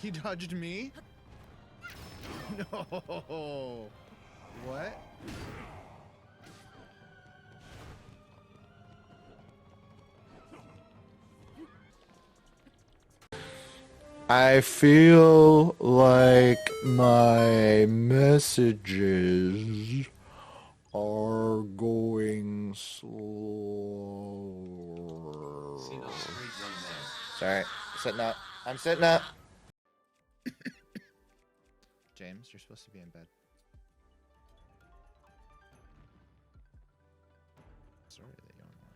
He dodged me? No. What? I feel like my messages are going slow. Sorry, sitting up. I'm sitting up. James, you're supposed to be in bed. Sorry that you don't watch.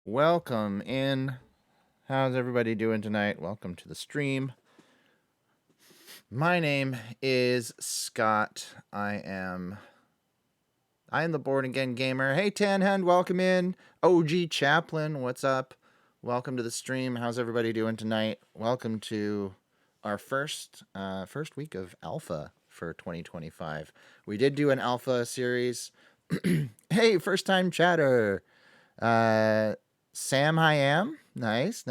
Welcome in. How's everybody doing tonight? Welcome to the stream. My name is Scott. I am the Born Again Gamer. Hey, Tanhand, welcome in. OG Chaplain, what's up? Welcome to the stream. How's everybody doing tonight? Welcome to our first week of alpha for 2025. We did do an alpha series. Hey, first time chatter. Sam, I am. Nice.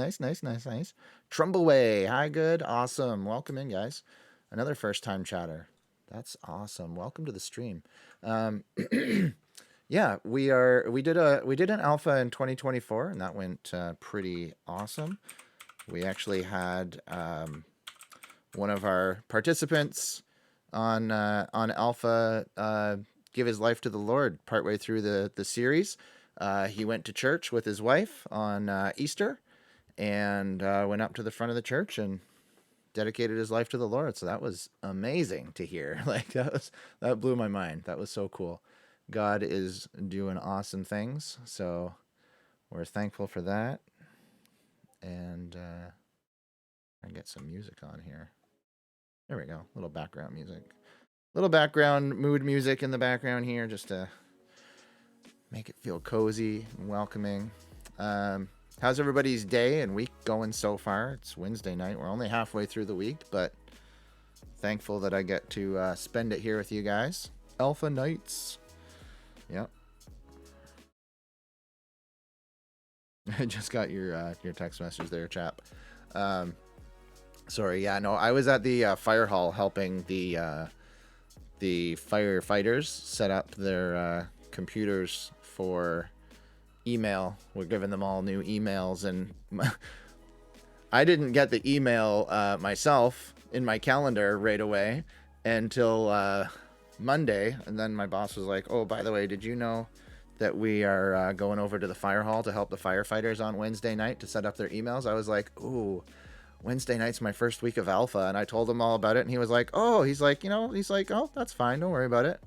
Trumbleway, hi, good, awesome. Welcome in, guys. Another first time chatter. That's awesome. Welcome to the stream. Yeah, we did an alpha in 2024, and that went pretty awesome. We actually had one of our participants on alpha give his life to the Lord partway through the series. He went to church with his wife on Easter, and went up to the front of the church and dedicated his life to the Lord. So that was amazing to hear. Like that blew my mind. That was so cool. God is doing awesome things, so we're thankful for that. And I get some music on here. There we go. Little background music. Little background mood music in the background here just to make it feel cozy and welcoming. How's everybody's day and week going so far? It's Wednesday night. We're only halfway through the week, but thankful that I get to spend it here with you guys. Alpha Knights. Yep. I just got your text message there, chap. Sorry, yeah, no, I was at the fire hall helping the firefighters set up their computers for email. We're giving them all new emails, and I didn't get the email myself in my calendar right away until Monday, and then my boss was like, "Oh, by the way, did you know that we are going over to the fire hall to help the firefighters on Wednesday night to set up their emails?" I was like, "Ooh, Wednesday night's my first week of alpha," and I told him all about it, and he was like, "Oh," he's like, "Oh, that's fine, don't worry about it."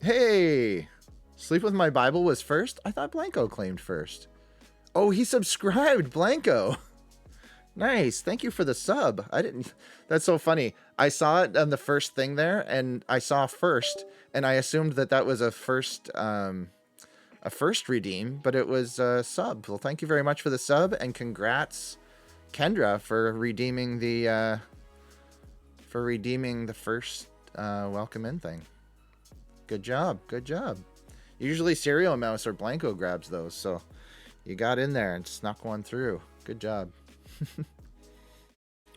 Hey, Sleep with My Bible was first? I thought Blanco claimed first. Oh, he subscribed, Blanco. Nice. Thank you for the sub. I didn't. That's so funny. I saw it on the first thing there, and I saw first, and I assumed that that was a first redeem, but it was a sub. Well, thank you very much for the sub, and congrats, Kendra, for redeeming the first welcome in thing. Good job. Good job. Usually Serial Mouse or Blanco grabs those, so you got in there and snuck one through. Good job.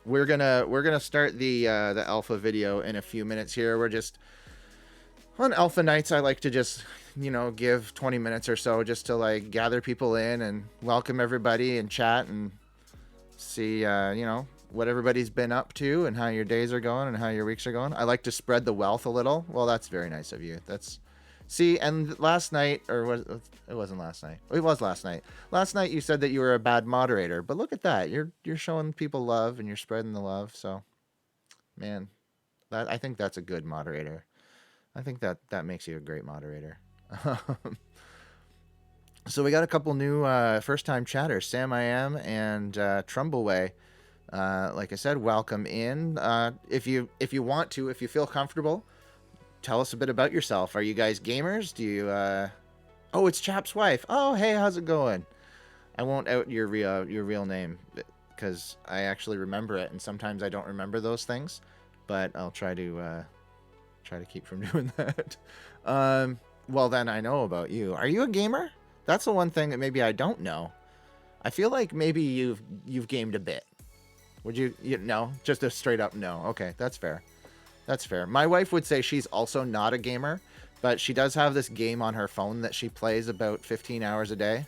We're gonna start the alpha video in a few minutes here. We're just on alpha nights. I like to just give 20 minutes or so just to like gather people in and welcome everybody and chat and see what everybody's been up to and how your days are going and how your weeks are going. I like to spread the wealth a little. Well, that's very nice of you. See, and last night, it wasn't last night. It was last night. Last night you said that you were a bad moderator, but look at that. You're showing people love and you're spreading the love. So, man, I think that's a good moderator. I think that makes you a great moderator. So we got a couple new first-time chatters, Sam I Am and Trumbleway. Like I said, welcome in. If you want to, if you feel comfortable, tell us a bit about yourself. Are you guys gamers? Do you Oh, it's Chap's wife. Oh, hey, how's it going? I won't out your real name because I actually remember it, and sometimes I don't remember those things, but I'll try to keep from doing that. Well, then I know about you. Are you a gamer? That's the one thing that maybe I don't know. I feel like maybe you've gamed a bit. Would you no? Just a straight up no. Okay, that's fair. That's fair. My wife would say she's also not a gamer, but she does have this game on her phone that she plays about 15 hours a day.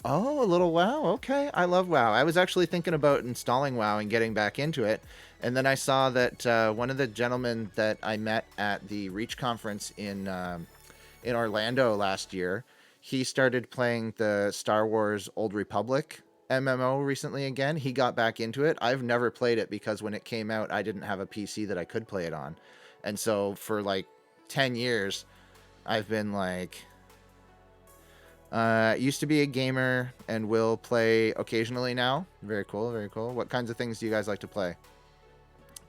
Oh, a little WoW. Okay, I love WoW. I was actually thinking about installing WoW and getting back into it, and then I saw that one of the gentlemen that I met at the Reach conference in Orlando last year, he started playing the Star Wars Old Republic MMO recently again. He got back into it. I've never played it because when it came out, I didn't have a PC that I could play it on. And so for like 10 years, I've been like, used to be a gamer and will play occasionally now. Very cool, very cool. What kinds of things do you guys like to play?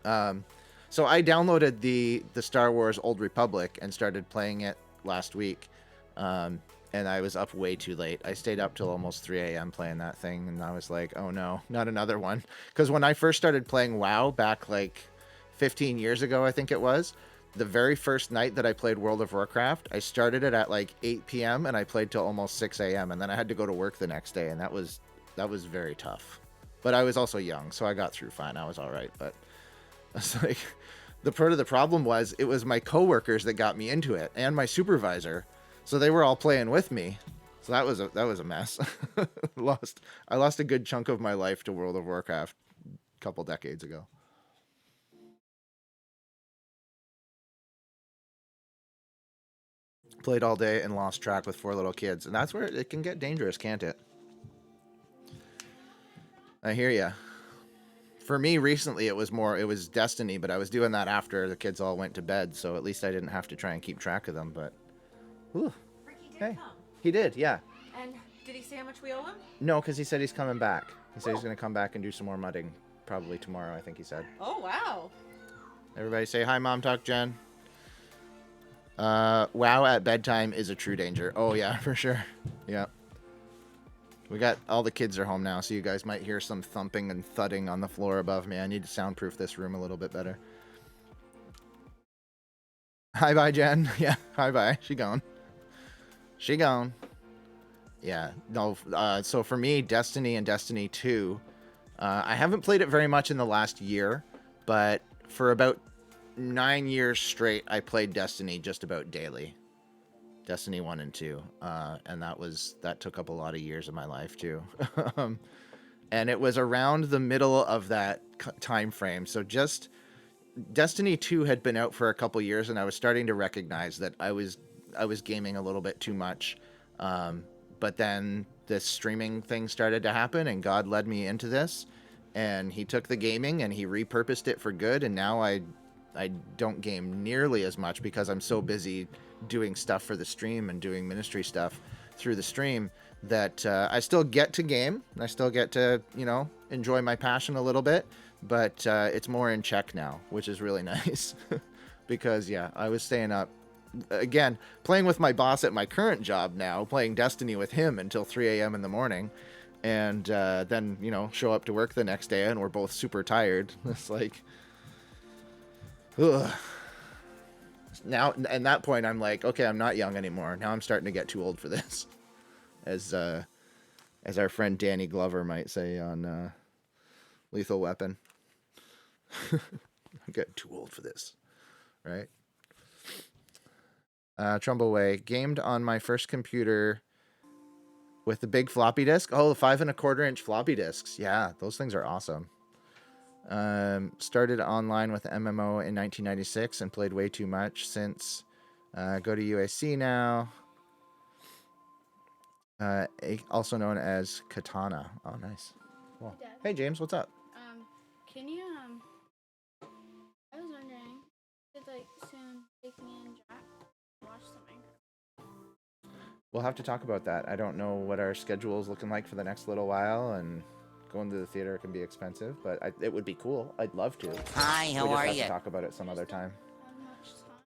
So I downloaded the Star Wars Old Republic and started playing it last week. And I was up way too late. I stayed up till almost 3 a.m. playing that thing, and I was like, oh no, not another one. Because when I first started playing WoW back like 15 years ago, I think it was, the very first night that I played World of Warcraft, I started it at like 8 p.m. and I played till almost 6 a.m. and then I had to go to work the next day, and that was very tough. But I was also young, so I got through fine. I was all right, but it's like the part of the problem was it was my coworkers that got me into it and my supervisor. So they were all playing with me. So that was a mess. I lost a good chunk of my life to World of Warcraft a couple decades ago. Played all day and lost track with 4 little kids. And that's where it can get dangerous, can't it? I hear ya. For me, recently, it was Destiny, but I was doing that after the kids all went to bed, so at least I didn't have to try and keep track of them, but... Whew. Ricky did Hey. come. He did, yeah. And did he say how much we owe him? No, because he said he's coming back. He said he's going to come back and do some more mudding. Probably tomorrow, I think he said. Oh, wow. Everybody say hi, Mom Talk Jen. WoW at bedtime is a true danger. Oh, yeah, for sure. Yeah. We got all the kids are home now, so you guys might hear some thumping and thudding on the floor above me. I need to soundproof this room a little bit better. Hi, bye, Jen. Yeah, hi, bye. She gone. She gone. Yeah, no, so for me, Destiny and Destiny 2, I haven't played it very much in the last year, but for about 9 years straight, I played Destiny just about daily. Destiny 1 and 2, and that took up a lot of years of my life too. And it was around the middle of that time frame, so just Destiny 2 had been out for a couple years, and I was starting to recognize that I was gaming a little bit too much. But then this streaming thing started to happen, and God led me into this, and he took the gaming and he repurposed it for good, and now I don't game nearly as much because I'm so busy doing stuff for the stream and doing ministry stuff through the stream that I still get to game. I still get to, enjoy my passion a little bit, but it's more in check now, which is really nice. Because, yeah, I was staying up, again, playing with my boss at my current job now, playing Destiny with him until 3 a.m. in the morning, and then, show up to work the next day, and we're both super tired. It's like... Ugh. Now, at that point, I'm like, okay, I'm not young anymore. Now I'm starting to get too old for this, as our friend Danny Glover might say on Lethal Weapon. I'm getting too old for this, right? Trumbleway gamed on my first computer with the big floppy disk. Oh, the 5 1/4 inch floppy disks. Yeah, those things are awesome. Started online with MMO in 1996 and played way too much since. Go to UAC now. Also known as Katana. Oh, nice. Cool. Hey, James, what's up? Can you, I was wondering, could, soon take me and Jack watch the Minecraft? We'll have to talk about that. I don't know what our schedule is looking like for the next little while, and going to the theater can be expensive, but it would be cool. I'd love to. Hi, how are you? We just have to talk about it some other time.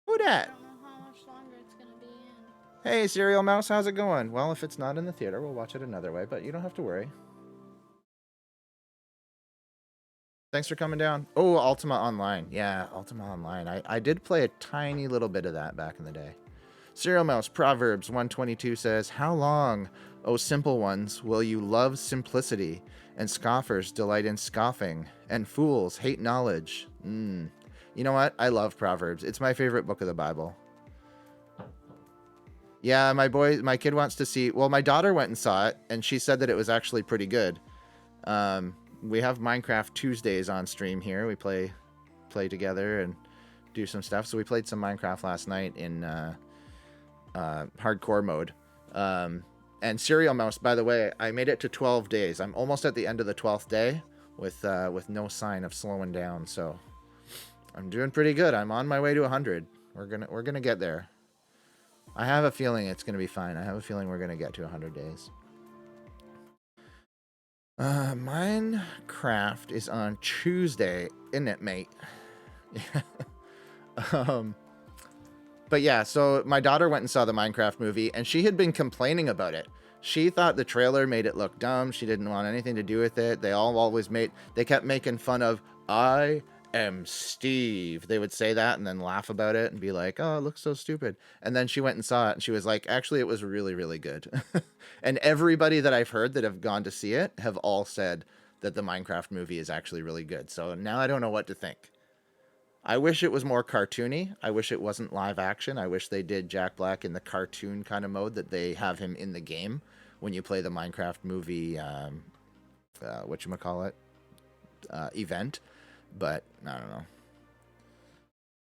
Who Who dat? I don't know how much longer it's gonna be in. Hey, Serial Mouse, how's it going? Well, if it's not in the theater, we'll watch it another way, but you don't have to worry. Thanks for coming down. Oh, Ultima Online. Yeah, Ultima Online. I did play a tiny little bit of that back in the day. Serial Mouse, Proverbs 122 says, "How long, O simple ones, will you love simplicity, and scoffers delight in scoffing, and fools hate knowledge?" You know what? I love Proverbs. It's my favorite book of the Bible. Yeah, my kid wants to see... Well, my daughter went and saw it, and she said that it was actually pretty good. We have Minecraft Tuesdays on stream here. We play together and do some stuff. So we played some Minecraft last night in hardcore mode. And Serial Mouse, by the way, I made it to 12 days. I'm almost at the end of the 12th day with no sign of slowing down. So I'm doing pretty good. I'm on my way to 100. We're gonna get there. I have a feeling it's gonna be fine. I have a feeling we're gonna get to 100 days. Minecraft is on Tuesday, isn't it, mate? But yeah, so my daughter went and saw the Minecraft movie, and she had been complaining about it. She thought the trailer made it look dumb. She didn't want anything to do with it. They kept making fun of, "I am Steve." They would say that and then laugh about it and be like, "Oh, it looks so stupid." And then she went and saw it, and she was like, "Actually, it was really, really good." And everybody that I've heard that have gone to see it have all said that the Minecraft movie is actually really good. So now I don't know what to think. I wish it was more cartoony. I wish it wasn't live action. I wish they did Jack Black in the cartoon kind of mode that they have him in the game when you play the Minecraft movie, event. But I don't know.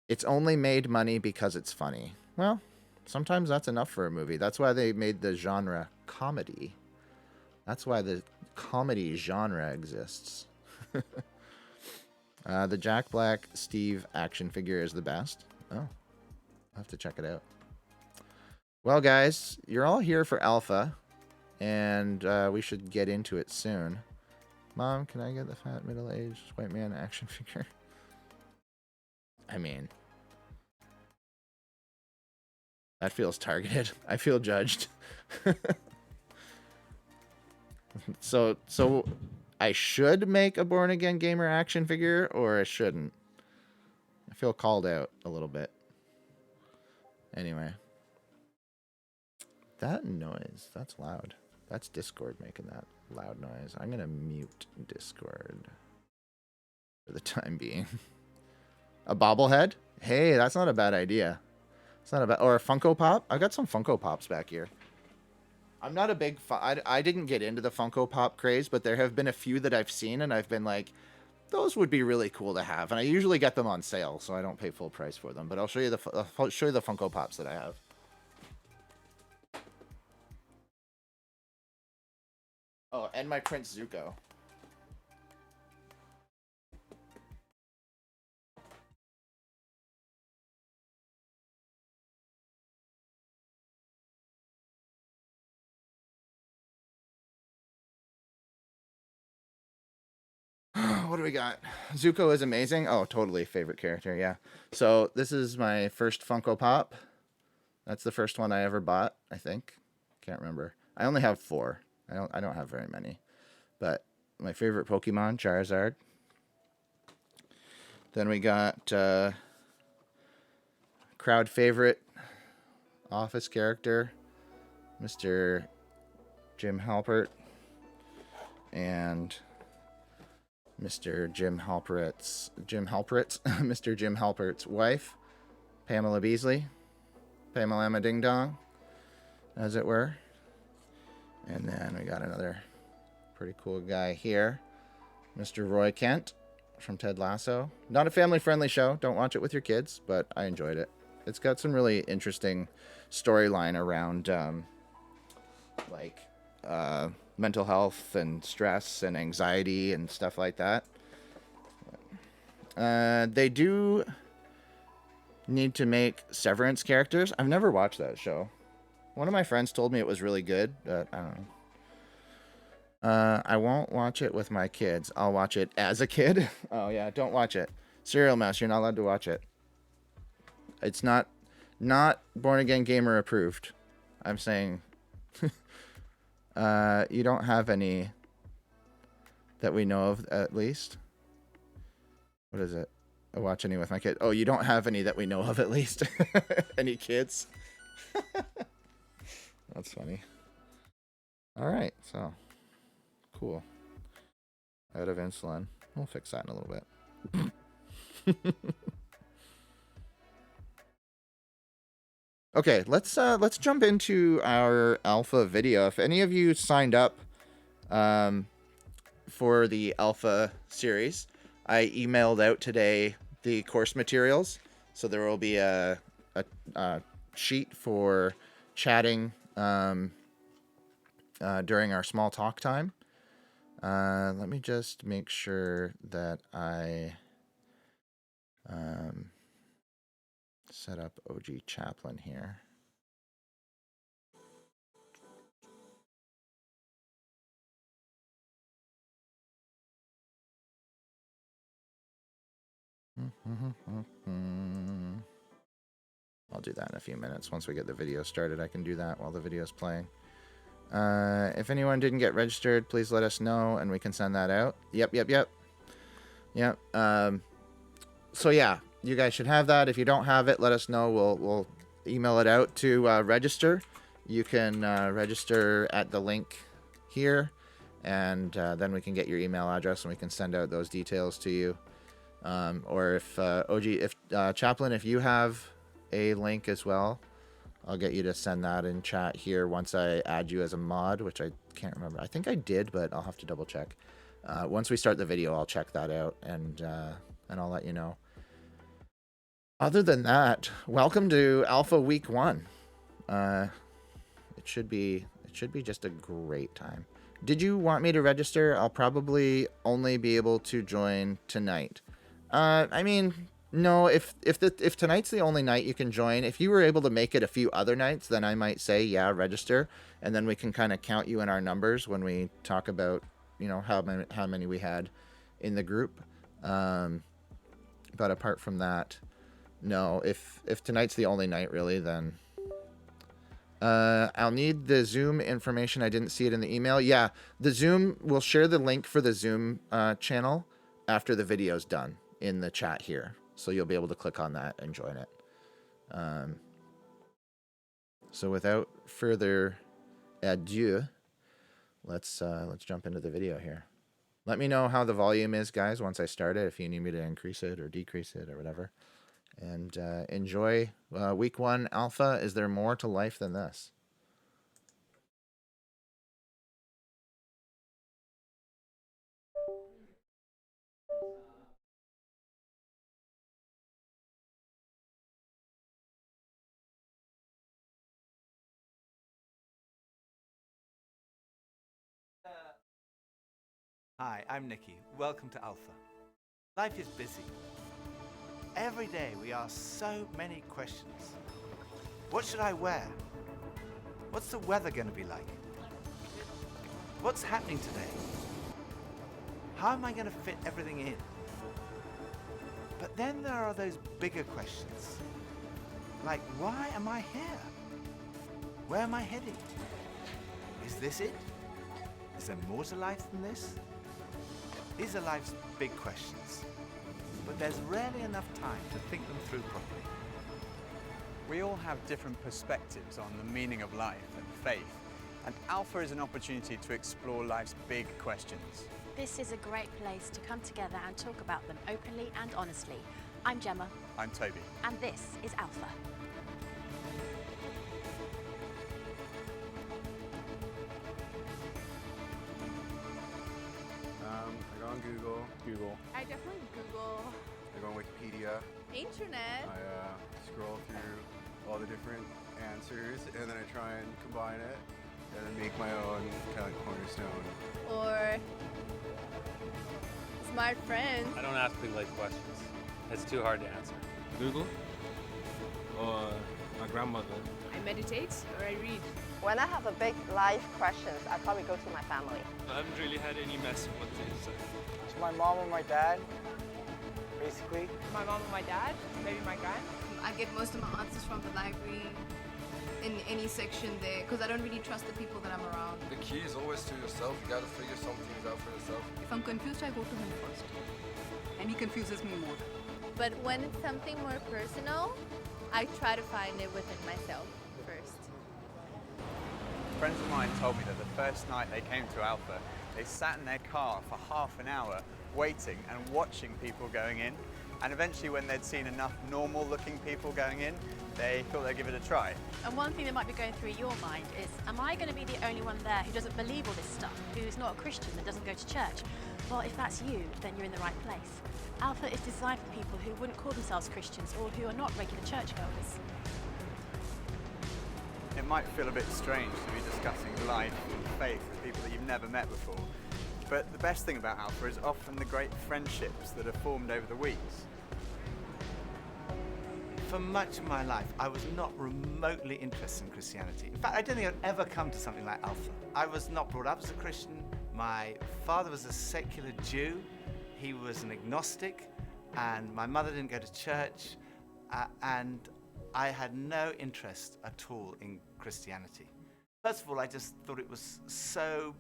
It's only made money because it's funny. Well, sometimes that's enough for a movie. That's why they made the genre comedy. That's why the comedy genre exists. The Jack Black Steve action figure is the best. Oh, I'll have to check it out. Well, guys, you're all here for Alpha, and we should get into it soon. Mom, can I get the fat middle-aged white man action figure? I mean, that feels targeted. I feel judged. So I should make a Born Again Gamer action figure, or I shouldn't? I feel called out a little bit. Anyway. That noise, that's loud. That's Discord making that loud noise. I'm going to mute Discord for the time being. A bobblehead? Hey, that's not a bad idea. It's not a bad... Or a Funko Pop? I've got some Funko Pops back here. I'm not a big... I didn't get into the Funko Pop craze, but there have been a few that I've seen, and I've been like, those would be really cool to have. And I usually get them on sale, so I don't pay full price for them. But I'll show you the Funko Pops that I have. Oh, and my Prince Zuko. What do we got? Zuko is amazing. Oh, totally favorite character, yeah. So this is my first Funko Pop. That's the first one I ever bought, I think. Can't remember. I only have 4. I don't have very many. But my favorite Pokemon, Charizard. Then we got crowd favorite office character, Mr. Jim Halpert, and Mr. Jim Halpert's Mr. Jim Halpert's wife, Pamela Beasley, Pamela Emma Ding Dong, as it were. And then we got another pretty cool guy here, Mr. Roy Kent from Ted Lasso. Not a family-friendly show. Don't watch it with your kids, but I enjoyed it. It's got some really interesting storyline around mental health and stress and anxiety and stuff like that. They do need to make Severance characters. I've never watched that show. One of my friends told me it was really good, but I don't know. I won't watch it with my kids. I'll watch it as a kid. Oh yeah, don't watch it. Serial Mouse, you're not allowed to watch it. It's not Born Again Gamer approved. I'm saying you don't have any that we know of, at least. What is it? I watch any with my kid. Oh, you don't have any that we know of, at least. Any kids? That's funny. All right, so cool. Out of insulin. We'll fix that in a little bit. Okay, let's jump into our alpha video. If any of you signed up for the alpha series, I emailed out today the course materials, so there will be a sheet for chatting during our small talk time. Let me just make sure that I set up OG Chaplain here. I'll do that in a few minutes. Once we get the video started, I can do that while the video is playing. If anyone didn't get registered, please let us know and we can send that out. Yep. So yeah, you guys should have that. If you don't have it, let us know. We'll email it out to register. You can register at the link here, and then we can get your email address and we can send out those details to you. Or if Chaplain, if you have a link as well, I'll get you to send that in chat here once I add you as a mod, which I can't remember. I think I did, but I'll have to double check. Once we start the video, I'll check that out and I'll let you know. Other than that, welcome to Alpha Week 1. It should be just a great time. Did you want me to register? I'll probably only be able to join tonight. I mean, no. If tonight's the only night you can join, if you were able to make it a few other nights, then I might say yeah, register, and then we can kind of count you in our numbers when we talk about how many we had in the group. Um, but apart from that, no. If tonight's the only night, really, then I'll need the Zoom information. I didn't see it in the email. Yeah, the Zoom. We'll share the link for the Zoom channel after the video's done in the chat here, so you'll be able to click on that and join it. So without further ado, let's jump into the video here. Let me know how the volume is, guys, once I start it. If you need me to increase it or decrease it or whatever. And enjoy week 1 alpha. Is there more to life than this? Hi, I'm Nikki. Welcome to Alpha. Life is busy. Every day we ask so many questions. What should I wear? What's the weather going to be like? What's happening today? How am I going to fit everything in? But then there are those bigger questions. Like, why am I here? Where am I heading? Is this it? Is there more to life than this? These are life's big questions, but there's rarely enough time to think them through properly. We all have different perspectives on the meaning of life and faith, and Alpha is an opportunity to explore life's big questions. This is a great place to come together and talk about them openly and honestly. I'm Gemma, I'm Toby. and this is Alpha. I go on Google. I definitely Google. I go on Wikipedia. Internet. I scroll through all the different answers, and then I try and combine it, and then make my own kind of like cornerstone. Or smart friends. I don't ask big life questions. It's too hard to answer. Google or my grandmother. I meditate or I read. When I have a big life questions, I probably go to my family. I haven't really had any mess with it. To my mom or my dad, basically. My mom and my dad, maybe my grand. I get most of my answers from the library in any section there because I don't really trust the people that I'm around. The key is always to yourself. You gotta figure some things out for yourself. If I'm confused, I go to him first. And he confuses me more. But when it's something more personal, I try to find it within myself first. Friends of mine told me that the first night they came to Alpha, they sat in their car for half an hour waiting and watching people going in. And eventually when they'd seen enough normal looking people going in, they thought they'd give it a try. And one thing that might be going through your mind is, am I going to be the only one there who doesn't believe all this stuff, who's not a Christian, that doesn't go to church? Well, if that's you, then you're in the right place. Alpha is designed for people who wouldn't call themselves Christians or who are not regular churchgoers. It might feel a bit strange to be discussing life and faith with people that you've never met before. But the best thing about Alpha is often the great friendships that are formed over the weeks. For much of my life, I was not remotely interested in Christianity. In fact, I don't think I'd ever come to something like Alpha. I was not brought up as a Christian. My father was a secular Jew. He was an agnostic, and my mother didn't go to church, and I had no interest at all in Christianity. First of all, I just thought it was so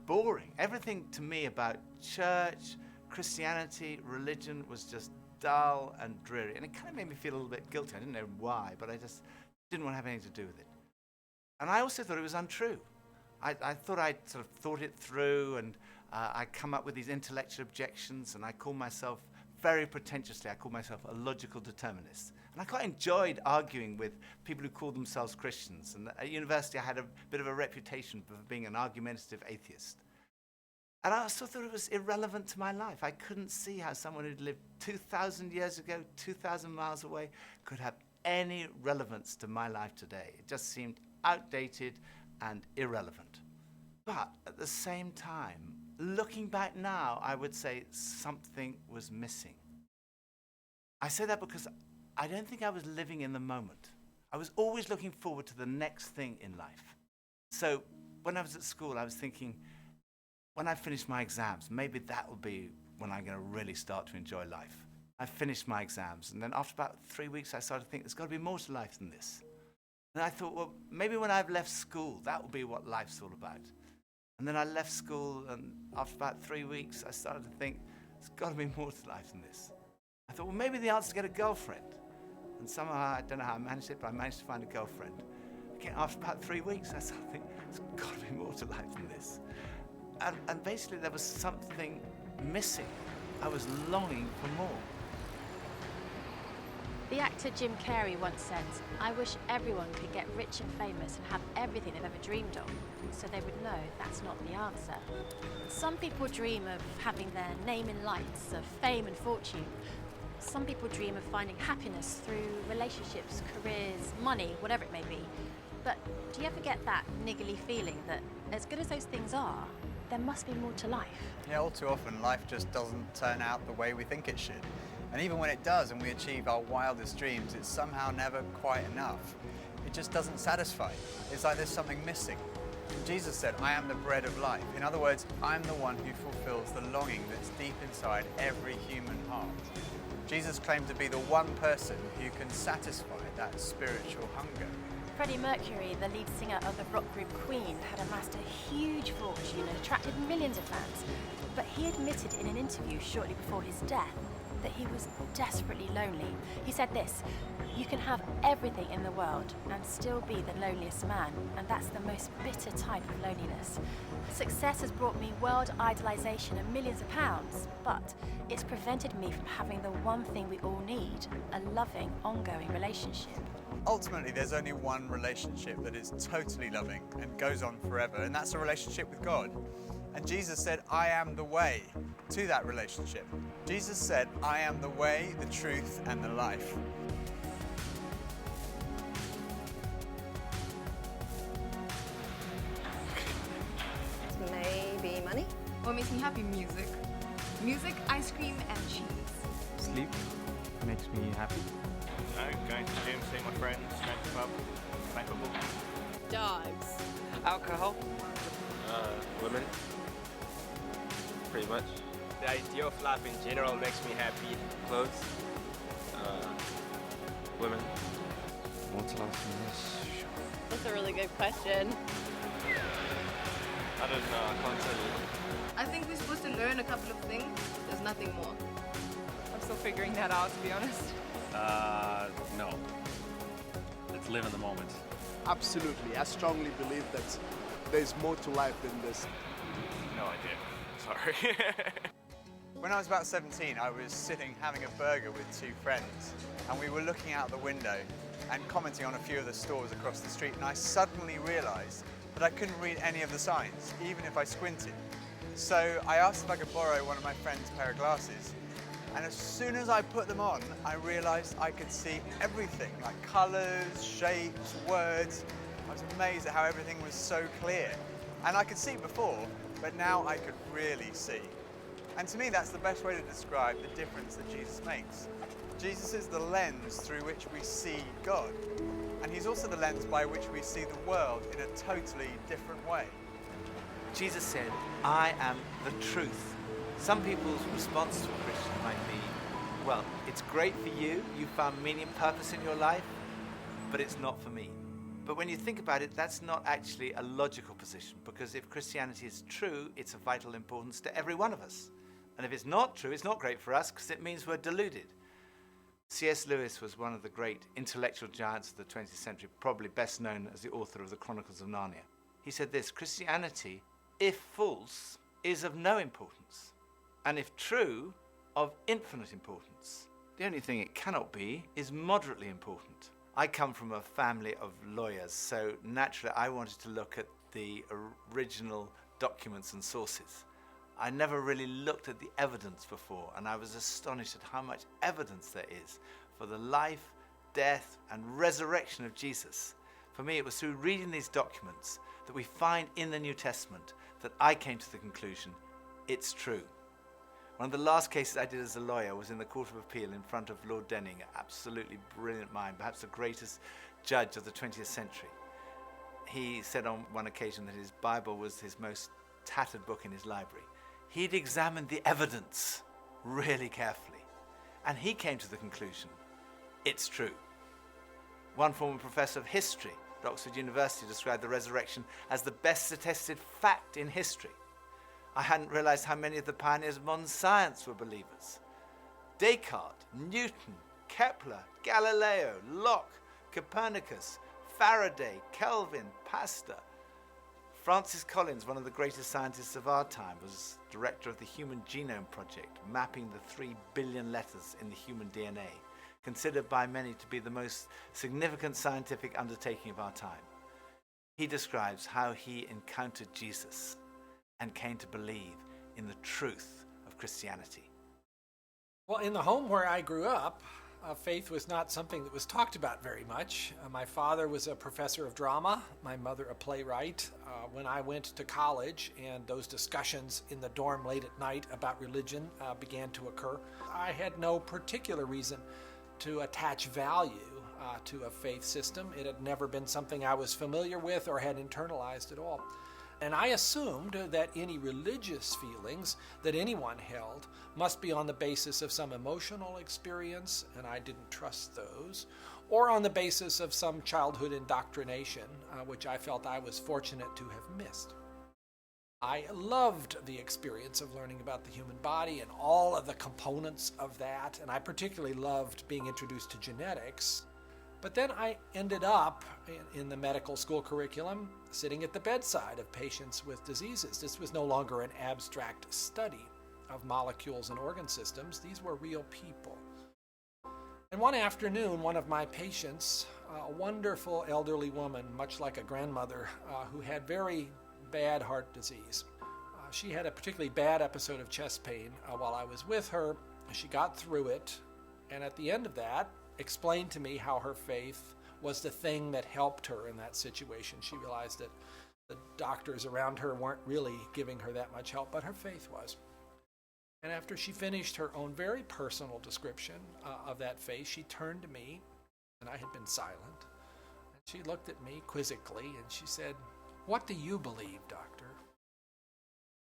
boring. Everything to me about church, Christianity, religion was just dull and dreary, and it kind of made me feel a little bit guilty. I didn't know why, but I just didn't want to have anything to do with it. And I also thought it was untrue. I thought I'd sort of thought it through, and I'd come up with these intellectual objections, and I called myself, very pretentiously, I called myself a logical determinist. And I quite enjoyed arguing with people who called themselves Christians. And at university, I had a bit of a reputation for being an argumentative atheist. And I also thought it was irrelevant to my life. I couldn't see how someone who'd lived 2,000 years ago, 2,000 miles away, could have any relevance to my life today. It just seemed outdated and irrelevant. But at the same time, looking back now, I would say something was missing. I say that because I don't think I was living in the moment. I was always looking forward to the next thing in life. So when I was at school, I was thinking, when I finish my exams, maybe that will be when I'm going to really start to enjoy life. I finished my exams, and then after about 3 weeks, I started to think there's got to be more to life than this. And I thought, well, maybe when I've left school, that will be what life's all about. And then I left school, and after about 3 weeks, I started to think, there's got to be more to life than this. I thought, well, maybe the answer is to get a girlfriend. And somehow, I don't know how I managed it, but I managed to find a girlfriend. Again, after about 3 weeks, I started to think, there's got to be more to life than this. And basically, there was something missing. I was longing for more. The actor Jim Carrey once said, "I wish everyone could get rich and famous and have everything they've ever dreamed of, so they would know that's not the answer." Some people dream of having their name in lights, of fame and fortune. Some people dream of finding happiness through relationships, careers, money, whatever it may be. But do you ever get that niggly feeling that, as good as those things are, there must be more to life? Yeah, all too often life just doesn't turn out the way we think it should. And even when it does and we achieve our wildest dreams, it's somehow never quite enough. It just doesn't satisfy. It's like there's something missing. Jesus said, "I am the bread of life." In other words, I'm the one who fulfills the longing that's deep inside every human heart. Jesus claimed to be the one person who can satisfy that spiritual hunger. Freddie Mercury, the lead singer of the rock group Queen, had amassed a huge fortune and attracted millions of fans. But he admitted in an interview shortly before his death that he was desperately lonely. He said this, "You can have everything in the world and still be the loneliest man, and that's the most bitter type of loneliness. Success has brought me world idolization and millions of pounds, but it's prevented me from having the one thing we all need, a loving, ongoing relationship." Ultimately, there's only one relationship that is totally loving and goes on forever, and that's a relationship with God. And Jesus said, "I am the way to that relationship." Jesus said, "I am the way, the truth, and the life." Maybe money? What makes me happy? Music. Music, ice cream, and cheese. Sleep makes me happy. Going to the gym, seeing my friends, going to the pub, playing football. Dogs. Alcohol. Women. Pretty much. The idea of life in general makes me happy. Clothes. Women. What's last in this? That's a really good question. I don't know, I can't tell you. I think we're supposed to learn a couple of things. There's nothing more. I'm still figuring that out, to be honest. No. Let's live in the moment. Absolutely. I strongly believe that there's more to life than this. No idea. Sorry. When I was about 17, I was sitting having a burger with two friends, and we were looking out the window and commenting on a few of the stores across the street, and I suddenly realized that I couldn't read any of the signs, even if I squinted. So I asked if I could borrow one of my friend's pair of glasses. And as soon as I put them on, I realized I could see everything, like colors, shapes, words. I was amazed at how everything was so clear. And I could see before, but now I could really see. And to me, that's the best way to describe the difference that Jesus makes. Jesus is the lens through which we see God. And he's also the lens by which we see the world in a totally different way. Jesus said, "I am the truth." Some people's response to a Christian might be, well, it's great for you, you found meaning and purpose in your life, but it's not for me. But when you think about it, that's not actually a logical position, because if Christianity is true, it's of vital importance to every one of us. And if it's not true, it's not great for us, because it means we're deluded. C.S. Lewis was one of the great intellectual giants of the 20th century, probably best known as the author of the Chronicles of Narnia. He said this, "Christianity, if false, is of no importance, and if true, of infinite importance. The only thing it cannot be is moderately important." I come from a family of lawyers, so naturally I wanted to look at the original documents and sources. I never really looked at the evidence before, and I was astonished at how much evidence there is for the life, death, and resurrection of Jesus. For me, it was through reading these documents that we find in the New Testament that I came to the conclusion, it's true. One of the last cases I did as a lawyer was in the Court of Appeal in front of Lord Denning, an absolutely brilliant mind, perhaps the greatest judge of the 20th century. He said on one occasion that his Bible was his most tattered book in his library. He'd examined the evidence really carefully, and he came to the conclusion, it's true. One former professor of history at Oxford University described the resurrection as the best attested fact in history. I hadn't realized how many of the pioneers of modern science were believers. Descartes, Newton, Kepler, Galileo, Locke, Copernicus, Faraday, Kelvin, Pasteur. Francis Collins, one of the greatest scientists of our time, was director of the Human Genome Project, mapping the 3 billion letters in the human DNA, considered by many to be the most significant scientific undertaking of our time. He describes how he encountered Jesus and came to believe in the truth of Christianity. Well, in the home where I grew up, faith was not something that was talked about very much. My father was a professor of drama, my mother a playwright. When I went to college and those discussions in the dorm late at night about religion began to occur, I had no particular reason to attach value to a faith system. It had never been something I was familiar with or had internalized at all. And I assumed that any religious feelings that anyone held must be on the basis of some emotional experience, and I didn't trust those, or on the basis of some childhood indoctrination, which I felt I was fortunate to have missed. I loved the experience of learning about the human body and all of the components of that, and I particularly loved being introduced to genetics. But then I ended up in the medical school curriculum sitting at the bedside of patients with diseases. This was no longer an abstract study of molecules and organ systems. These were real people. And one afternoon, one of my patients, a wonderful elderly woman, much like a grandmother, who had very bad heart disease. She had a particularly bad episode of chest pain while I was with her. She got through it, and at the end of that, explained to me how her faith was the thing that helped her in that situation. She realized that the doctors around her weren't really giving her that much help, but her faith was. And after she finished her own very personal description of that faith, she turned to me, and I had been silent. And she looked at me quizzically, and she said, "What do you believe, doctor?"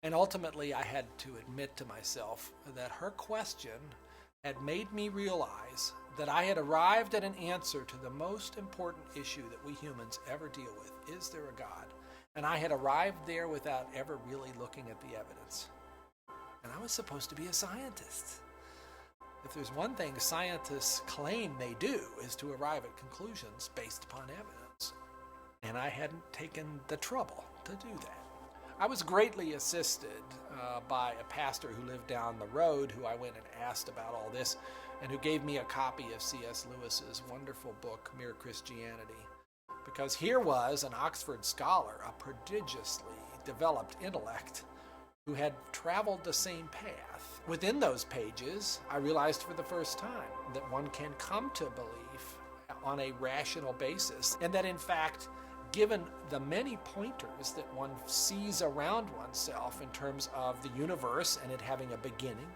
And ultimately, I had to admit to myself that her question had made me realize that I had arrived at an answer to the most important issue that we humans ever deal with. Is there a God? And I had arrived there without ever really looking at the evidence. And I was supposed to be a scientist. If there's one thing scientists claim they do is to arrive at conclusions based upon evidence. And I hadn't taken the trouble to do that. I was greatly assisted by a pastor who lived down the road, who I went and asked about all this, and who gave me a copy of C.S. Lewis's wonderful book, Mere Christianity. Because here was an Oxford scholar, a prodigiously developed intellect, who had traveled the same path. Within those pages, I realized for the first time that one can come to belief on a rational basis, and that in fact, given the many pointers that one sees around oneself in terms of the universe and it having a beginning,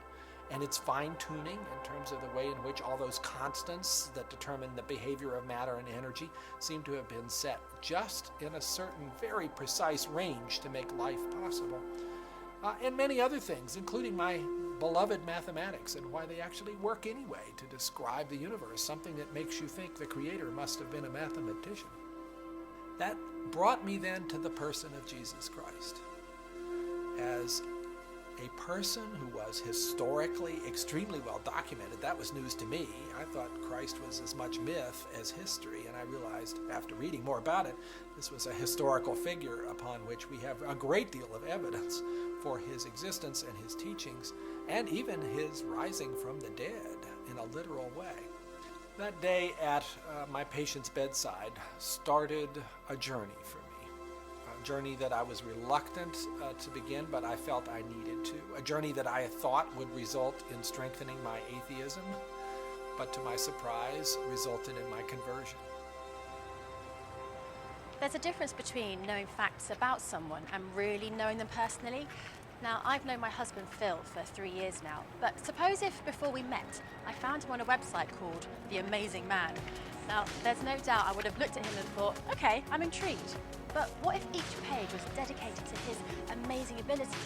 and its fine-tuning in terms of the way in which all those constants that determine the behavior of matter and energy seem to have been set just in a certain very precise range to make life possible. And many other things, including my beloved mathematics and why they actually work anyway to describe the universe, something that makes you think the Creator must have been a mathematician. That brought me then to the person of Jesus Christ as a person who was historically extremely well documented. That was news to me. I thought Christ was as much myth as history, and I realized after reading more about it, this was a historical figure upon which we have a great deal of evidence for his existence and his teachings, and even his rising from the dead in a literal way. That day at my patient's bedside started a journey for me, a journey that I was reluctant to begin, but I felt I needed to, a journey that I thought would result in strengthening my atheism, but to my surprise, resulted in my conversion. There's a difference between knowing facts about someone and really knowing them personally. Now, I've known my husband Phil for 3 years now, but suppose if before we met, I found him on a website called The Amazing Man. Now, there's no doubt I would have looked at him and thought, okay, I'm intrigued. But what if each page was dedicated to his amazing abilities,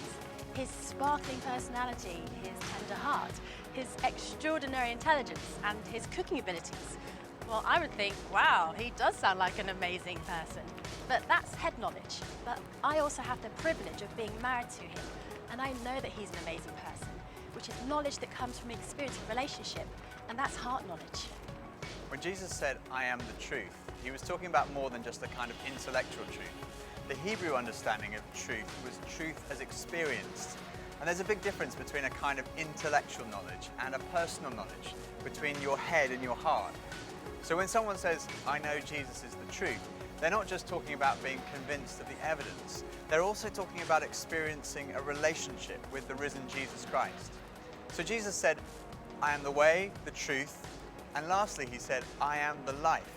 his sparkling personality, his tender heart, his extraordinary intelligence, and his cooking abilities? Well, I would think, wow, he does sound like an amazing person. But that's head knowledge. But I also have the privilege of being married to him, and I know that he's an amazing person, which is knowledge that comes from experience of relationship, and that's heart knowledge. When Jesus said, I am the truth, he was talking about more than just a kind of intellectual truth. The Hebrew understanding of truth was truth as experienced. And there's a big difference between a kind of intellectual knowledge and a personal knowledge, between your head and your heart. So when someone says, I know Jesus is the truth, they're not just talking about being convinced of the evidence, they're also talking about experiencing a relationship with the risen Jesus Christ. So Jesus said, I am the way, the truth, and lastly he said, I am the life.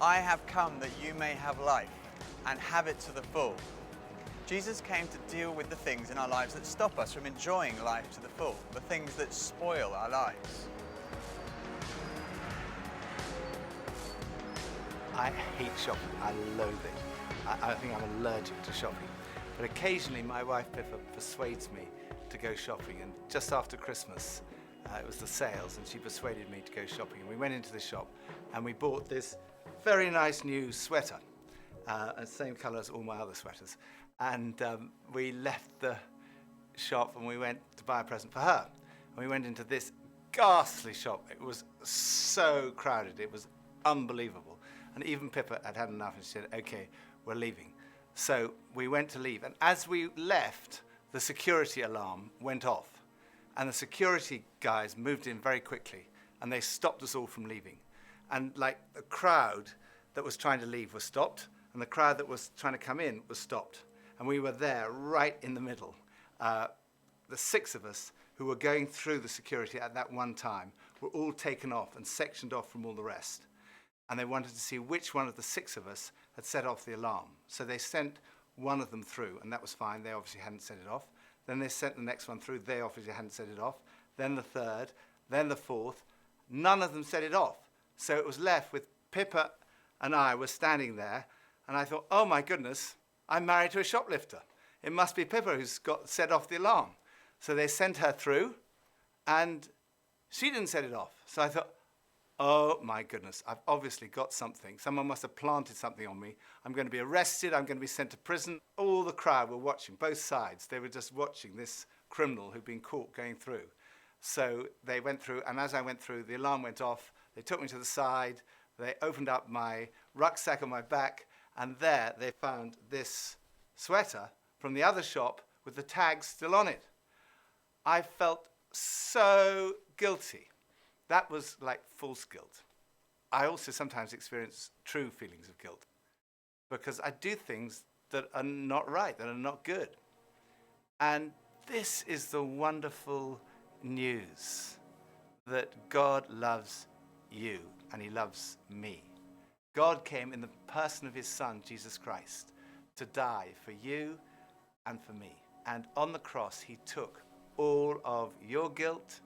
I have come that you may have life and have it to the full. Jesus came to deal with the things in our lives that stop us from enjoying life to the full, the things that spoil our lives. I hate shopping. I loathe it. I think I'm allergic to shopping. But occasionally my wife Pippa persuades me to go shopping, and just after Christmas it was the sales, and she persuaded me to go shopping. And we went into the shop and we bought this very nice new sweater, the same colour as all my other sweaters. And we left the shop and we went to buy a present for her. And we went into this ghastly shop. It was so crowded. It was unbelievable. And even Pippa had had enough and she said, okay, we're leaving. So we went to leave. And as we left, the security alarm went off. And the security guys moved in very quickly and they stopped us all from leaving. And like the crowd that was trying to leave was stopped, and the crowd that was trying to come in was stopped. And we were there right in the middle. The 6 of us who were going through the security at that one time were all taken off and sectioned off from all the rest. And they wanted to see which one of the 6 of us had set off the alarm. So they sent one of them through, and that was fine. They obviously hadn't set it off. Then they sent the next one through. They obviously hadn't set it off. Then the 3rd, then the 4th. None of them set it off. So it was left with Pippa and I were standing there, and I thought, oh my goodness, I'm married to a shoplifter. It must be Pippa who's got set off the alarm. So they sent her through, and she didn't set it off. So I thought, oh my goodness, I've obviously got something. Someone must have planted something on me. I'm going to be arrested. I'm going to be sent to prison. All the crowd were watching, both sides. They were just watching this criminal who'd been caught going through. So they went through, and as I went through, the alarm went off. They took me to the side. They opened up my rucksack on my back, and there they found this sweater from the other shop with the tag still on it. I felt so guilty. That was like false guilt. I also sometimes experience true feelings of guilt because I do things that are not right, that are not good. And this is the wonderful news that God loves you and he loves me. God came in the person of his Son, Jesus Christ, to die for you and for me. And on the cross, he took all of your guilt,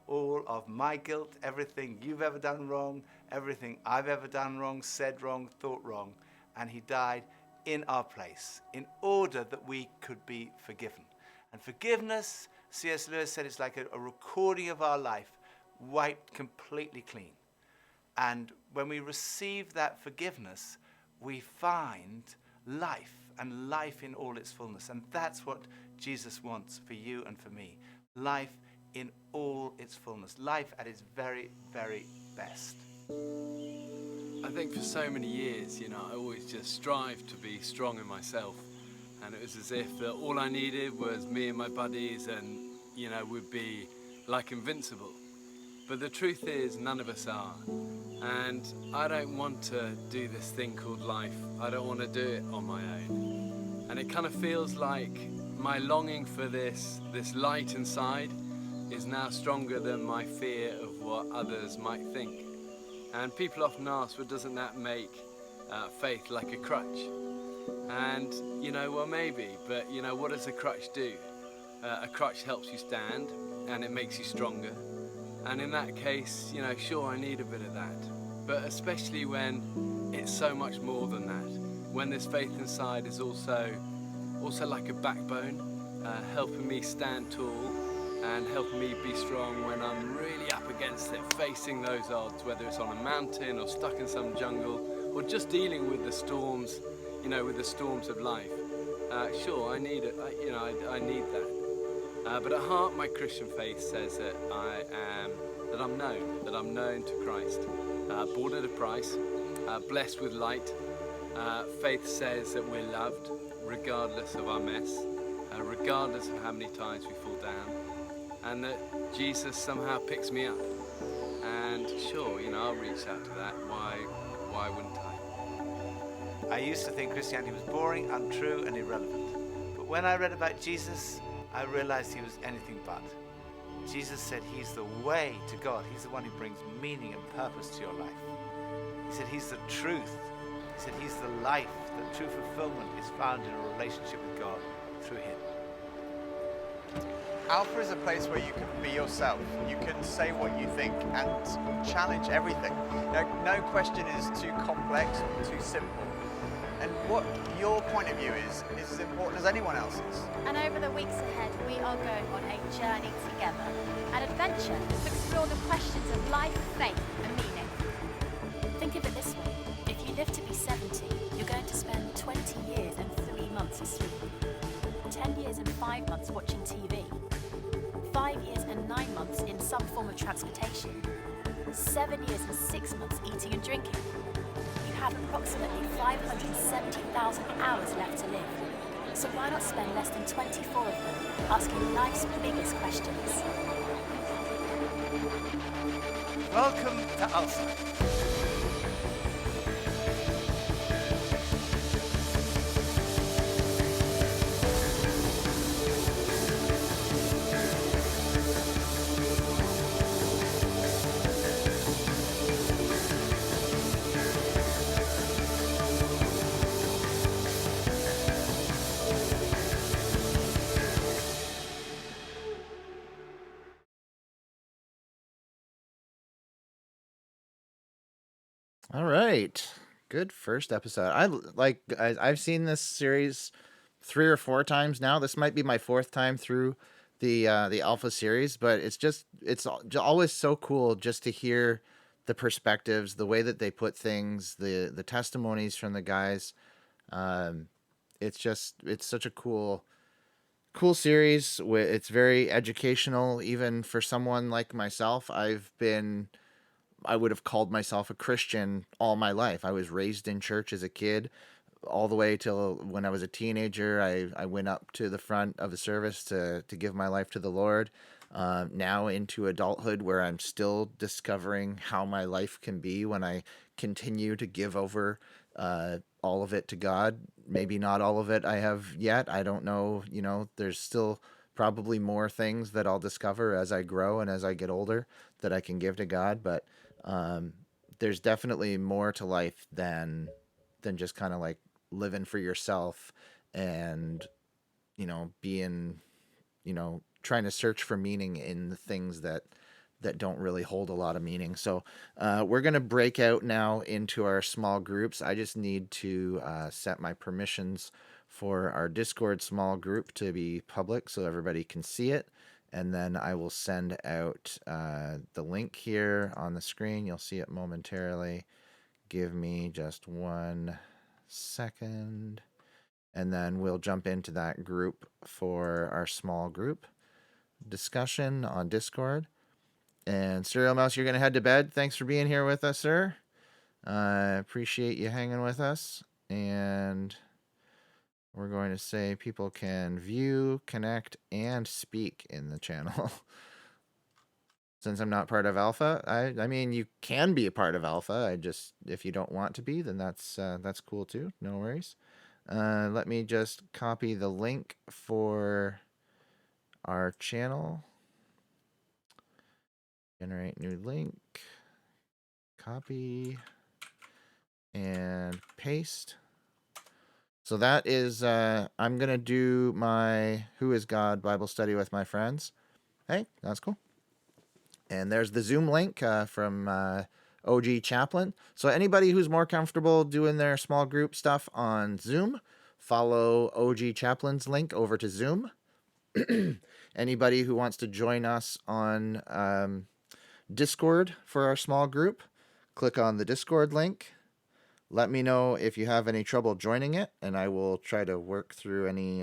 all of my guilt, everything you've ever done wrong, everything I've ever done wrong, said wrong, thought wrong, and he died in our place in order that we could be forgiven. And forgiveness, C.S. Lewis said, it's like a recording of our life wiped completely clean. And when we receive that forgiveness, we find life, and life in all its fullness. And that's what Jesus wants for you and for me. Life in all its fullness. Life at its very, very best. I think for so many years, I always just strived to be strong in myself. And it was as if that all I needed was me and my buddies and, we'd be like invincible. But the truth is, none of us are. And I don't want to do this thing called life. I don't want to do it on my own. And it kind of feels like my longing for this light inside is now stronger than my fear of what others might think. And people often ask, well, doesn't that make faith like a crutch? And, well, maybe, but, what does a crutch do? a crutch helps you stand and it makes you stronger. And in that case, you know, sure, I need a bit of that. But especially when it's so much more than that. When this faith inside is also like a backbone, helping me stand tall and helping me be strong when I'm really up against it, facing those odds, whether it's on a mountain or stuck in some jungle or just dealing with the storms, you know, with the storms of life. Sure, I need it, I need that. But at heart, my Christian faith says that I'm known to Christ. Bought at a price, blessed with light. Faith says that we're loved, regardless of our mess, regardless of how many times we fall down, and that Jesus somehow picks me up. And sure, you know, I'll reach out to that. Why wouldn't I? I used to think Christianity was boring, untrue, and irrelevant. But when I read about Jesus, I realized he was anything but. Jesus said he's the way to God. He's the one who brings meaning and purpose to your life. He said he's the truth. He said he's the life. The true fulfillment is found in a relationship with God through him. Alpha is a place where you can be yourself. You can say what you think and challenge everything. No question is too complex or too simple. And what your point of view is as important as anyone else's. And over the weeks ahead, we are going on a journey together, an adventure to explore the questions of life, faith, and meaning. Think of it this way. If you live to be 70, you're going to spend 20 years and 3 months asleep, 10 years and 5 months watching TV, 5 years and 9 months in some form of transportation, 7 years and 6 months eating and drinking. You have approximately 570,000 hours left to live. So why not spend less than 24 of them asking life's biggest questions? Welcome to Ulster. All right. Good first episode. I've seen this series 3 or 4 times now. This might be my 4th time through the Alpha series, but it's always so cool just to hear the perspectives, the way that they put things, the testimonies from the guys. It's such a cool series. It's very educational, even for someone like myself. I would have called myself a Christian all my life. I was raised in church as a kid, all the way till when I was a teenager. I went up to the front of a service to give my life to the Lord. Now into adulthood, where I'm still discovering how my life can be when I continue to give over all of it to God. Maybe not all of it I have yet. I don't know. You know, there's still probably more things that I'll discover as I grow and as I get older that I can give to God. But there's definitely more to life than just kind of like living for yourself and, you know, being, you know, trying to search for meaning in the things that don't really hold a lot of meaning. So we're going to break out now into our small groups. I just need to set my permissions for our Discord small group to be public so everybody can see it. And then I will send out the link here on the screen. You'll see it momentarily. Give me just 1 second. And then we'll jump into that group for our small group discussion on Discord. And Serial Mouse, you're going to head to bed. Thanks for being here with us, sir. I appreciate you hanging with us. And we're going to say people can view, connect, and speak in the channel. Since I'm not part of Alpha, I mean, you can be a part of Alpha. If you don't want to be, then that's cool too. No worries. Let me just copy the link for our channel. Generate new link. Copy and paste. So that is, I'm going to do my Who is God Bible study with my friends. Hey, that's cool. And there's the Zoom link from OG Chaplain. So anybody who's more comfortable doing their small group stuff on Zoom, follow OG Chaplain's link over to Zoom. Anybody who wants to join us on Discord for our small group, click on the Discord link. Let me know if you have any trouble joining it, and I will try to work through any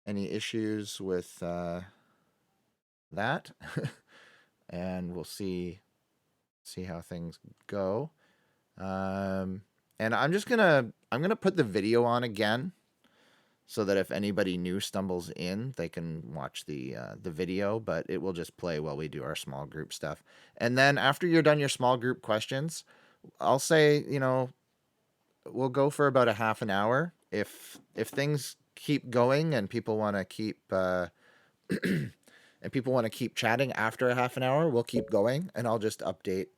issues with that. And we'll see how things go. And I'm gonna put the video on again, so that if anybody new stumbles in, they can watch the video, but it will just play while we do our small group stuff. And then after you're done your small group questions, I'll say, we'll go for about a half an hour. If things keep going and people want to keep chatting after a half an hour, we'll keep going, and I'll just update.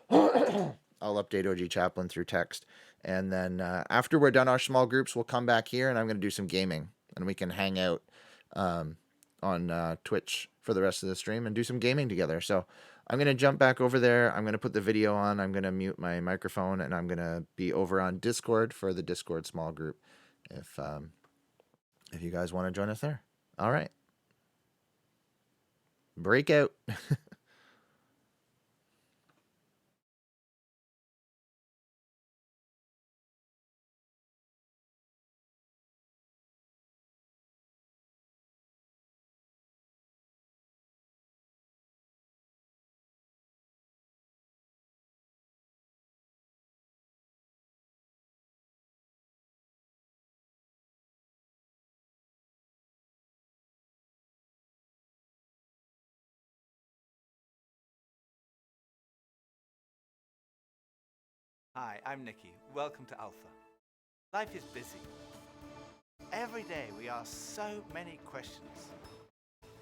I'll update OG Chaplain through text. And then after we're done our small groups, we'll come back here, and I'm going to do some gaming, and we can hang out on Twitch for the rest of the stream and do some gaming together. So I'm going to jump back over there. I'm going to put the video on. I'm going to mute my microphone, and I'm going to be over on Discord for the Discord small group if you guys want to join us there. All right. Breakout. Hi, I'm Nikki. Welcome to Alpha. Life is busy. Every day we ask so many questions.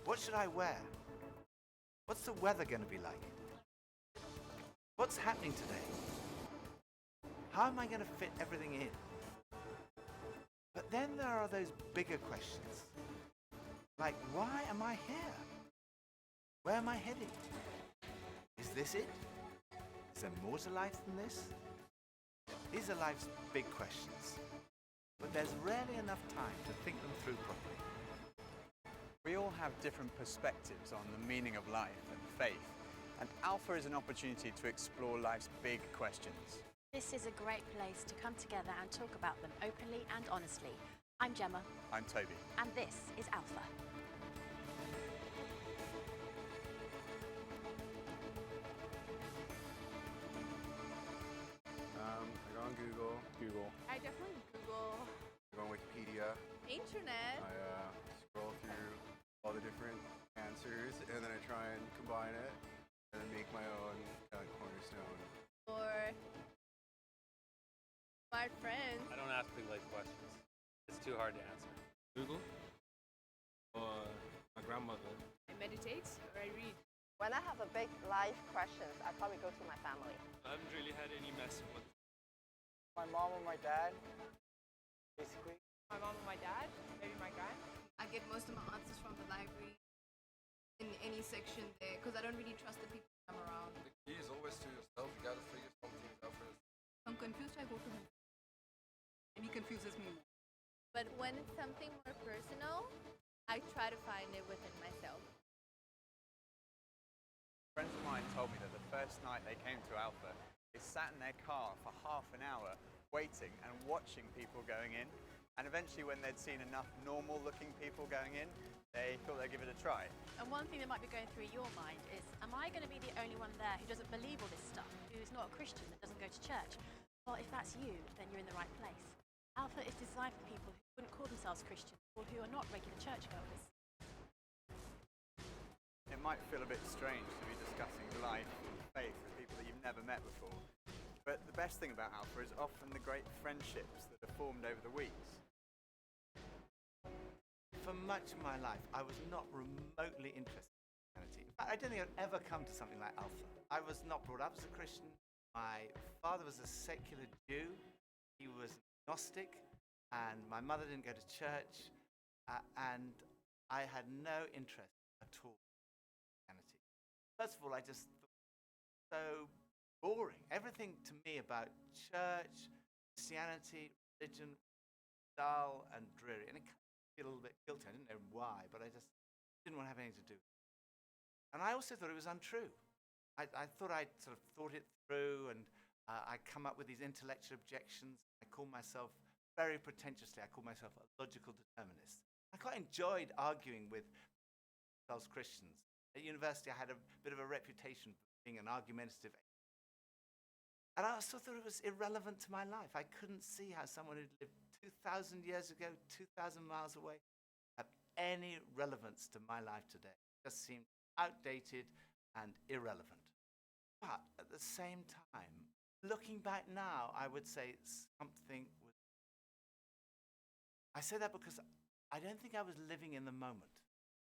What should I wear? What's the weather going to be like? What's happening today? How am I going to fit everything in? But then there are those bigger questions. Like, why am I here? Where am I heading? Is this it? Is there more to life than this? These are life's big questions, but there's rarely enough time to think them through properly. We all have different perspectives on the meaning of life and faith, and Alpha is an opportunity to explore life's big questions. This is a great place to come together and talk about them openly and honestly. I'm Gemma. I'm Toby. And this is Alpha. I go on Google. I definitely Google. I go on Wikipedia. Internet. I scroll through all the different answers, and then I try and combine it, and then make my own kind of cornerstone. Or my friends. I don't ask big life questions. It's too hard to answer. Google or my grandmother. I meditate or I read. When I have a big life questions, I probably go to my family. I haven't really had any messing with My mom or my dad, basically. My mom or my dad, maybe my grand. I get most of my answers from the library in any section there because I don't really trust the people I'm around. The key is always to yourself. You gotta figure something out for yourself. If I'm confused, I go to him. And he confuses me more. But when it's something more personal, I try to find it within myself. Friends of mine told me that the first night they came to Alpha, they sat in their car for half an hour waiting and watching people going in. And eventually when they'd seen enough normal looking people going in, they thought they'd give it a try. And one thing that might be going through your mind is, am I going to be the only one there who doesn't believe all this stuff, who's not a Christian, that doesn't go to church? Well, if that's you, then you're in the right place. Alpha is designed for people who wouldn't call themselves Christians or who are not regular churchgoers. It might feel a bit strange to be discussing life and faith with people that you've never met before. But the best thing about Alpha is often the great friendships that are formed over the weeks. For much of my life, I was not remotely interested in Christianity. In fact, I don't think I'd ever come to something like Alpha. I was not brought up as a Christian. My father was a secular Jew. He was Gnostic. and my mother didn't go to church, and I had no interest at all in Christianity. First of all, I just thought it was so boring. Everything to me about church, Christianity, religion, dull and dreary. And it kind of feel a little bit guilty. I didn't know why, but I just didn't want to have anything to do with it. And I also thought it was untrue. I thought I'd sort of thought it through, and I'd come up with these intellectual objections. I call myself, very pretentiously, I call myself a logical determinist. I quite enjoyed arguing with those Christians. At university, I had a bit of a reputation for being an argumentative. And I also thought it was irrelevant to my life. I couldn't see how someone who'd lived 2,000 years ago, 2,000 miles away, had any relevance to my life today. It just seemed outdated and irrelevant. But at the same time, looking back now, I would say something was... I say that because I don't think I was living in the moment.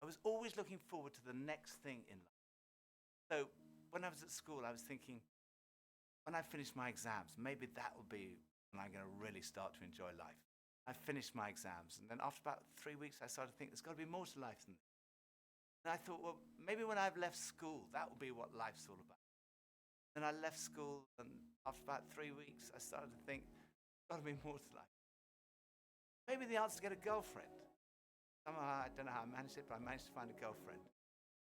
I was always looking forward to the next thing in life. So when I was at school, I was thinking, when I finish my exams, maybe that will be when I'm going to really start to enjoy life. I finished my exams, and then after about 3 weeks, I started to think there's got to be more to life than this. And I thought, well, maybe when I've left school, that will be what life's all about. Then I left school, and after about 3 weeks, I started to think, there's got to be more to life. Maybe the answer is to get a girlfriend. Somehow, I don't know how I managed it, but I managed to find a girlfriend.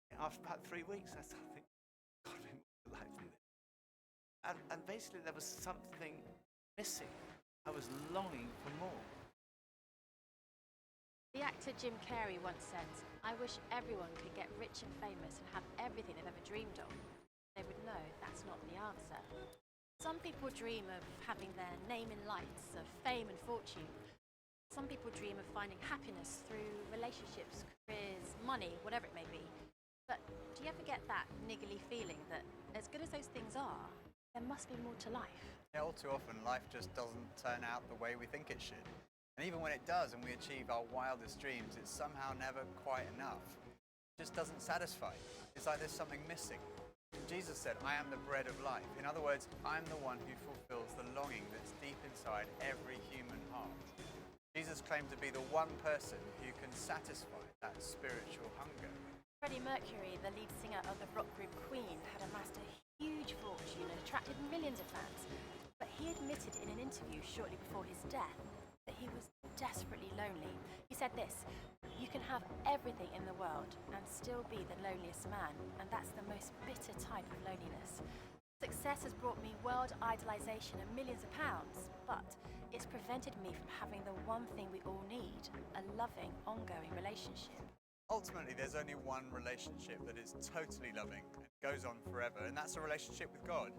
And after about 3 weeks, I started to think, there's got to be more to life than this. And basically, there was something missing. I was longing for more. The actor Jim Carrey once said, "I wish everyone could get rich and famous and have everything they've ever dreamed of. They would know that's not the answer." Some people dream of having their name in lights, of fame and fortune. Some people dream of finding happiness through relationships, careers, money, whatever it may be. But do you ever get that niggly feeling that as good as those things are, there must be more to life? Yeah, all too often life just doesn't turn out the way we think it should. And even when it does and we achieve our wildest dreams, it's somehow never quite enough. It just doesn't satisfy. It's like there's something missing. Jesus said, "I am the bread of life." In other words, I'm the one who fulfills the longing that's deep inside every human heart. Jesus claimed to be the one person who can satisfy that spiritual hunger. Freddie Mercury, the lead singer of the rock group Queen, had amassed a huge fortune and attracted millions of fans. But he admitted in an interview shortly before his death that he was desperately lonely. He said this, "You can have everything in the world and still be the loneliest man, and that's the most bitter type of loneliness. Success has brought me world idolization and millions of pounds, but it's prevented me from having the one thing we all need, a loving, ongoing relationship." Ultimately, there's only one relationship that is totally loving and goes on forever, and that's a relationship with God.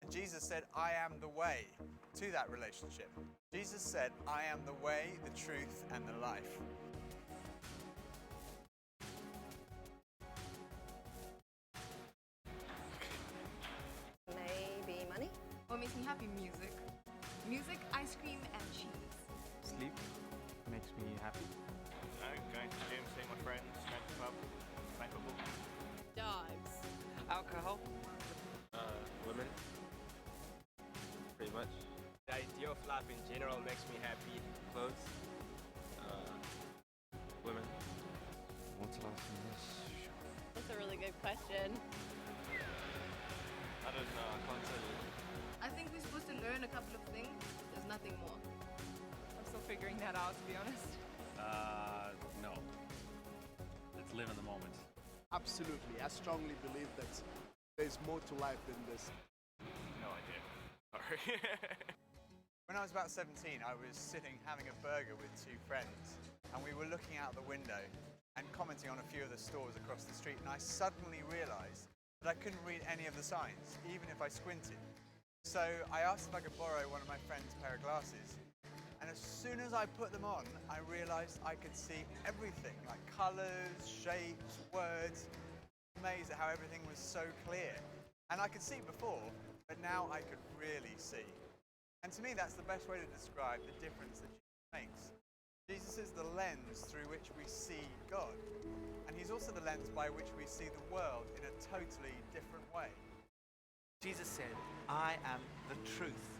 And Jesus said, "I am the way" to that relationship. Jesus said, "I am the way, the truth, and the life." Maybe money? What makes me happy? Music. Music, ice cream, and cheese. Sleep makes me happy. Going to the gym, seeing my friends, going to the pub, playing football. Dogs. Alcohol. Women. Pretty much. The idea of life in general makes me happy. Clothes. Women. What's the last one? That's a really good question. I don't know. I can't tell you. I think we're supposed to learn a couple of things. There's nothing more. I'm still figuring that out, to be honest. No. Let's live in the moment. Absolutely. I strongly believe that there's more to life than this. No idea. Sorry. When I was about 17, I was sitting having a burger with two friends, and we were looking out the window and commenting on a few of the stores across the street, and I suddenly realized that I couldn't read any of the signs, even if I squinted. So I asked if I could borrow one of my friend's pair of glasses. And as soon as I put them on, I realized I could see everything, like colors, shapes, words. Amazed at how everything was so clear. And I could see before, but now I could really see. And to me, that's the best way to describe the difference that Jesus makes. Jesus is the lens through which we see God. And he's also the lens by which we see the world in a totally different way. Jesus said, "I am the truth."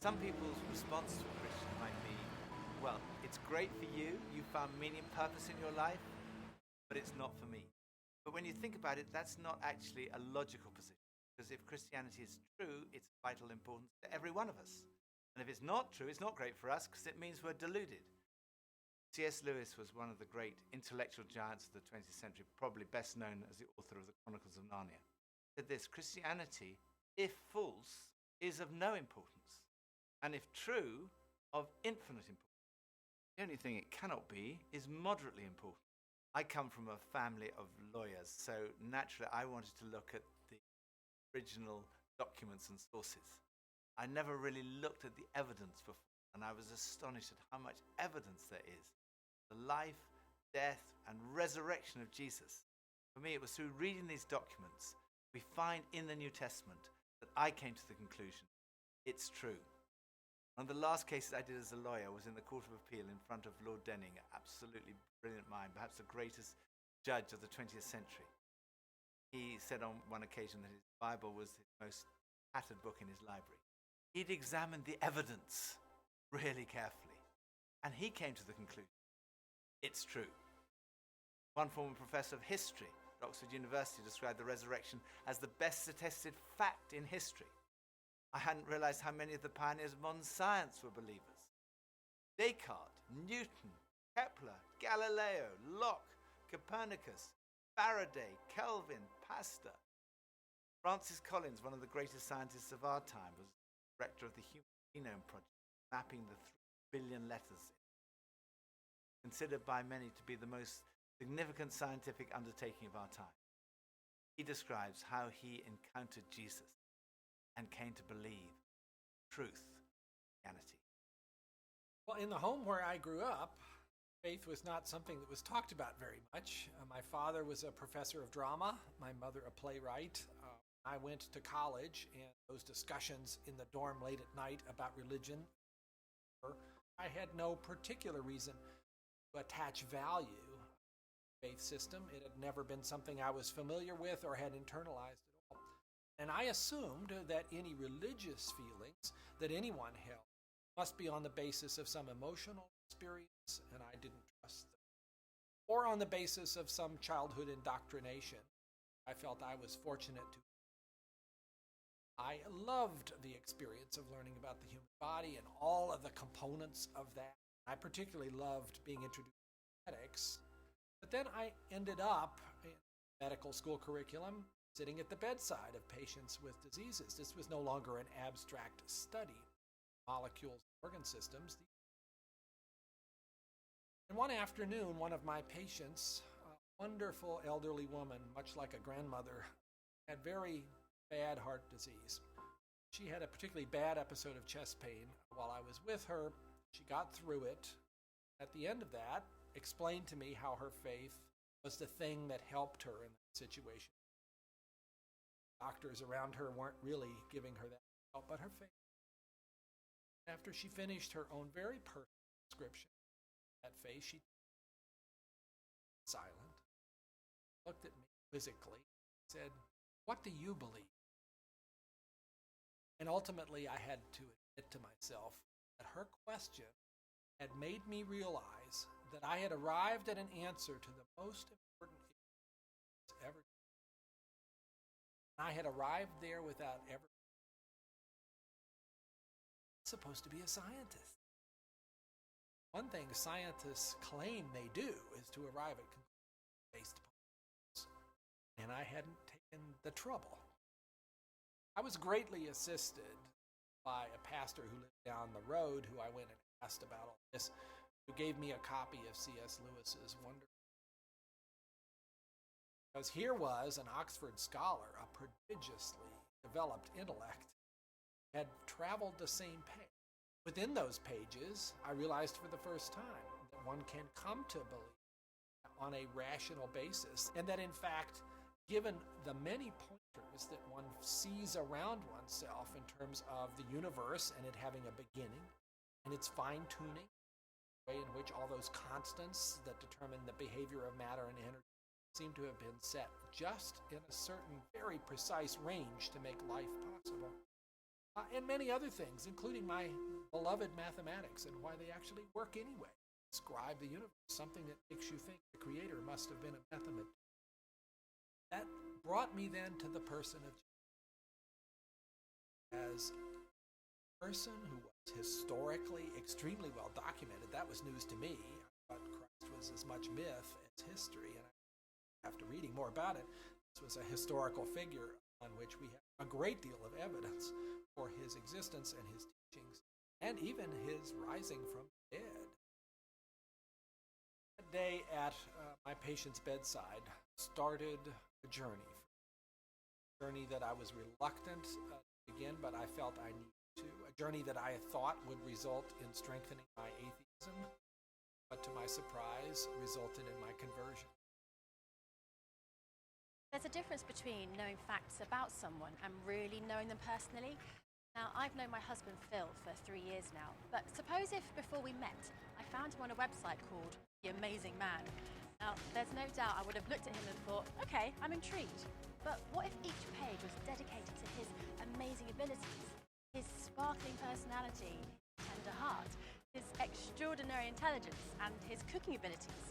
Some people's response to a Christian might be, well, it's great for you. You found meaning and purpose in your life, but it's not for me. But when you think about it, that's not actually a logical position. Because if Christianity is true, it's of vital importance to every one of us. And if it's not true, it's not great for us because it means we're deluded. C.S. Lewis was one of the great intellectual giants of the 20th century, probably best known as the author of the Chronicles of Narnia. He said this: Christianity, if false, is of no importance, and if true, of infinite importance. The only thing it cannot be is moderately important. I come from a family of lawyers, so naturally I wanted to look at the original documents and sources. I never really looked at the evidence before, and I was astonished at how much evidence there is. The life, death, and resurrection of Jesus. For me, it was through reading these documents we find in the New Testament that I came to the conclusion it's true. One of the last cases I did as a lawyer was in the Court of Appeal in front of Lord Denning, an absolutely brilliant mind, perhaps the greatest judge of the 20th century. He said on one occasion that his Bible was his most tattered book in his library. He'd examined the evidence really carefully, and he came to the conclusion it's true. One former professor of history at Oxford University described the resurrection as the best attested fact in history. I hadn't realized how many of the pioneers of modern science were believers. Descartes, Newton, Kepler, Galileo, Locke, Copernicus, Faraday, Kelvin, Pasteur. Francis Collins, one of the greatest scientists of our time, was director of the Human Genome Project, mapping the 3 billion letters, considered by many to be the most significant scientific undertaking of our time. He describes how he encountered Jesus and came to believe truth, Christianity. Well, in the home where I grew up, faith was not something that was talked about very much. My father was a professor of drama, my mother a playwright. I went to college, and those discussions in the dorm late at night about religion, I had no particular reason to attach value to the faith system. It had never been something I was familiar with or had internalized at all. And I assumed that any religious feelings that anyone held must be on the basis of some emotional experience, and I didn't trust them. Or on the basis of some childhood indoctrination. I felt I was fortunate to. I loved the experience of learning about the human body and all of the components of that. I particularly loved being introduced to genetics. But then I ended up in medical school curriculum, sitting at the bedside of patients with diseases. This was no longer an abstract study. Molecules, organ systems. And one afternoon, one of my patients, a wonderful elderly woman, much like a grandmother, had very bad heart disease. She had a particularly bad episode of chest pain while I was with her. She got through it. At the end of that, explained to me how her faith was the thing that helped her in that situation. Doctors around her weren't really giving her that help, but her faith. After she finished her own very personal description of that faith, she silent, looked at me quizzically, said, "What do you believe?" And ultimately, I had to admit to myself that her question had made me realize that I had arrived at an answer to the most important issue ever. I had arrived there without ever supposed to be a scientist. One thing scientists claim they do is to arrive at conclusions based upon this, and I hadn't taken the trouble. I was greatly assisted by a pastor who lived down the road, who I went and asked about all this, who gave me a copy of C.S. Lewis's wonderful. Because here was an Oxford scholar, a prodigiously developed intellect, had traveled the same path. Within those pages, I realized for the first time that one can come to believe on a rational basis, and that in fact, given the many pointers that one sees around oneself in terms of the universe and it having a beginning, and its fine-tuning, the way in which all those constants that determine the behavior of matter and energy seem to have been set just in a certain very precise range to make life possible, and many other things, including my beloved mathematics and why they actually work anyway. Describe the universe, something that makes you think the Creator must have been a mathematician. That brought me then to the person of Jesus. As a person who was historically extremely well documented, that was news to me. I thought Christ was as much myth as history, and after reading more about it, this was a historical figure on which we have a great deal of evidence for his existence and his teachings, and even his rising from the dead. That day at my patient's bedside started a journey that I was reluctant to begin, but I felt I needed to. A journey that I thought would result in strengthening my atheism, but to my surprise, resulted in my conversion. There's a difference between knowing facts about someone and really knowing them personally. Now, I've known my husband Phil for 3 years now, but suppose if before we met, I found him on a website called The Amazing Man. Now, there's no doubt I would have looked at him and thought, okay, I'm intrigued. But what if each page was dedicated to his amazing abilities, his sparkling personality, his tender heart, his extraordinary intelligence, and his cooking abilities?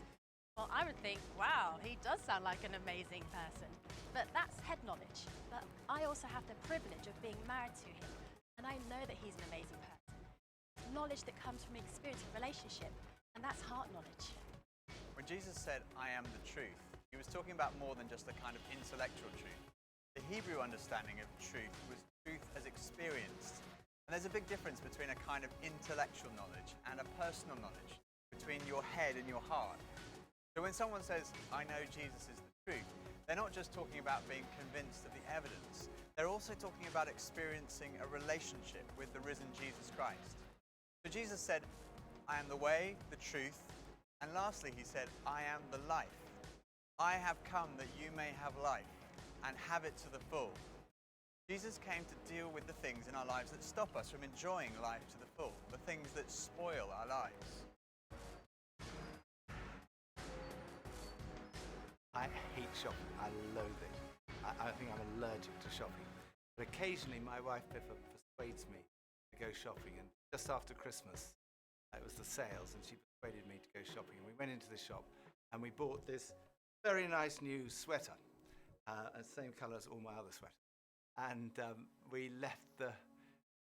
Well, I would think, wow, he does sound like an amazing person. But that's head knowledge. But I also have the privilege of being married to him, and I know that he's an amazing person. Knowledge that comes from experience and relationship, and that's heart knowledge. When Jesus said, I am the truth, he was talking about more than just a kind of intellectual truth. The Hebrew understanding of truth was truth as experienced. And there's a big difference between a kind of intellectual knowledge and a personal knowledge, between your head and your heart. So when someone says, I know Jesus is the truth, they're not just talking about being convinced of the evidence. They're also talking about experiencing a relationship with the risen Jesus Christ. So Jesus said, I am the way, the truth, and lastly he said, I am the life. I have come that you may have life and have it to the full. Jesus came to deal with the things in our lives that stop us from enjoying life to the full, the things that spoil our lives. I hate shopping. I loathe it. I think I'm allergic to shopping. But occasionally my wife Pippa persuades me to go shopping. And just after Christmas, it was the sales, and she persuaded me to go shopping. And we went into the shop and we bought this very nice new sweater, the same colour as all my other sweaters. And we left the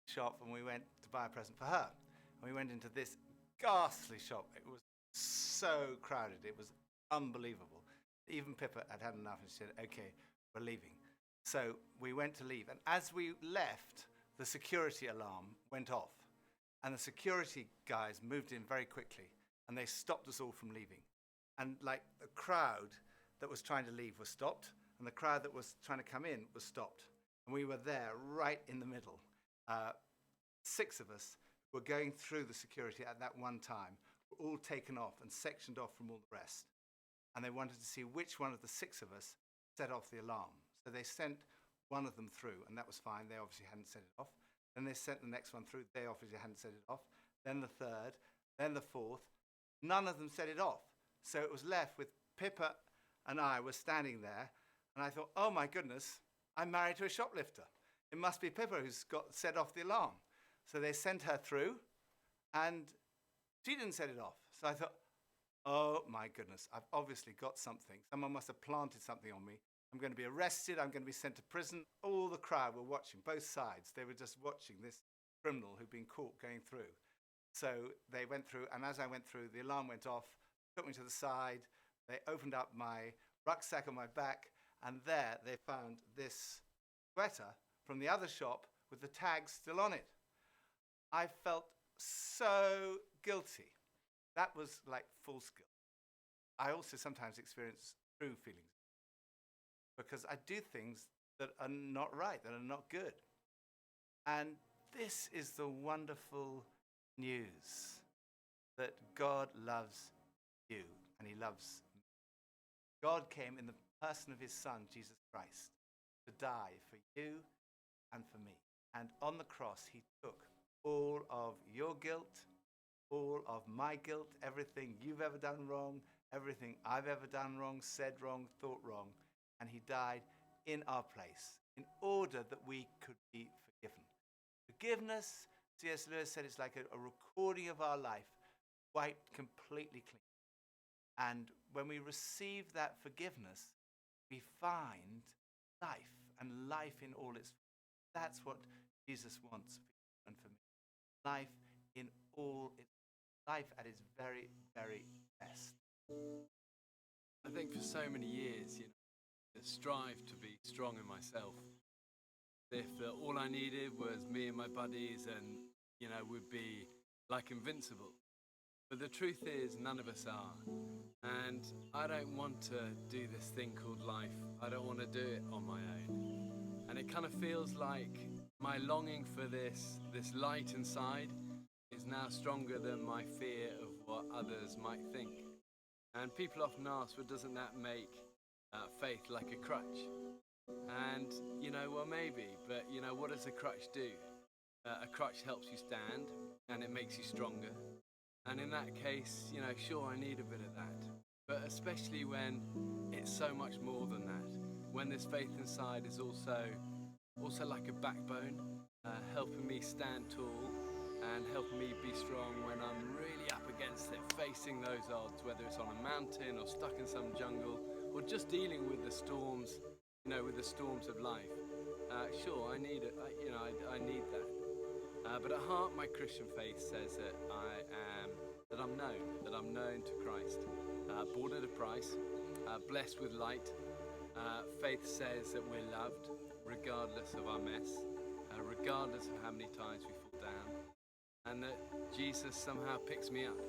shop and we went to buy a present for her. And we went into this ghastly shop. It was so crowded. It was unbelievable. Even Pippa had had enough and she said, okay, we're leaving. So we went to leave. And as we left, the security alarm went off. And the security guys moved in very quickly and they stopped us all from leaving. And like the crowd that was trying to leave was stopped, and the crowd that was trying to come in was stopped. And we were there right in the middle. 6 of us were going through the security at that one time, were all taken off and sectioned off from all the rest. And they wanted to see which one of the 6 of us set off the alarm. So they sent one of them through, and that was fine. They obviously hadn't set it off. Then they sent the next one through. They obviously hadn't set it off. Then the third, then the fourth. None of them set it off. So it was left with Pippa and I were standing there, and I thought, oh my goodness, I'm married to a shoplifter. It must be Pippa who's got set off the alarm. So they sent her through, and she didn't set it off. So I thought, oh my goodness, I've obviously got something. Someone must have planted something on me. I'm going to be arrested. I'm going to be sent to prison. All the crowd were watching, both sides. They were just watching this criminal who'd been caught going through. So they went through, and as I went through, the alarm went off, took me to the side. They opened up my rucksack on my back, and there they found this sweater from the other shop with the tag still on it. I felt so guilty. That was like false guilt. I also sometimes experience true feelings because I do things that are not right, that are not good. And this is the wonderful news that God loves you and he loves me. God came in the person of his Son, Jesus Christ, to die for you and for me. And on the cross, he took all of your guilt, all of my guilt, everything you've ever done wrong, everything I've ever done wrong, said wrong, thought wrong, and he died in our place in order that we could be forgiven. Forgiveness, C.S. Lewis said, it's like a recording of our life, wiped completely clean. And when we receive that forgiveness, we find life, and life in all its. That's what Jesus wants for you and for me. Life in all its. Life at its very, very best. I think for so many years, I strive to be strong in myself. If all I needed was me and my buddies and, we'd be like invincible. But the truth is, none of us are. And I don't want to do this thing called life. I don't want to do it on my own. And it kind of feels like my longing for this light inside is now stronger than my fear of what others might think. And people often ask, well, doesn't that make faith like a crutch? And, well, maybe, but, what does a crutch do? A crutch helps you stand, and it makes you stronger. And in that case, sure, I need a bit of that. But especially when it's so much more than that. When this faith inside is also like a backbone, helping me stand tall and helping me be strong when I'm really up against it, facing those odds, whether it's on a mountain or stuck in some jungle or just dealing with the storms, with the storms of life. Sure, I need it. I need that. But at heart, my Christian faith says that I'm known to Christ, bought at a price, blessed with light. Faith says that we're loved, regardless of our mess, regardless of how many times we fall down, and that Jesus somehow picks me up.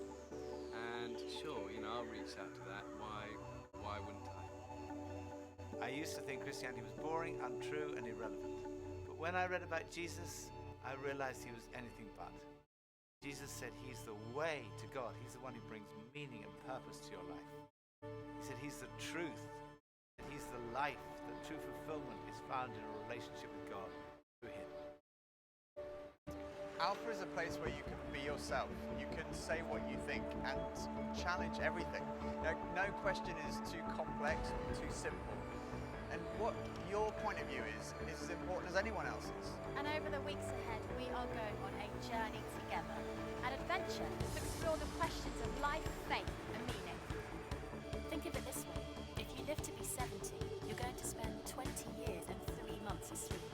And sure, I'll reach out to that. Why wouldn't I? I used to think Christianity was boring, untrue, and irrelevant. But when I read about Jesus, I realized he was anything but. Jesus said he's the way to God. He's the one who brings meaning and purpose to your life. He said he's the truth. That he's the life. The true fulfillment is found in a relationship with God through him. Alpha is a place where you can be yourself. You can say what you think and challenge everything. No question is too complex or too simple. And what your point of view is as important as anyone else's. And over the weeks ahead, we are going on a journey together, an adventure to explore the questions of life, faith, and meaning. Think of it this way. If you live to be 70, you're going to spend 20 years and 3 months asleep,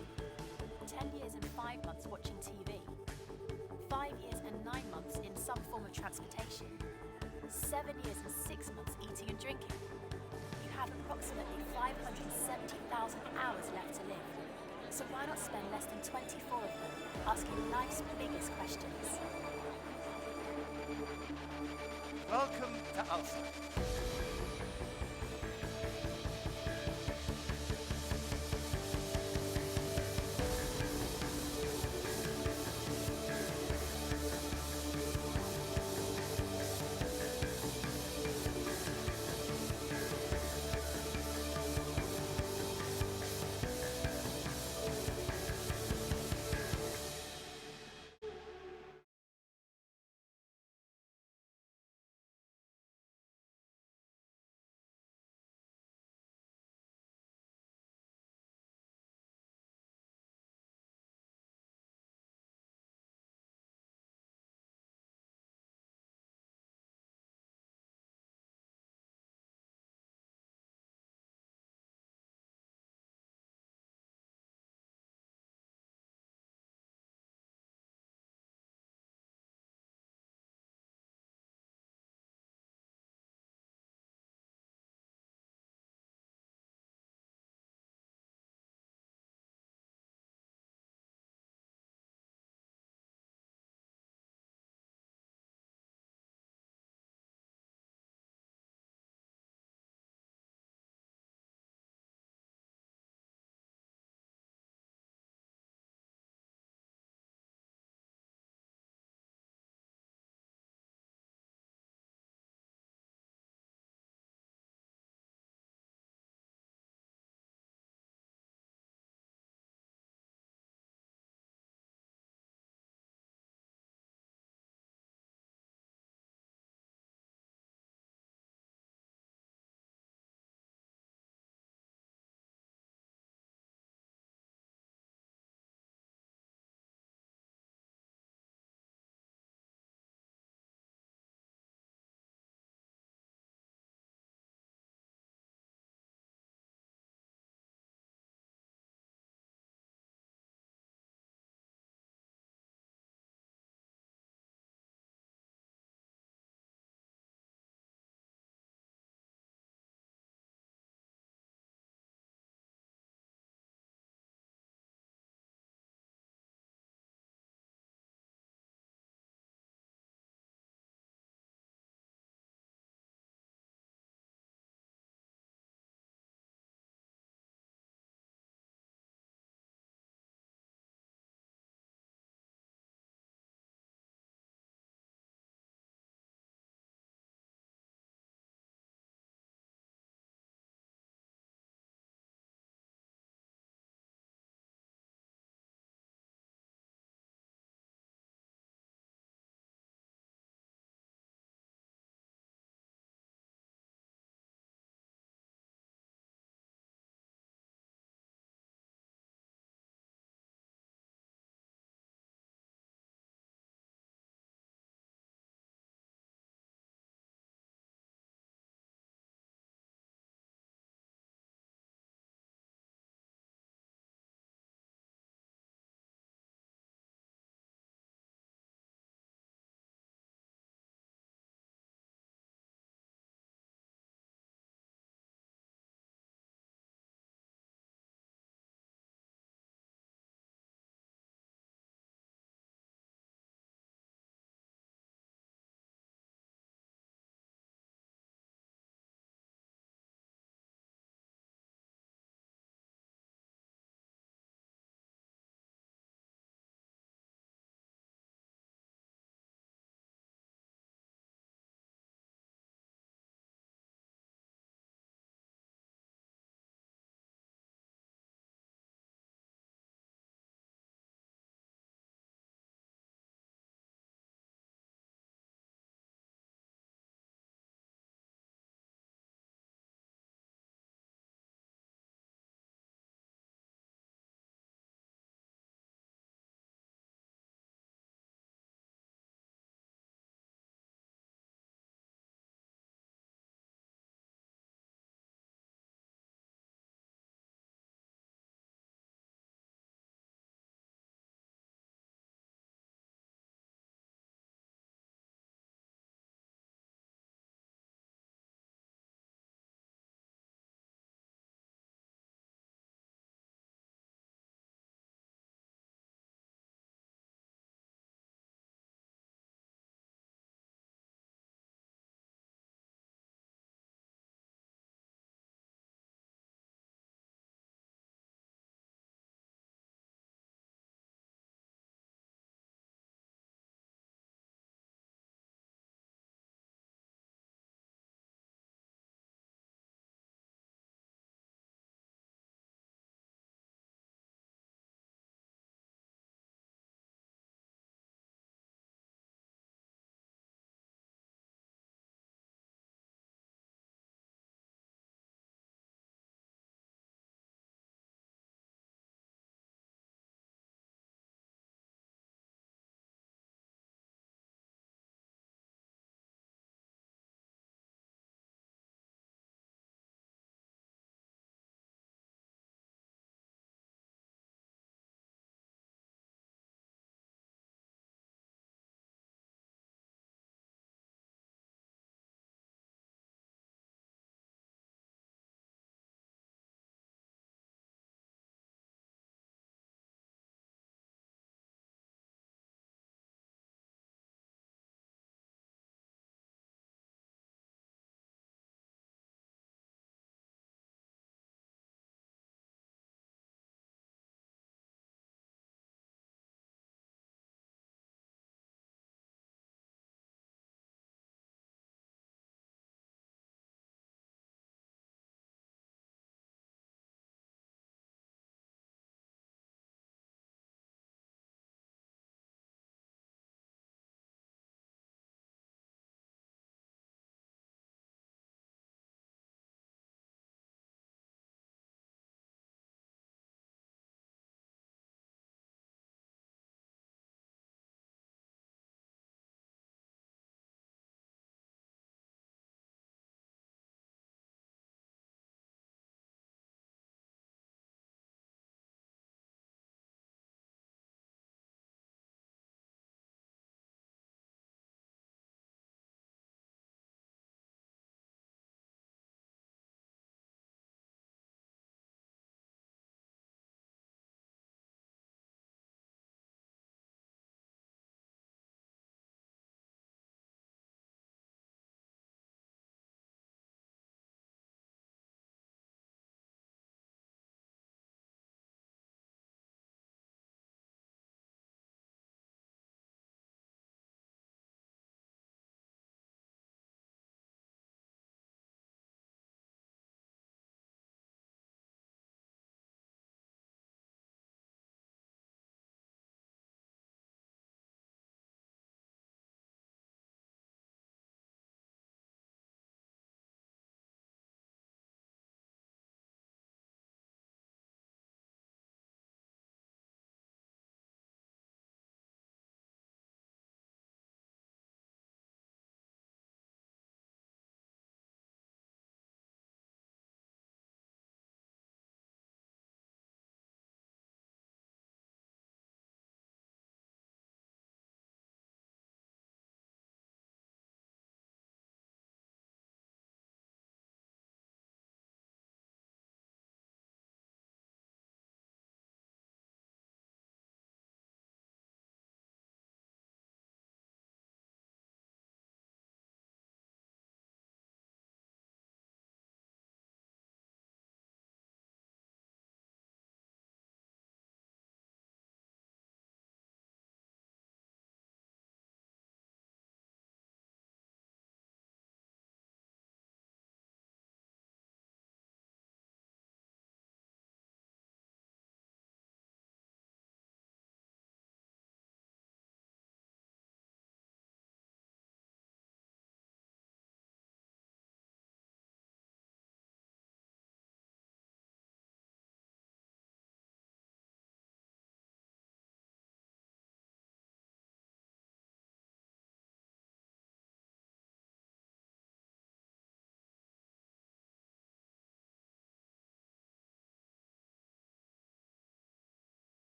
10 years and 5 months watching TV, 5 years and 9 months in some form of transportation, 7 years and 6 months eating and drinking. You have approximately 570,000 hours left to live. So why not spend less than 24 of them asking life's biggest questions? Welcome to Alpha.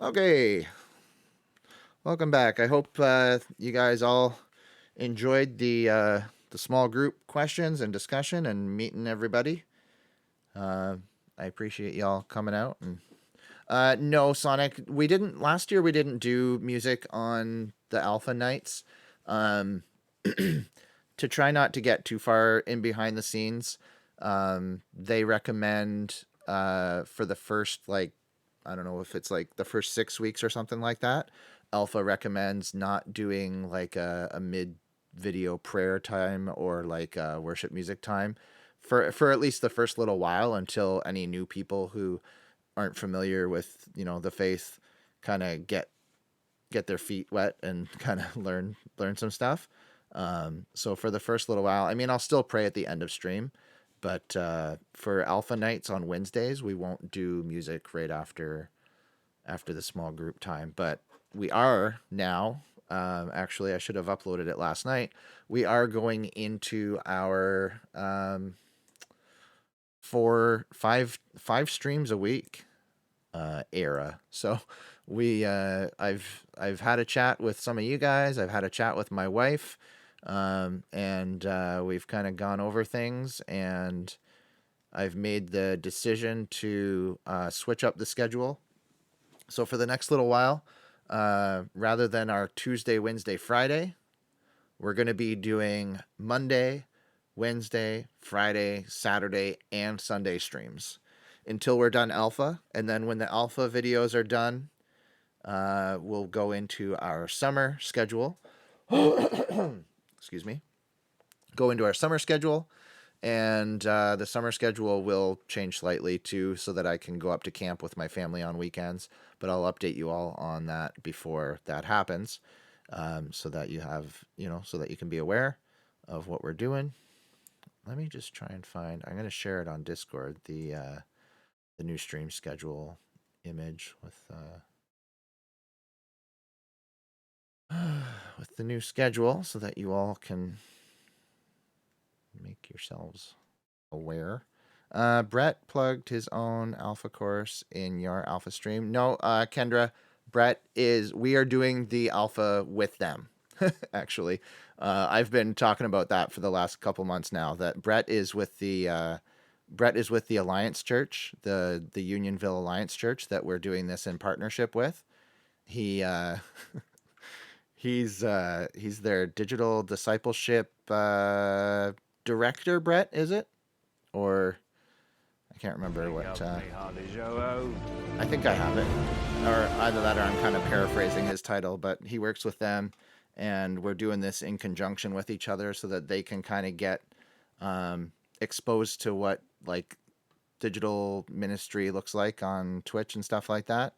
Okay. Welcome back. I hope you guys all enjoyed the small group questions and discussion and meeting everybody. I appreciate y'all coming out. And no, Sonic, we didn't last year. We didn't do music on the Alpha nights, to try not to get too far in behind the scenes. They recommend for the first, like, I don't know if it's like the first 6 weeks or something like that. Alpha recommends not doing like a mid video prayer time or like worship music time for at least the first little while, until any new people who aren't familiar with, the faith kind of get their feet wet and kind of learn some stuff. So for the first little while, I mean, I'll still pray at the end of stream, but for Alpha nights on Wednesdays, we won't do music right after the small group time. But we are now, actually, I should have uploaded it last night. We are going into our 5 streams a week era. So I've had a chat with some of you guys. I've had a chat with my wife, and we've kind of gone over things, and I've made the decision to switch up the schedule. So for the next little while, rather than our Tuesday, Wednesday, Friday, we're going to be doing Monday, Wednesday, Friday, Saturday, and Sunday streams until we're done Alpha. And then when the Alpha videos are done, we'll go into our summer schedule. Excuse me. Go into our summer schedule. And the summer schedule will change slightly too, so that I can go up to camp with my family on weekends. But I'll update you all on that before that happens, so that you have, so that you can be aware of what we're doing. Let me just try and find. I'm going to share it on Discord, the new stream schedule image with the new schedule, so that you all can make yourselves aware. Brett plugged his own Alpha course in your Alpha stream. No, Kendra, we are doing the Alpha with them. Actually, I've been talking about that for the last couple months now, that Brett is with the Alliance Church, the Unionville Alliance Church that we're doing this in partnership with. He's their digital discipleship director. Brett, is it? Or I can't remember what. I think I have it, or either that or I'm kind of paraphrasing his title. But he works with them, and we're doing this in conjunction with each other, so that they can kind of get exposed to what like digital ministry looks like on Twitch and stuff like that.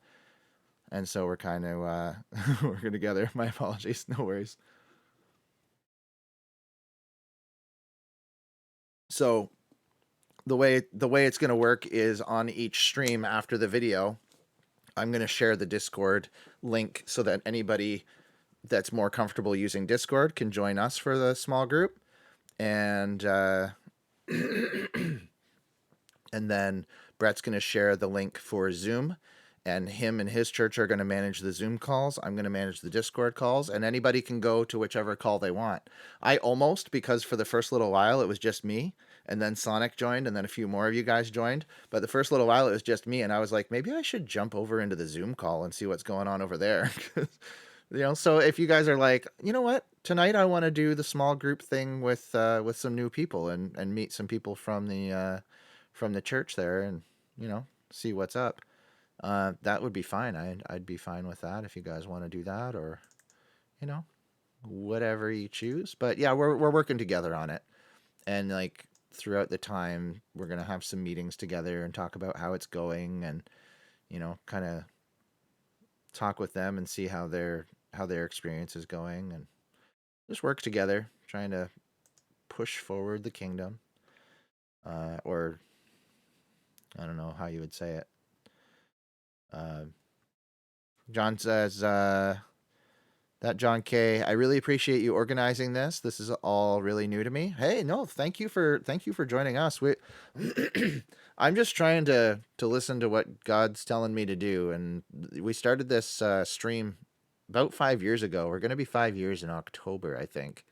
And so we're kind of working together. My apologies, no worries. So the way it's going to work is on each stream after the video, I'm going to share the Discord link so that anybody that's more comfortable using Discord can join us for the small group. And and then Brett's going to share the link for Zoom, and him and his church are going to manage the Zoom calls. I'm going to manage the Discord calls, and anybody can go to whichever call they want. Because for the first little while it was just me, and then Sonic joined, and then a few more of you guys joined. But the first little while it was just me, and I was like, maybe I should jump over into the Zoom call and see what's going on over there. So if you guys are like, you know what, tonight I want to do the small group thing with some new people and meet some people from the church there, and see what's up. That would be fine. I'd be fine with that if you guys want to do that, or whatever you choose. But yeah, we're working together on it, and like throughout the time we're gonna have some meetings together and talk about how it's going, and kind of talk with them and see how their experience is going, and just work together trying to push forward the kingdom, or I don't know how you would say it. John says That John K. I really appreciate you organizing this. This is all really new to me. Hey, no, thank you for joining us. I'm just trying to listen to what God's telling me to do, and we started this stream about 5 years ago. We're going to be 5 years in October, I think,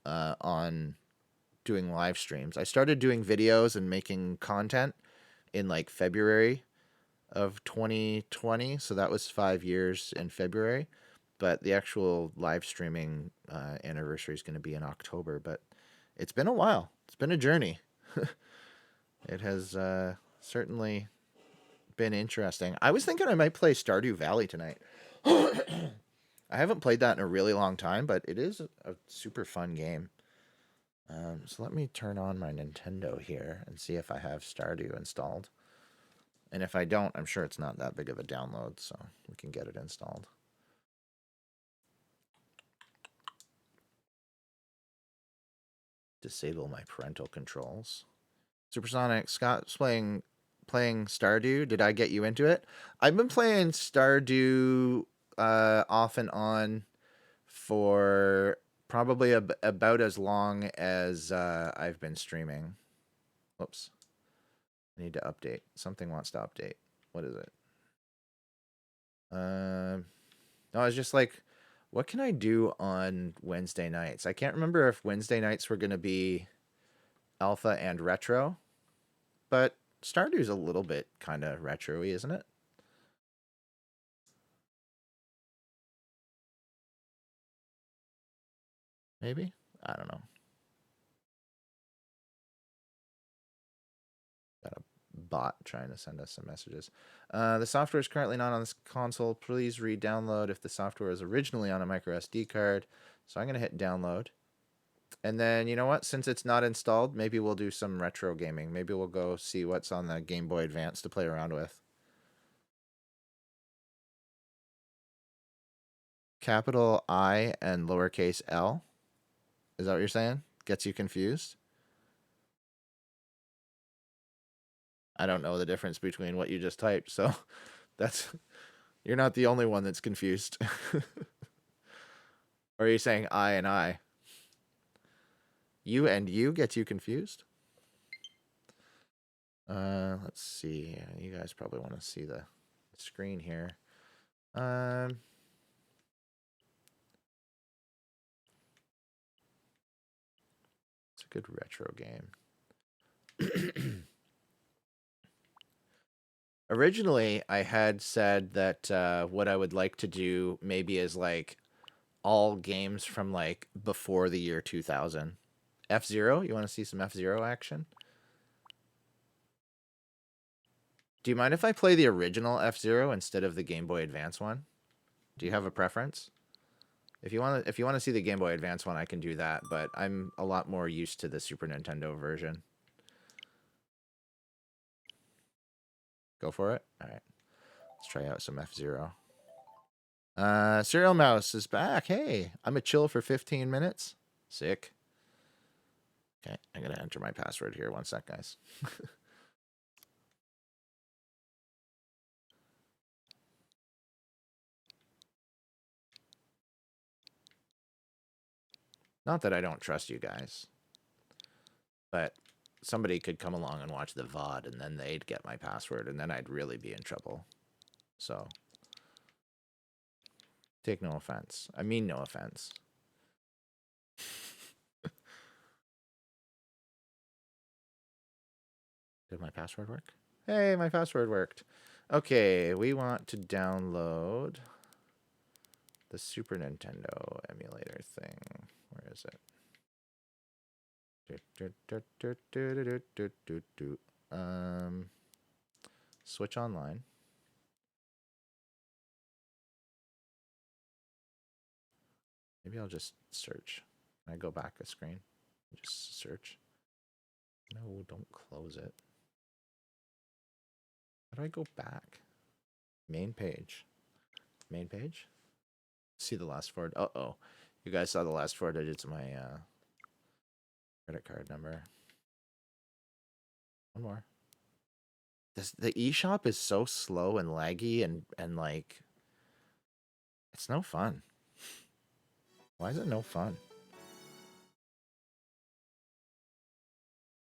on doing live streams. I started doing videos and making content in like February of 2020, so that was 5 years in February. But the actual live streaming anniversary is going to be in October. But it's been a while. It's been a journey. It has certainly been interesting. I was thinking I might play Stardew Valley tonight. I haven't played that in a really long time, but it is a super fun game. So let me turn on my Nintendo here and see if I have Stardew installed. And if I don't, I'm sure it's not that big of a download, so we can get it installed. Disable my parental controls. Supersonic, Scott's playing Stardew. Did I get you into it? I've been playing Stardew off and on for probably about as long as I've been streaming. Whoops. I need to update. Something wants to update. What is it? No, I was just like, what can I do on Wednesday nights? I can't remember if Wednesday nights were going to be alpha and retro, but Stardew's a little bit kind of retro-y, isn't it? Maybe? I don't know. Got a bot trying to send us some messages. The software is currently not on this console. Please re-download if the software was originally on a micro SD card. So I'm going to hit download. And then, you know what? Since it's not installed, maybe we'll do some retro gaming. Maybe we'll go see what's on the Game Boy Advance to play around with. Capital I and lowercase L. Is that what you're saying? Gets you confused? I don't know the difference between what you just typed, so you're not the only one that's confused. Or are you saying I and I? You and you gets you confused? Let's see. You guys probably want to see the screen here. It's a good retro game. Originally, I had said that what I would like to do maybe is like all games from like before the year 2000. F-Zero? You want to see some F-Zero action? Do you mind if I play the original F-Zero instead of the Game Boy Advance one? Do you have a preference? If you want to see the Game Boy Advance one, I can do that, but I'm a lot more used to the Super Nintendo version. Go for it? All right. Let's try out some F-Zero. Serial Mouse is back. Hey, I'm a chill for 15 minutes. Sick. Okay, I'm going to enter my password here. One sec, guys. Not that I don't trust you guys, but somebody could come along and watch the VOD, and then they'd get my password, and then I'd really be in trouble. So, take no offense. I mean no offense. Did my password work? Hey, my password worked. Okay, we want to download the Super Nintendo emulator thing. Where is it? Switch online. Maybe I'll just search. Can I go back a screen? Just search. No, don't close it. How do I go back? Main page. Main page? See the last four. Uh-oh. You guys saw the last 4 digits of my credit card number. One more. The eShop is so slow and laggy and like, it's no fun. Why is it no fun?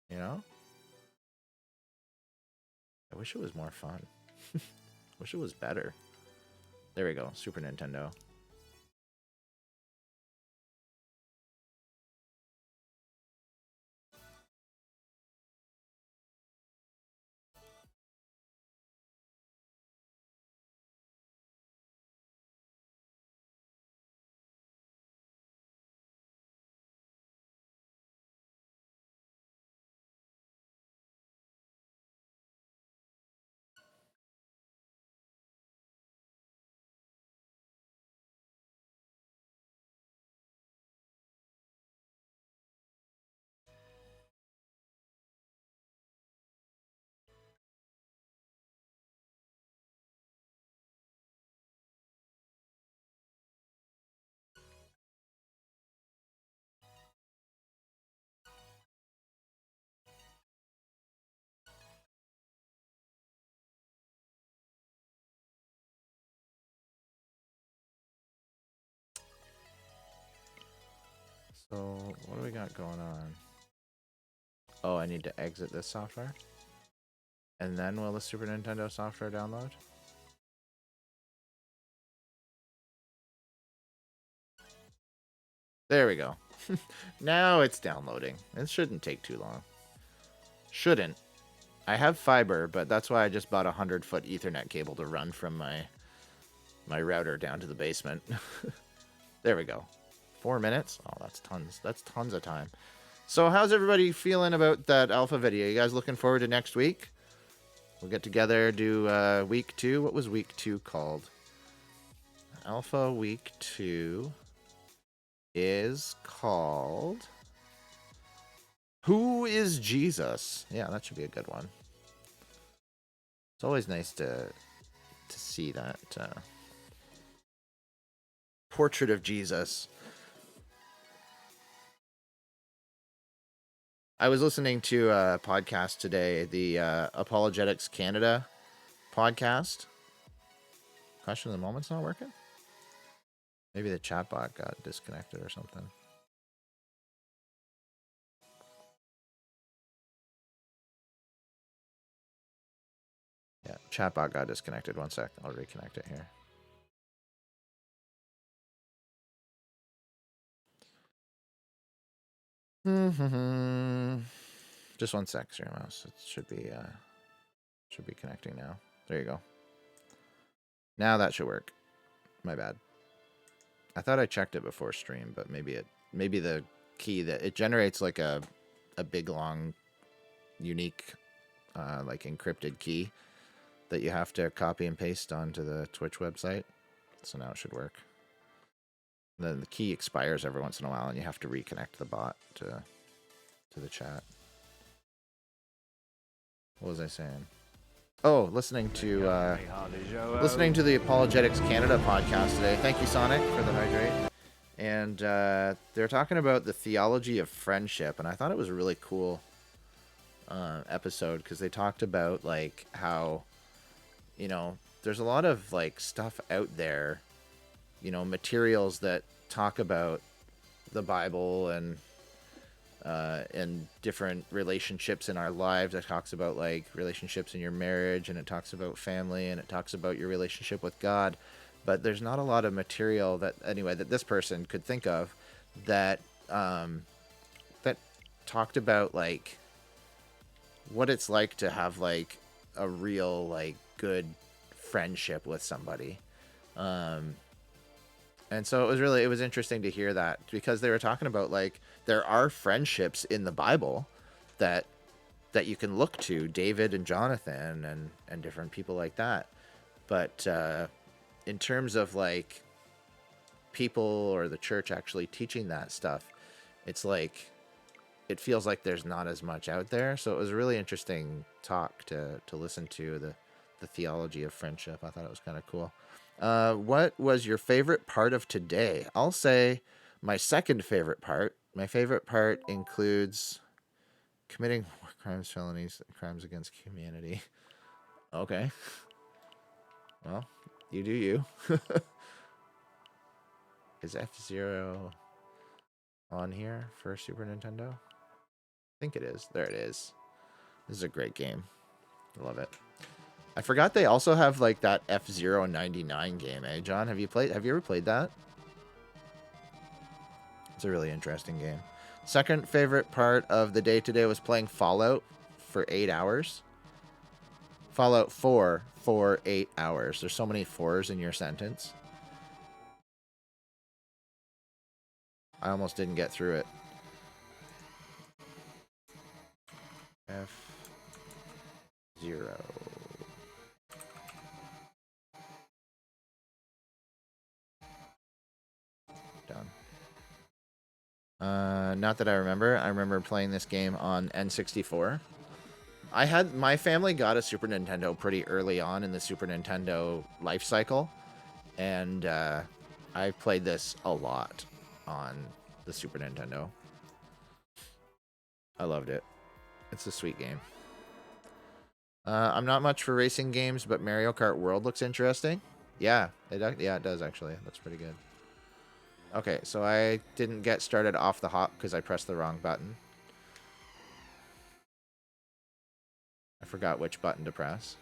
You know? I wish it was more fun. Wish it was better. There we go. Super Nintendo. So, what do we got going on? Oh, I need to exit this software? And then will the Super Nintendo software download? There we go. Now it's downloading. It shouldn't take too long. Shouldn't. I have fiber, but that's why I just bought a 100-foot Ethernet cable to run from my router down to the basement. There we go. 4 minutes? Oh, that's tons. That's tons of time. So how's everybody feeling about that alpha video? You guys looking forward to next week? We'll get together, do week 2. What was week 2 called? Alpha week 2 is called Who is Jesus? Yeah, that should be a good one. It's always nice to see that portrait of Jesus. I was listening to a podcast today, the Apologetics Canada podcast. Question of the moment's not working? Maybe the chatbot got disconnected or something. Yeah, chatbot got disconnected. One sec. I'll reconnect it here. Just one sec, Stream Mouse. It should be connecting now. There you go. Now that should work. My bad. I thought I checked it before stream, but maybe the key that it generates like a big long unique like encrypted key that you have to copy and paste onto the Twitch website. So now it should work. Then the key expires every once in a while, and you have to reconnect the bot to the chat. What was I saying? Oh, listening to the Apologetics Canada podcast today. Thank you, Sonic, for the hydrate. And they're talking about the theology of friendship, and I thought it was a really cool episode because they talked about like how, you know, there's a lot of like stuff out there, you know, materials that talk about the Bible and different relationships in our lives. It talks about like relationships in your marriage, and it talks about family, and it talks about your relationship with God. But there's not a lot of material that this person could think of that that talked about like what it's like to have like a real like good friendship with somebody. And so it was interesting to hear that, because they were talking about like there are friendships in the Bible that you can look to, David and Jonathan and different people like that. But in terms of like people or the church actually teaching that stuff, it's like it feels like there's not as much out there. So it was a really interesting talk to listen to, the theology of friendship. I thought it was kind of cool. What was your favorite part of today? I'll say my second favorite part. My favorite part includes committing war crimes, felonies, crimes against humanity. Okay. Well, you do you. Is F-Zero on here for Super Nintendo? I think it is. There it is. This is a great game. I love it. I forgot they also have like that F-Zero 99 game, eh, John? Have you ever played that? It's a really interesting game. Second favorite part of the day today was playing Fallout for 8 hours. Fallout 4 for 8 hours. There's so many 4s in your sentence. I almost didn't get through it. F-Zero. Done. Not that I remember. I remember playing this game on N64. My family got a Super Nintendo pretty early on in the Super Nintendo life cycle, and I played this a lot on the Super Nintendo. I loved it. It's a sweet game. I'm not much for racing games, but Mario Kart World looks interesting. Yeah, it does actually. That's pretty good. Okay, so I didn't get started off the hop because I pressed the wrong button. I forgot which button to press.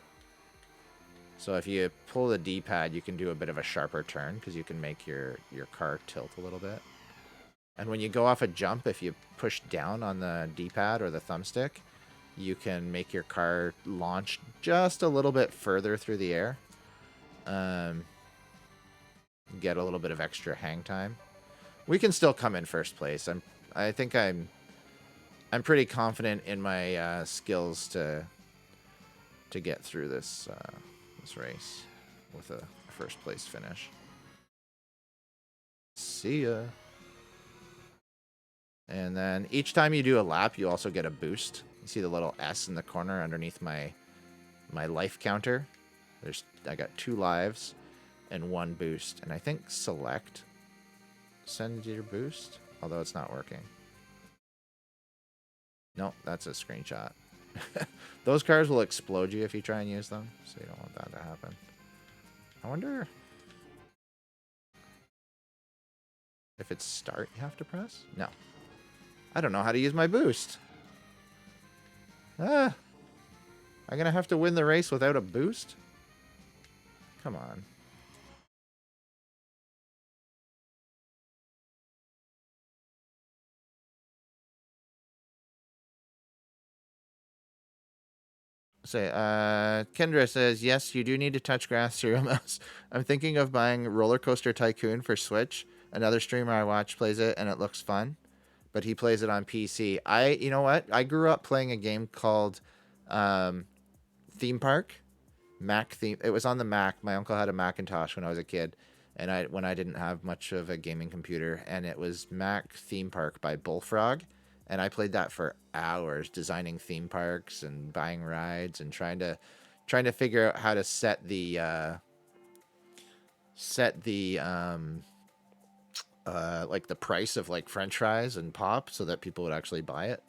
So if you pull the D-pad, you can do a bit of a sharper turn because you can make your car tilt a little bit. And when you go off a jump, if you push down on the D-pad or the thumbstick, you can make your car launch just a little bit further through the air. Get a little bit of extra hang time. We can still come in first place. I think I'm pretty confident in my skills to get through this race with a first place finish. See ya. And then each time you do a lap, you also get a boost. You see the little S in the corner underneath my life counter. I got 2 lives and 1 boost. And I think select sends you your boost, although it's not working. Nope, that's a screenshot. Those cars will explode you if you try and use them, so you don't want that to happen. I wonder if it's start you have to press? No. I don't know how to use my boost. I'm gonna have to win the race without a boost? Come on. Kendra says, yes, you do need to touch grass, Serial Mouse. I'm thinking of buying Roller Coaster Tycoon for Switch. Another streamer I watch plays it, and it looks fun. But he plays it on PC. You know what? I grew up playing a game called Theme Park. Mac theme. It was on the Mac. My uncle had a Macintosh when I was a kid. And when I didn't have much of a gaming computer. And it was Mac Theme Park by Bullfrog. And I played that for hours, designing theme parks and buying rides and trying to figure out how to set the like the price of like French fries and pop so that people would actually buy it.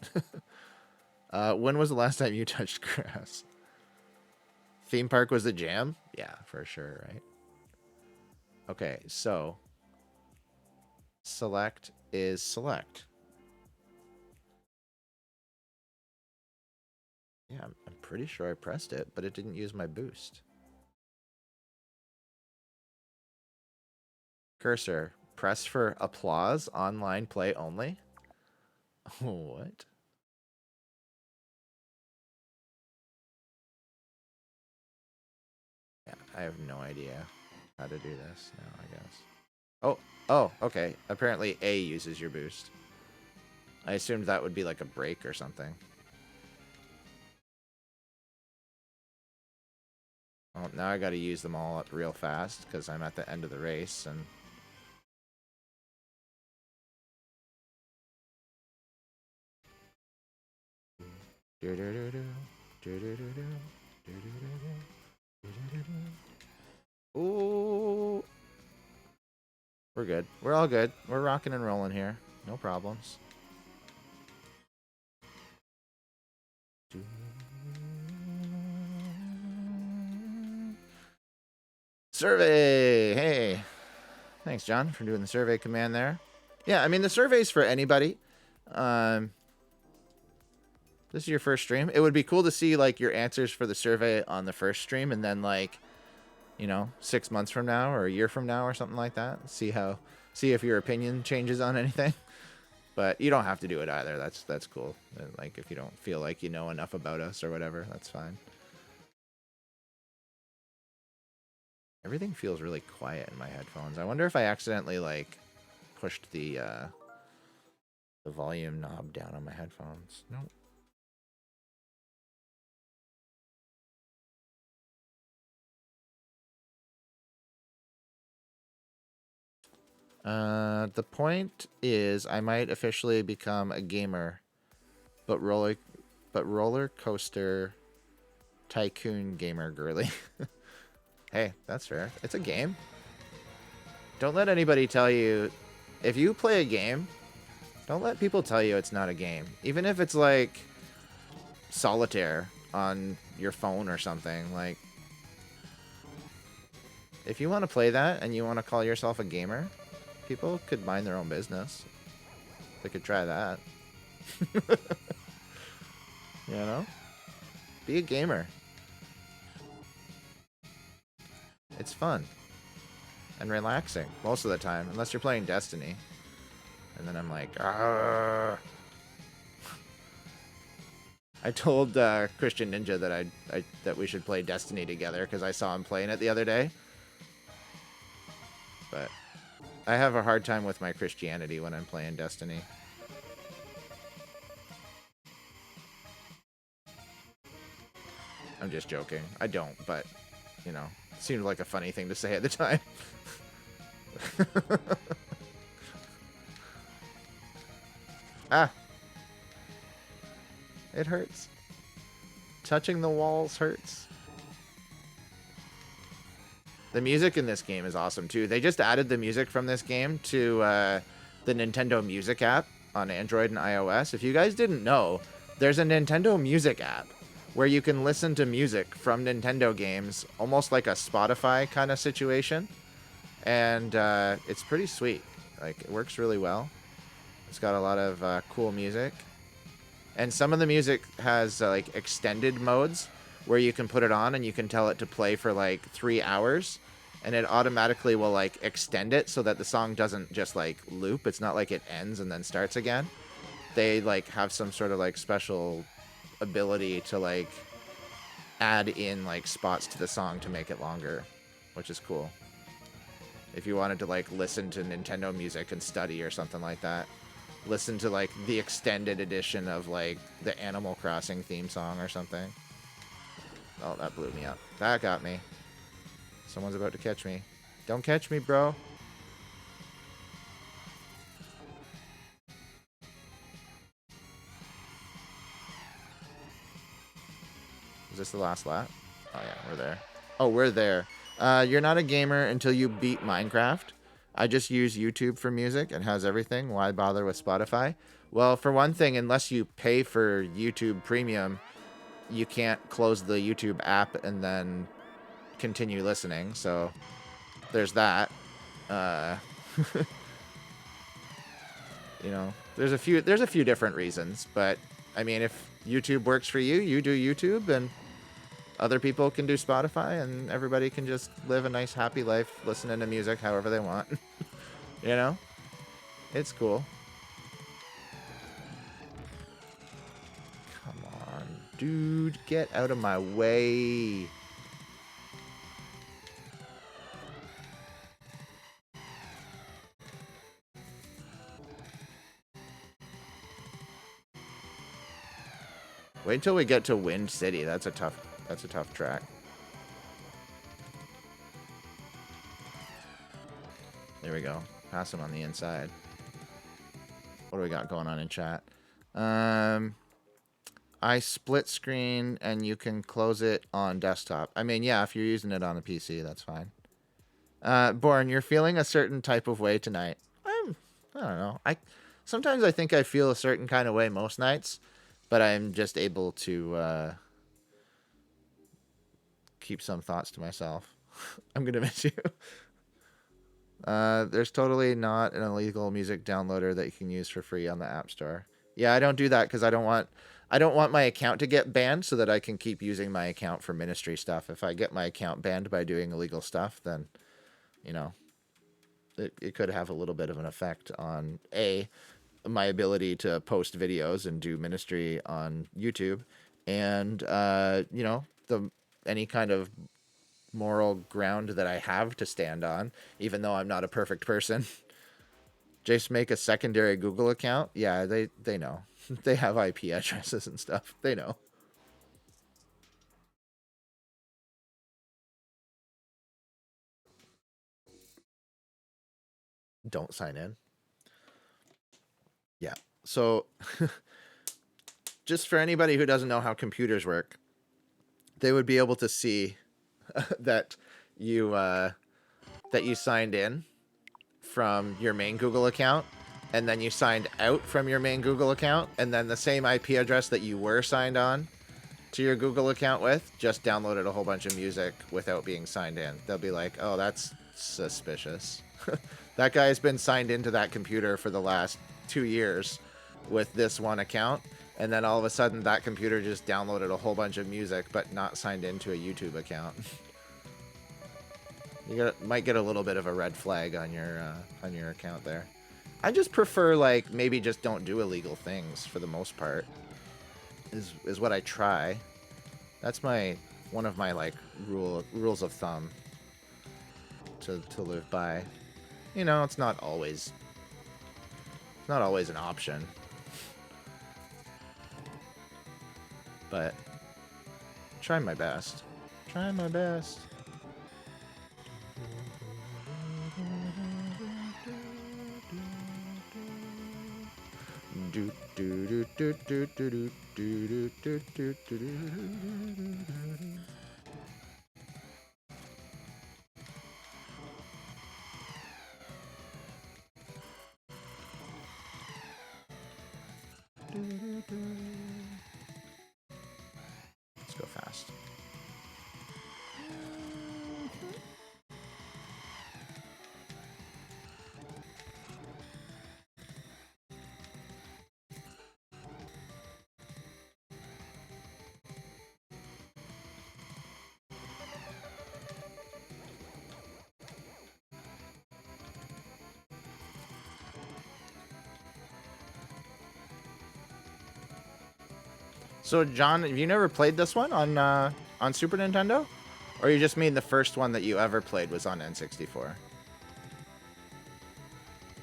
When was the last time you touched grass? Theme park was the jam? Yeah, for sure, right? Okay, so select is select. Yeah, I'm pretty sure I pressed it, but it didn't use my boost. Cursor. Press for applause. Online play only. What? Yeah, I have no idea how to do this now, I guess. Oh, okay. Apparently A uses your boost. I assumed that would be like a break or something. Well, now I gotta use them all up real fast because I'm at the end of the race and... Ooh. We're good. We're all good. We're rocking and rolling here. No problems. Survey! Hey! Thanks, John, for doing the survey command there. Yeah, I mean, the survey's for anybody. This is your first stream. It would be cool to see, like, your answers for the survey on the first stream, and then, like, you know, 6 months from now or a year from now or something like that. See if your opinion changes on anything. But you don't have to do it either. That's cool. Like, if you don't feel like you know enough about us or whatever, that's fine. Everything feels really quiet in my headphones. I wonder if I accidentally, like, pushed the volume knob down on my headphones. Nope. The point is I might officially become a gamer, but roller coaster tycoon gamer girly. Hey, that's fair. It's a game. Don't let anybody tell you, if you play a game, don't let people tell you it's not a game. Even if it's like solitaire on your phone or something, like, if you want to play that and you want to call yourself a gamer, people could mind their own business. They could try that. You know? Be a gamer. It's fun. And relaxing. Most of the time. Unless you're playing Destiny. And then I'm like, argh. I told Christian Ninja that that we should play Destiny together because I saw him playing it the other day. But I have a hard time with my Christianity when I'm playing Destiny. I'm just joking. I don't, but, you know, it seemed like a funny thing to say at the time. Ah. It hurts. Touching the walls hurts. The music in this game is awesome, too. They just added the music from this game to the Nintendo Music app on Android and iOS. If you guys didn't know, there's a Nintendo Music app where you can listen to music from Nintendo games, almost like a Spotify kind of situation. And it's pretty sweet. Like, it works really well. It's got a lot of cool music. And some of the music has like extended modes where you can put it on and you can tell it to play for like 3 hours, and it automatically will like extend it so that the song doesn't just like loop. It's not like it ends and then starts again. They like have some sort of like special ability to like add in like spots to the song to make it longer, which is cool. If you wanted to like listen to Nintendo music and study or something like that, listen to like the extended edition of like the Animal Crossing theme song or something. Oh, that blew me up. That got me. Someone's about to catch me. Don't catch me, bro. Is this the last lap? Oh yeah, we're there. Oh, we're there. You're not a gamer until you beat Minecraft. I just use YouTube for music. It has everything. Why bother with Spotify? Well, for one thing, unless you pay for YouTube Premium, you can't close the YouTube app and then continue listening. So there's that. You know, there's a few different reasons, but I mean, if YouTube works for you, you do YouTube, and other people can do Spotify, and everybody can just live a nice, happy life listening to music however they want. You know? It's cool. Come on, dude. Get out of my way. Wait until we get to Wind City. That's a tough track. There we go. Pass him on the inside. What do we got going on in chat? I split screen and you can close it on desktop. I mean, yeah, if you're using it on a PC, that's fine. Born, you're feeling a certain type of way tonight. I don't know. Sometimes I think I feel a certain kind of way most nights, but I'm just able to keep some thoughts to myself. I'm gonna miss you. There's totally not an illegal music downloader that you can use for free on the App Store. Yeah, I don't do that because I don't want my account to get banned so that I can keep using my account for ministry stuff. If I get my account banned by doing illegal stuff, then, you know, it could have a little bit of an effect on my ability to post videos and do ministry on YouTube, and you know, any kind of moral ground that I have to stand on, even though I'm not a perfect person. Just make a secondary Google account. Yeah, they know. They have IP addresses and stuff. They know. Don't sign in. Yeah. So just for anybody who doesn't know how computers work, they would be able to see that you signed in from your main Google account, and then you signed out from your main Google account, and then the same IP address that you were signed on to your Google account with just downloaded a whole bunch of music without being signed in. They'll be like, oh, that's suspicious. That guy's been signed into that computer for the last 2 years with this one account, and then all of a sudden that computer just downloaded a whole bunch of music but not signed into a YouTube account. You might get a little bit of a red flag on your account there. I just prefer, like, maybe just don't do illegal things for the most part. Is what I try. That's one of my like rules of thumb to live by. You know, it's not always an option. But try my best. Try my best. Do do do do do do do do do do do. Let's go fast. So, John, have you never played this one on Super Nintendo? Or you just mean the first one that you ever played was on N64?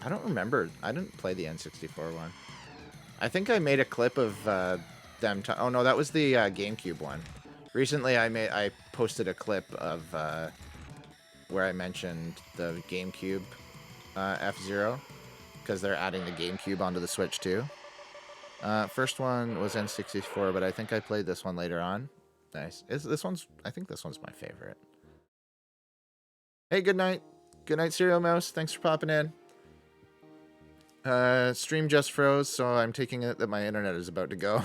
I don't remember. I didn't play the N64 one. I think I made a clip of them. Oh, no, that was the GameCube one. Recently, I posted a clip of where I mentioned the GameCube F-Zero, because they're adding the GameCube onto the Switch, too. First one was N64, but I think I played this one later on. Nice. I think this one's my favorite. Hey, good night. Good night, Serial Mouse. Thanks for popping in. Stream just froze, so I'm taking it that my internet is about to go.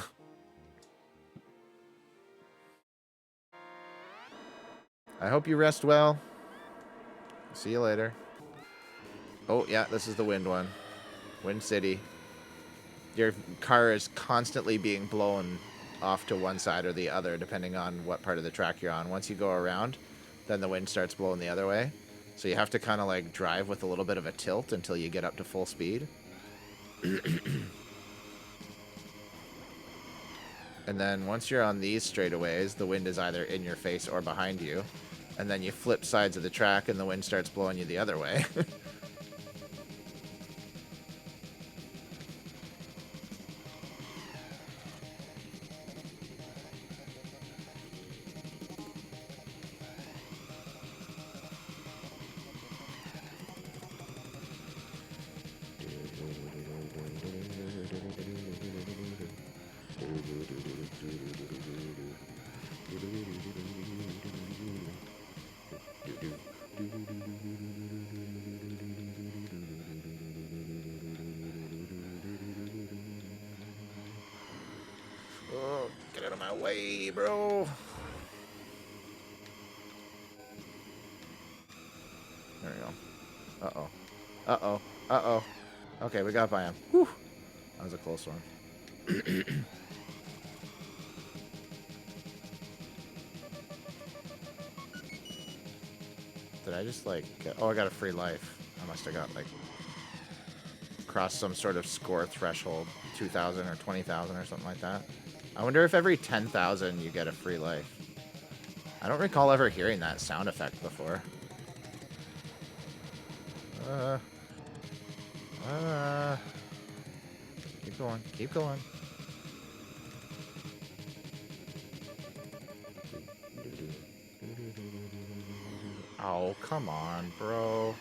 I hope you rest well. See you later. Oh, yeah, this is the wind one. Wind City. Your car is constantly being blown off to one side or the other, depending on what part of the track you're on. Once you go around, then the wind starts blowing the other way. So you have to kind of like drive with a little bit of a tilt until you get up to full speed. And then once you're on these straightaways, the wind is either in your face or behind you. And then you flip sides of the track and the wind starts blowing you the other way. Oh, get out of my way, bro. There we go. Uh-oh. Uh-oh. Uh-oh. Okay, we got by him. Whew. That was a close one. Did I just, like... Oh, I got a free life. I must have got, like... Crossed some sort of score threshold. 2,000 or 20,000 or something like that. I wonder if every 10,000 you get a free life. I don't recall ever hearing that sound effect before. Keep going. Keep going. Oh, come on, bro.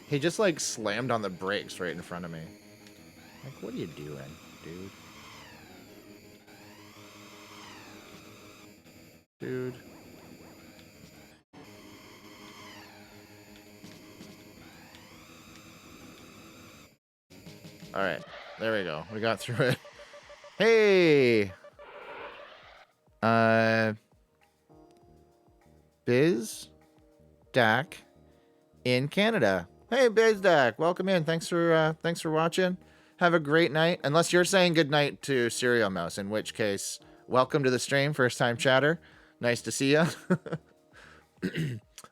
He just, like, slammed on the brakes right in front of me. Like, what are you doing, dude? Dude. Alright. There we go. We got through it. Hey! Biz Dak in Canada. Hey, Biz Dak. Welcome in. Thanks for watching. Have a great night. Unless you're saying good night to Serial Mouse, in which case, welcome to the stream. First time chatter. Nice to see you.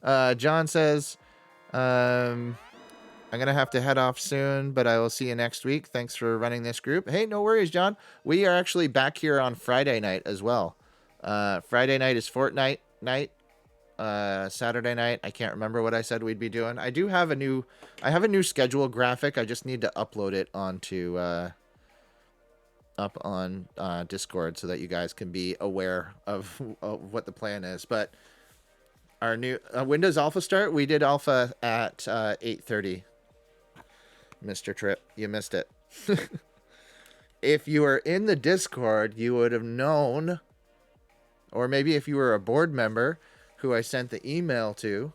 John says, I'm going to have to head off soon, but I will see you next week. Thanks for running this group. Hey, no worries, John. We are actually back here on Friday night as well. Friday night is Fortnite night. Saturday night, I can't remember what I said we'd be doing. I have a new schedule graphic. I just need to upload it onto up on Discord so that you guys can be aware of what the plan is. But our new Windows Alpha start, we did Alpha at 8:30. Mr. Trip, you missed it. If you were in the Discord, you would have known, or maybe if you were a board member who I sent the email to.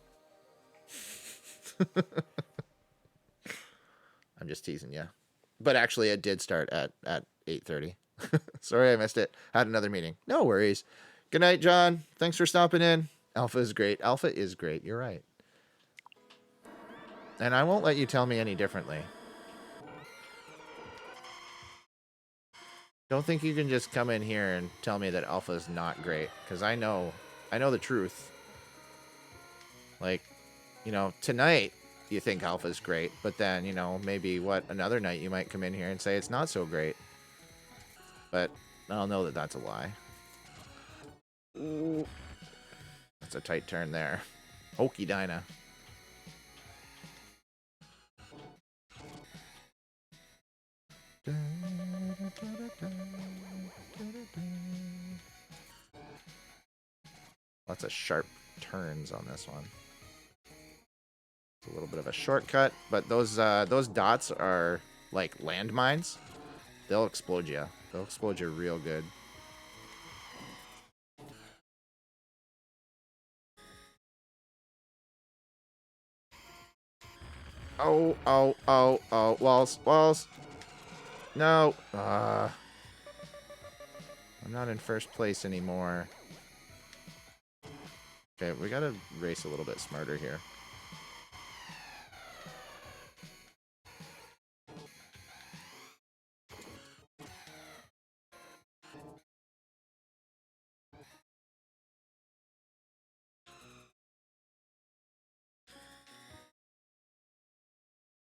I'm just teasing you. But actually, it did start at 8:30. Sorry I missed it. Had another meeting. No worries. Good night, John. Thanks for stopping in. Alpha is great. Alpha is great. You're right. And I won't let you tell me any differently. Don't think you can just come in here and tell me that Alpha is not great, because I know the truth. Like, you know, tonight you think Alpha is great, but then, you know, maybe another night you might come in here and say it's not so great. But I'll know that that's a lie. Ooh. That's a tight turn there. Okie Dinah. Lots of sharp turns on this one. It's a little bit of a shortcut, but those dots are like landmines. They'll explode you. They'll explode you real good. Oh, oh, oh, oh. Walls, walls. No. I'm not in first place anymore. Okay, we gotta race a little bit smarter here.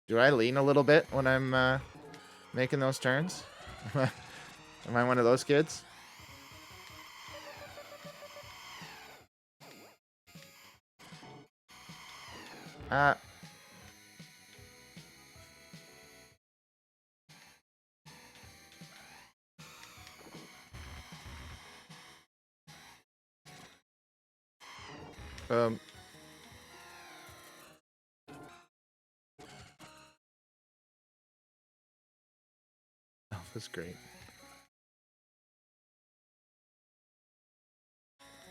Do I lean a little bit when I'm making those turns? Am I one of those kids? That's great.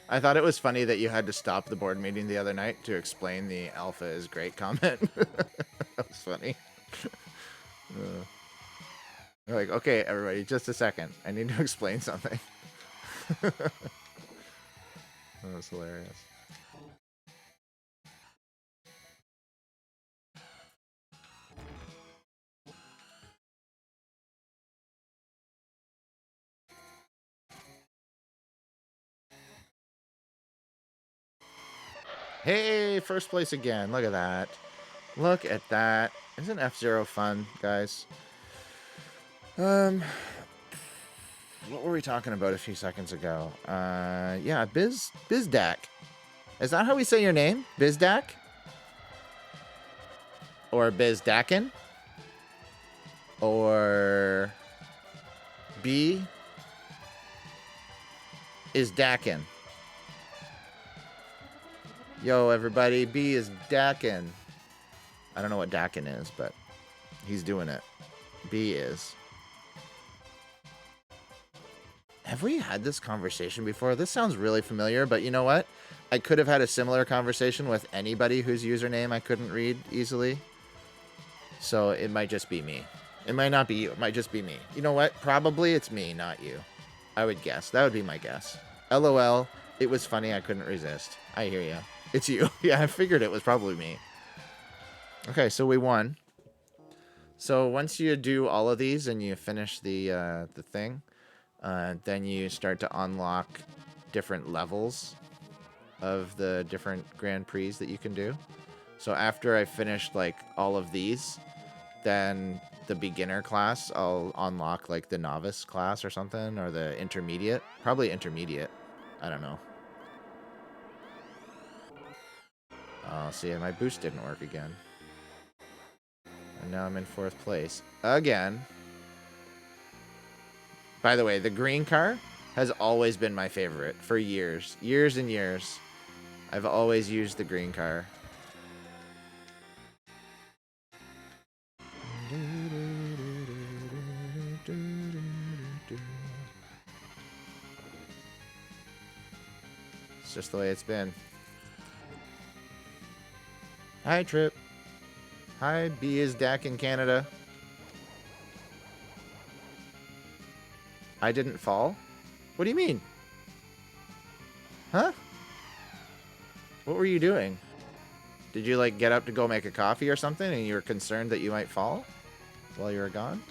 I thought it was funny that you had to stop the board meeting the other night to explain the Alpha is great comment. That was funny. You're like, okay, everybody, just a second. I need to explain something. That was hilarious. Hey, first place again. Look at that. Look at that. Isn't F-Zero fun, guys? What were we talking about a few seconds ago? Yeah, Bizdak. Is that how we say your name? Bizdak? Or Bizdakin? Or B is Dakin. Yo, everybody, B is Dakin. I don't know what Dakin is, but he's doing it. B is. Have we had this conversation before? This sounds really familiar, but you know what? I could have had a similar conversation with anybody whose username I couldn't read easily. So it might just be me. It might not be you. It might just be me. You know what? Probably it's me, not you. I would guess. That would be my guess. LOL. It was funny. I couldn't resist. I hear you. It's you. Yeah, I figured it was probably me. Okay, so we won. So once you do all of these and you finish the thing, then you start to unlock different levels of the different Grand Prix that you can do. So after I finished like all of these, then the beginner class, I'll unlock like the novice class or something, or the intermediate. Probably intermediate. I don't know. Oh, see, my boost didn't work again. And now I'm in 4th place. Again. By the way, the green car has always been my favorite for years. Years and years. I've always used the green car. It's just the way it's been. Hi, Trip. Hi, B is Dak in Canada. I didn't fall? What do you mean? Huh? What were you doing? Did you, like, get up to go make a coffee or something and you were concerned that you might fall while you were gone?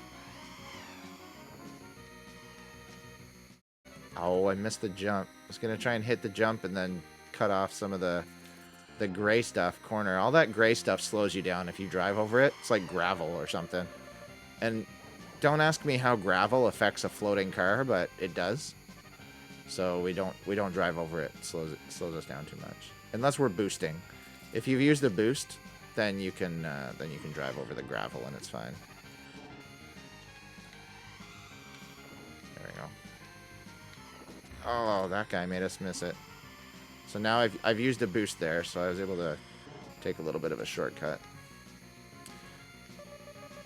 Oh, I missed the jump. I was going to try and hit the jump and then cut off some of the gray stuff corner. All that gray stuff slows you down if you drive over it. It's like gravel or something. And don't ask me how gravel affects a floating car, but it does. So we don't drive over it. It slows us down too much. Unless we're boosting. If you've used the boost, then you can drive over the gravel and it's fine. There we go. Oh, that guy made us miss it. So now I've used a boost there, so I was able to take a little bit of a shortcut.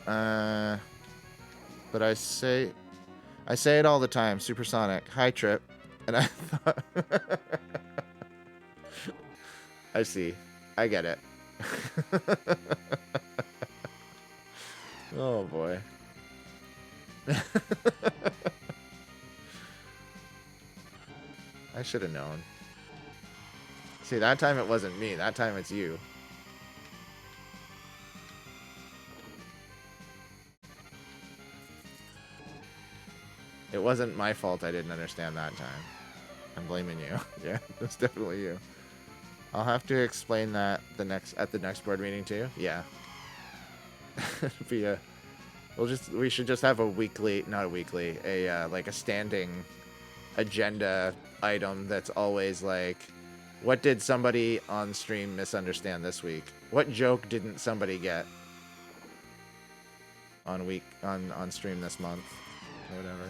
But I say it all the time. Supersonic. Hi, Trip. And I thought... I see. I get it. Oh, boy. I should have known. See, that time it wasn't me. That time it's you. It wasn't my fault I didn't understand that time. I'm blaming you. Yeah, it's definitely you. I'll have to explain that at the next board meeting too. Yeah. We should just have like a standing agenda item that's always like, what did somebody on stream misunderstand this week? What joke didn't somebody get on stream this month or whatever?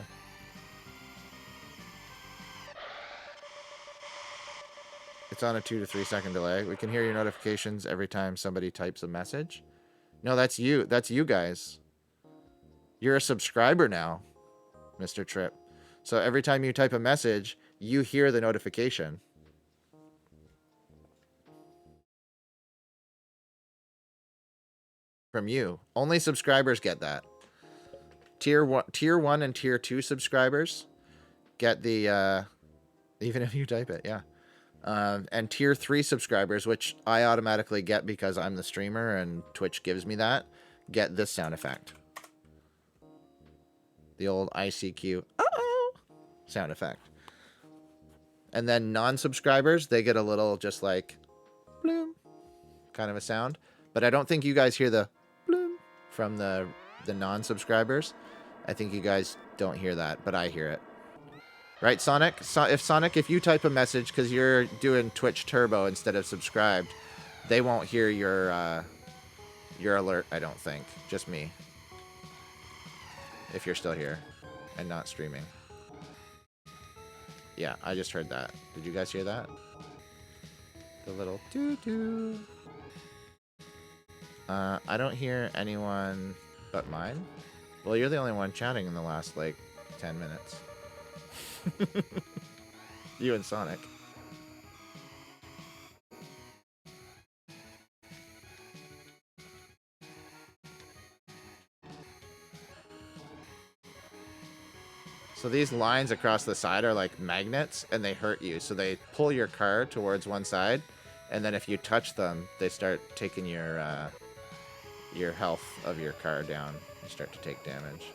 It's on a 2 to 3 second delay. We can hear your notifications every time somebody types a message. No, that's you. That's you guys. You're a subscriber now, Mr. Trip. So every time you type a message, you hear the notification. From you. Only subscribers get that. Tier 1 and Tier 2 subscribers get the even if you type it, yeah. And Tier 3 subscribers, which I automatically get because I'm the streamer and Twitch gives me that, get this sound effect. The old ICQ sound effect. And then non-subscribers, they get a little just like bloop. kind of a sound. But I don't think you guys hear the bloom from the non-subscribers. I think you guys don't hear that, but I hear it. Right, Sonic? If you type a message, because you're doing Twitch Turbo instead of subscribed, they won't hear your alert, I don't think. Just me. If you're still here and not streaming. Yeah, I just heard that. Did you guys hear that? The little doo-doo. I don't hear anyone but mine. Well, you're the only one chatting in the last, like, 10 minutes. You and Sonic. So these lines across the side are like magnets, and they hurt you. So they pull your car towards one side, and then if you touch them, they start taking your health of your car down. You start to take damage.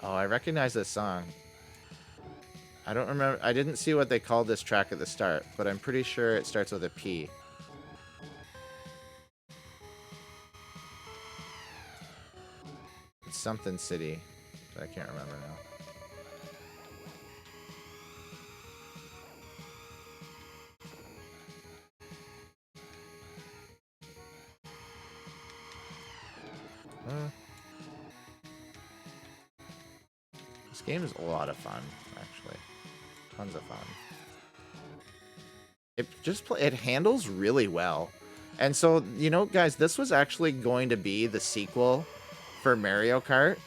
Oh, I recognize this song. I don't remember. I didn't see what they called this track at the start, but I'm pretty sure it starts with a P. It's something city, but I can't remember now. This game is a lot of fun, actually. Tons of fun. It handles really well. And so, you know, guys, this was actually going to be the sequel for Mario Kart.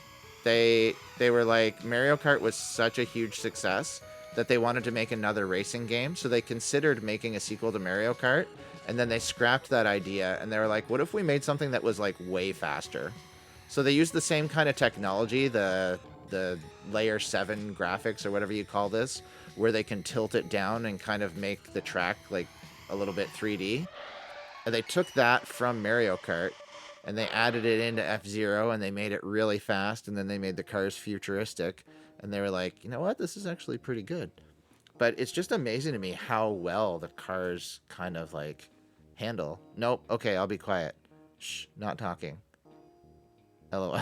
They were like, Mario Kart was such a huge success that they wanted to make another racing game. So they considered making a sequel to Mario Kart, and then they scrapped that idea, and they were like, what if we made something that was like way faster? So they used the same kind of technology, the layer 7 graphics or whatever you call this, where they can tilt it down and kind of make the track like a little bit 3D. And they took that from Mario Kart and they added it into F-Zero, and they made it really fast, and then they made the cars futuristic, and they were like, you know what, this is actually pretty good. But it's just amazing to me how well the cars kind of like handle. Nope, okay, I'll be quiet. Shh, not talking. LOL.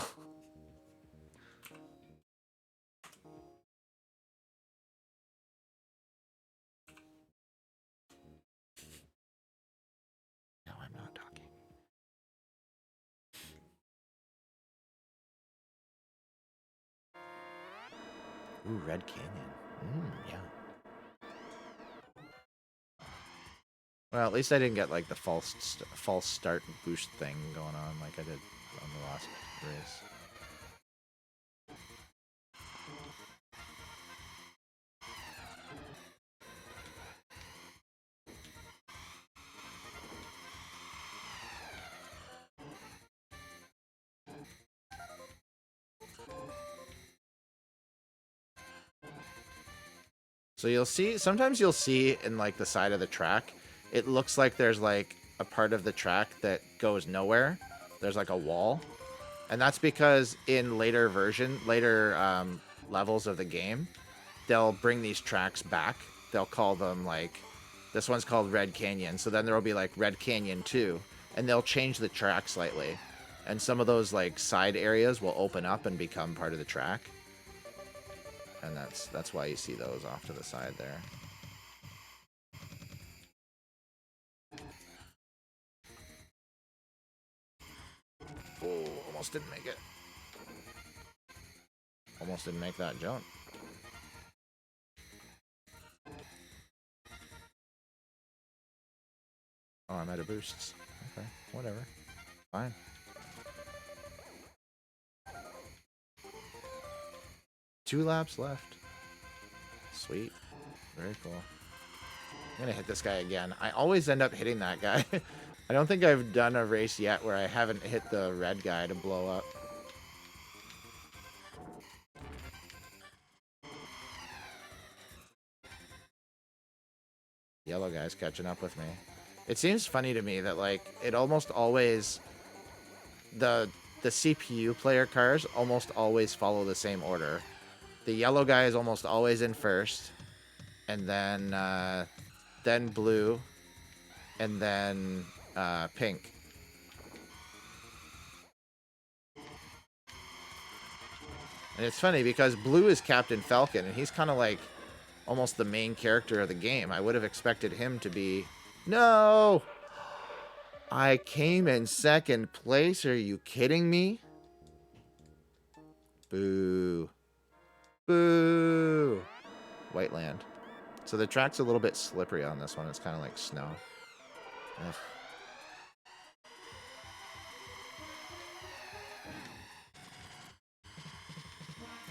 No, I'm not talking. Ooh, Red Canyon. Yeah. Well, at least I didn't get like the false start boost thing going on like I did on the last race. So you'll see, sometimes you'll see in like the side of the track, it looks like there's like a part of the track that goes nowhere. There's like a wall. And that's because in later levels of the game, they'll bring these tracks back. They'll call them like, this one's called Red Canyon. So then there will be like Red Canyon 2, and they'll change the track slightly. And some of those like side areas will open up and become part of the track. And that's why you see those off to the side there. Oh, almost didn't make it. Almost didn't make that jump. Oh, I'm out of boosts. Okay, whatever. Fine. Two laps left. Sweet. Very cool. I'm gonna hit this guy again. I always end up hitting that guy. I don't think I've done a race yet where I haven't hit the red guy to blow up. Yellow guy's catching up with me. It seems funny to me that like it almost always the CPU player cars almost always follow the same order. the yellow guy is almost always in first, and then blue, and then pink. And it's funny because blue is Captain Falcon, and he's kind of like almost the main character of the game. I would have expected him to be... No! I came in second place. Are you kidding me? Boo. Boo. White land. So the track's a little bit slippery on this one. It's kind of like snow. Ugh.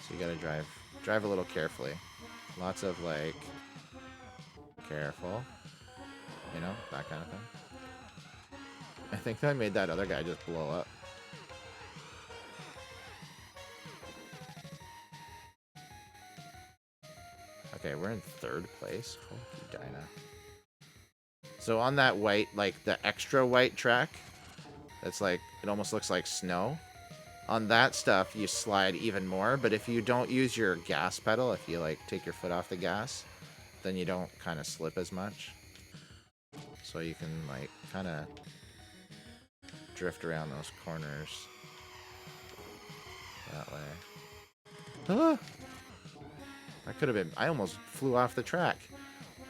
So you gotta drive a little carefully. Lots of like, careful. You know, that kind of thing. I think I made that other guy just blow up. Okay, we're in third place. Holy Dinah. So on that white, like the extra white track, that's like, it almost looks like snow. On that stuff, you slide even more, but if you don't use your gas pedal, if you like take your foot off the gas, then you don't kind of slip as much. So you can like kind of drift around those corners that way. Ah! That could have been... I almost flew off the track.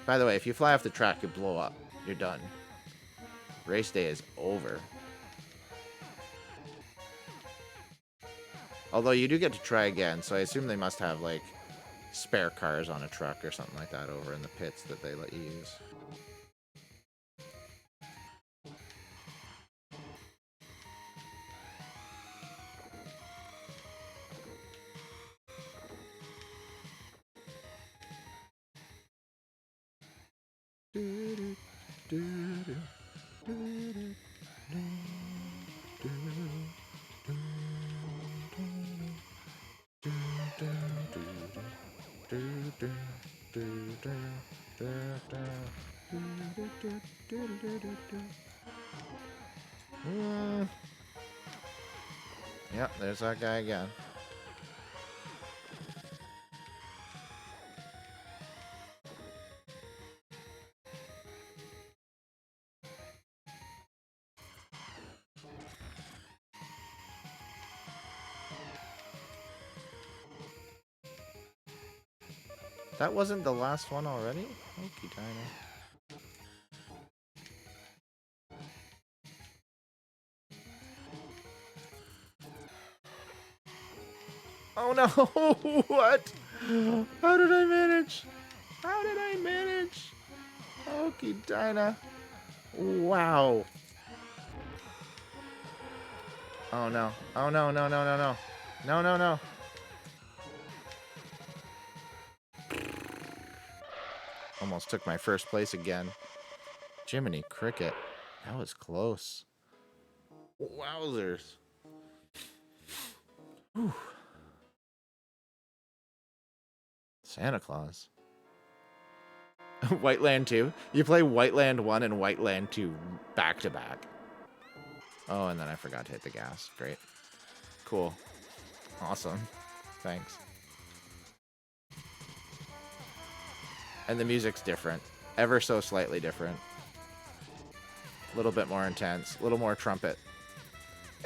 By the way, if you fly off the track, you blow up. You're done. Race day is over. Although you do get to try again, so I assume they must have, like, spare cars on a truck or something like that over in the pits that they let you use. Yep, there's that guy again. That wasn't the last one already? Okey Dinah. Oh no! What? How did I manage? How did I manage? Okey Dinah. Wow. Oh no. Oh no, no, no, no, no. No, no, no. Almost took my first place again. Jiminy Cricket. That was close. Wowzers. Whew. Santa Claus. White Land 2? You play White Land 1 and White Land 2 back to back. Oh, and then I forgot to hit the gas. Great. Cool. Awesome. Thanks. And the music's different. Ever so slightly different. A little bit more intense. A little more trumpet.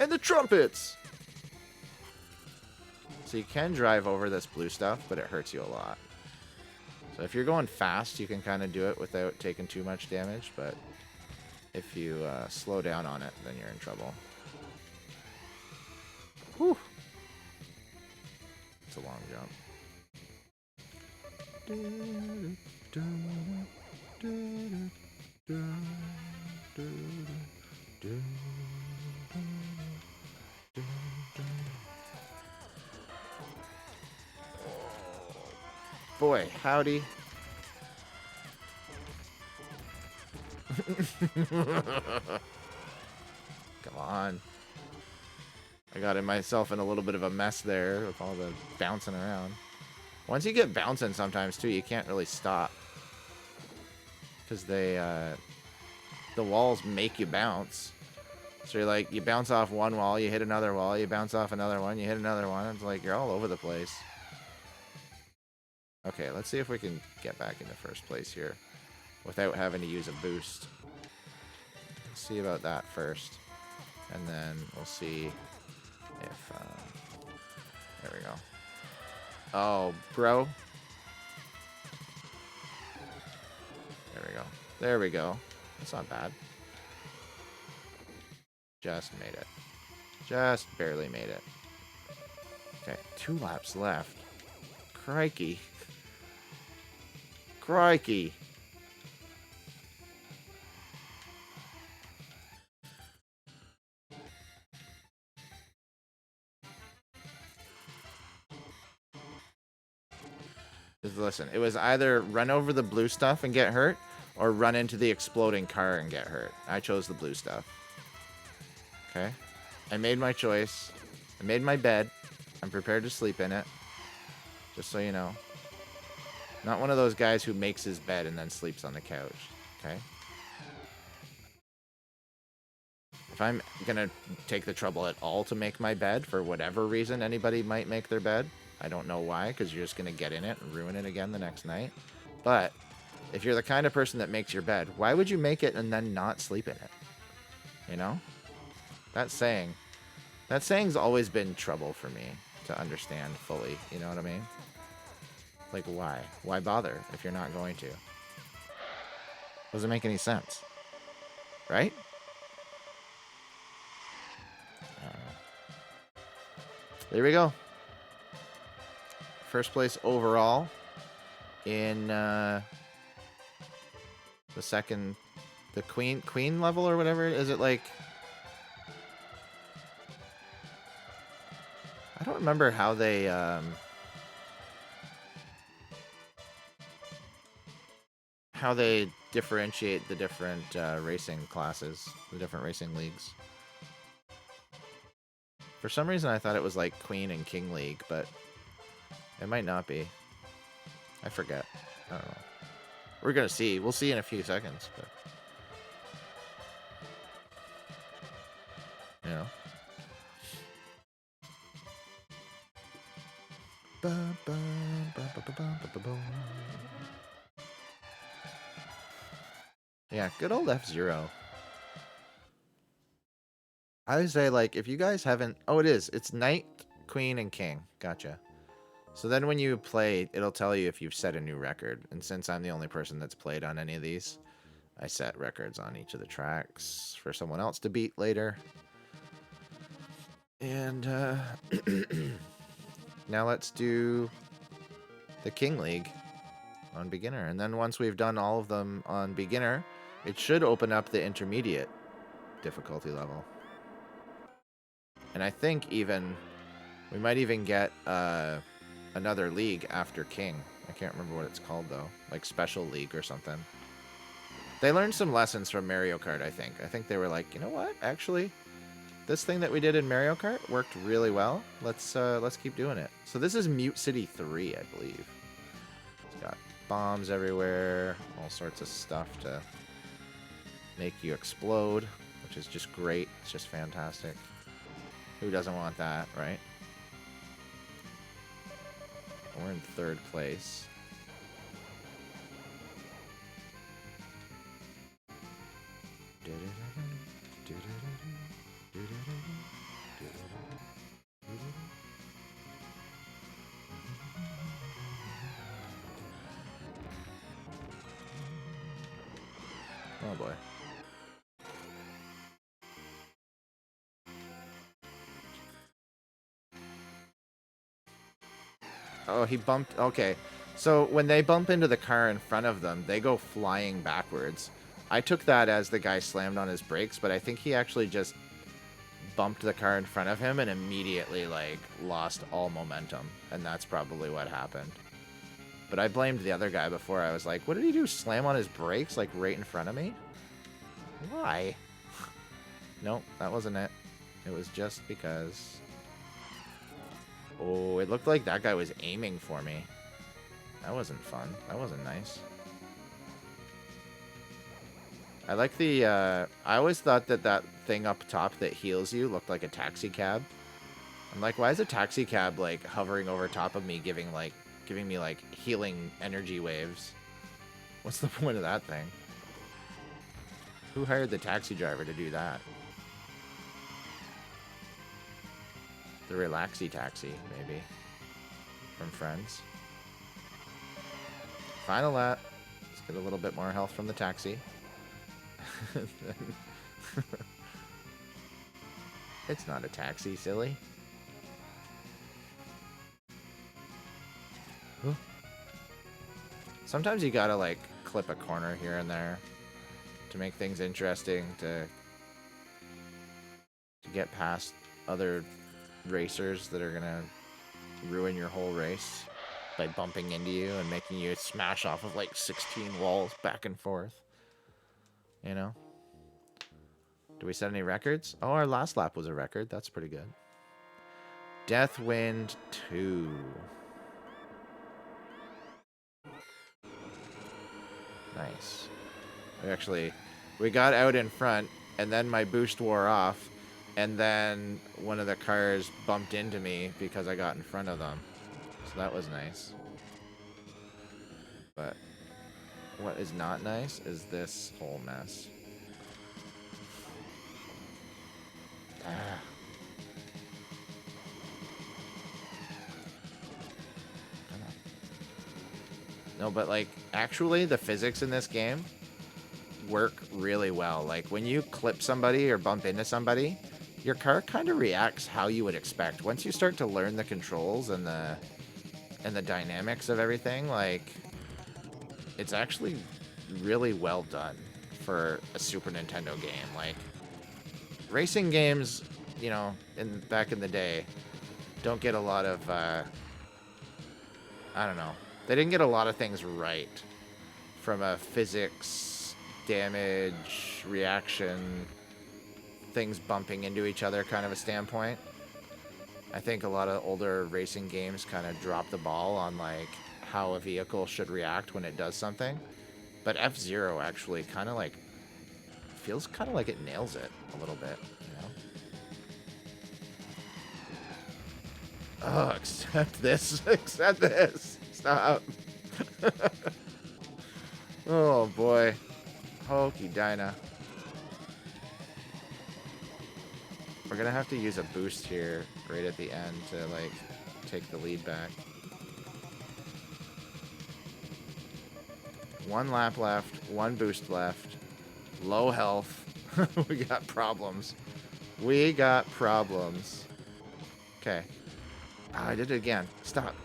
And the trumpets! So you can drive over this blue stuff, but it hurts you a lot. So if you're going fast, you can kind of do it without taking too much damage, but if you slow down on it, then you're in trouble. Whew. It's a long jump. Boy, howdy. Come on. I got myself in a little bit of a mess there with all the bouncing around. Once you get bouncing sometimes too, you can't really stop. Because the walls make you bounce. So you're like, you bounce off one wall, you hit another wall, you bounce off another one, you hit another one. It's like you're all over the place. Okay, let's see if we can get back into first place here without having to use a boost. Let's see about that first. And then we'll see if... there we go. Oh, bro. There we go. There we go. That's not bad. Just made it. Just barely made it. Okay, 2 laps left. Crikey. Crikey. Just listen, it was either run over the blue stuff and get hurt, or run into the exploding car and get hurt. I chose the blue stuff. Okay? I made my choice. I made my bed. I'm prepared to sleep in it. Just so you know. Not one of those guys who makes his bed and then sleeps on the couch. Okay? If I'm gonna take the trouble at all to make my bed, for whatever reason anybody might make their bed, I don't know why, because you're just gonna get in it and ruin it again the next night. But if you're the kind of person that makes your bed, why would you make it and then not sleep in it? You know? That saying's always been trouble for me to understand fully. You know what I mean? Like, why? Why bother if you're not going to? Doesn't make any sense. Right? There we go. First place overall in the queen level or whatever. Is it like... I don't remember how they differentiate the different racing classes, the different racing leagues. For some reason, I thought it was like Queen and King League, but it might not be. I forget. I don't know. We're gonna see. We'll see in a few seconds, but you know. Yeah, good old F-Zero. I would say, like, if you guys haven't... Oh, it is. It's Knight, Queen, and King. Gotcha. So then when you play, it'll tell you if you've set a new record. And since I'm the only person that's played on any of these, I set records on each of the tracks for someone else to beat later. And now let's do the King League on beginner. And then once we've done all of them on beginner, it should open up the intermediate difficulty level. And I think even we might even get another league after King. I can't remember what it's called though, like Special League or something. They learned some lessons from Mario Kart, I think. I think they were like, you know what? Actually, this thing that we did in Mario Kart worked really well. Let's keep doing it. So this is Mute City 3, I believe. It's got bombs everywhere, all sorts of stuff to make you explode, which is just great. It's just fantastic. Who doesn't want that, right? We're in 3rd place. Oh boy. Oh, he bumped... Okay. So when they bump into the car in front of them, they go flying backwards. I took that as the guy slammed on his brakes, but I think he actually just bumped the car in front of him and immediately, like, lost all momentum. And that's probably what happened. But I blamed the other guy before. I was like, what did he do? Slam on his brakes, like, right in front of me? Why? Nope, that wasn't it. It was just because... Oh, it looked like that guy was aiming for me. That wasn't fun. That wasn't nice. I like the, I always thought that that thing up top that heals you looked like a taxi cab. I'm like, why is a taxi cab, like, hovering over top of me, giving giving me like healing energy waves. What's the point of that thing? Who hired the taxi driver to do that? The Relaxy Taxi, maybe. From Friends. Final lap. Let's get a little bit more health from the taxi. It's not a taxi, silly. Huh? Sometimes you gotta like clip a corner here and there to make things interesting, to get past other racers that are gonna ruin your whole race by bumping into you and making you smash off of like 16 walls back and forth. You know? Do we set any records? Oh, our last lap was a record. That's pretty good. Deathwind 2. Nice. We got out in front, and then my boost wore off, and then one of the cars bumped into me because I got in front of them. So that was nice. But what is not nice is this whole mess. No, but like, actually, the physics in this game work really well. Like, when you clip somebody or bump into somebody, your car kind of reacts how you would expect. Once you start to learn the controls and the dynamics of everything, like, it's actually really well done for a Super Nintendo game. Like, racing games, you know, back in the day, don't get a lot of, I don't know. They didn't get a lot of things right from a physics, damage, reaction, things bumping into each other kind of a standpoint. I think a lot of older racing games kind of drop the ball on like how a vehicle should react when it does something. But F-Zero actually kind of like feels kind of like it nails it a little bit, you know? Oh, accept this. Accept this. Stop. Oh boy. Hokey Dinah. We're gonna have to use a boost here right at the end to like take the lead back. One lap left, one boost left, low health. We got problems. We got problems. Okay. Oh, I did it again. Stop.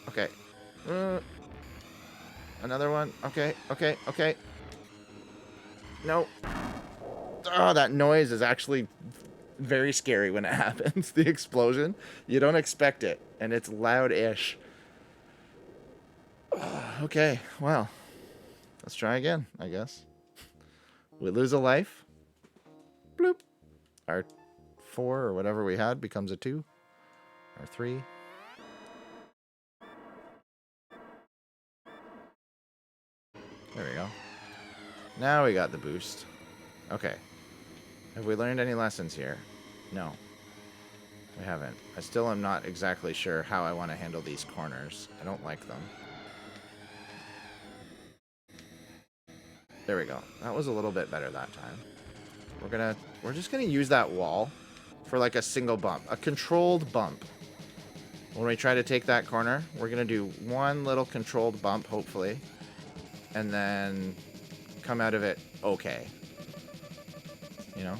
Okay. Another one. Okay, okay, okay. No. Oh, that noise is actually very scary when it happens. The explosion. You don't expect it, and it's loud-ish. Okay, well. Let's try again, I guess. We lose a life. Bloop. Our 4 or whatever we had becomes a 2. Or 3. There we go. Now we got the boost. Okay. Have we learned any lessons here? No. We haven't. I still am not exactly sure how I want to handle these corners. I don't like them. There we go. That was a little bit better that time. We're just gonna use that wall for like a single bump. A controlled bump. When we try to take that corner, we're gonna do one little controlled bump, hopefully. And then come out of it okay. You know?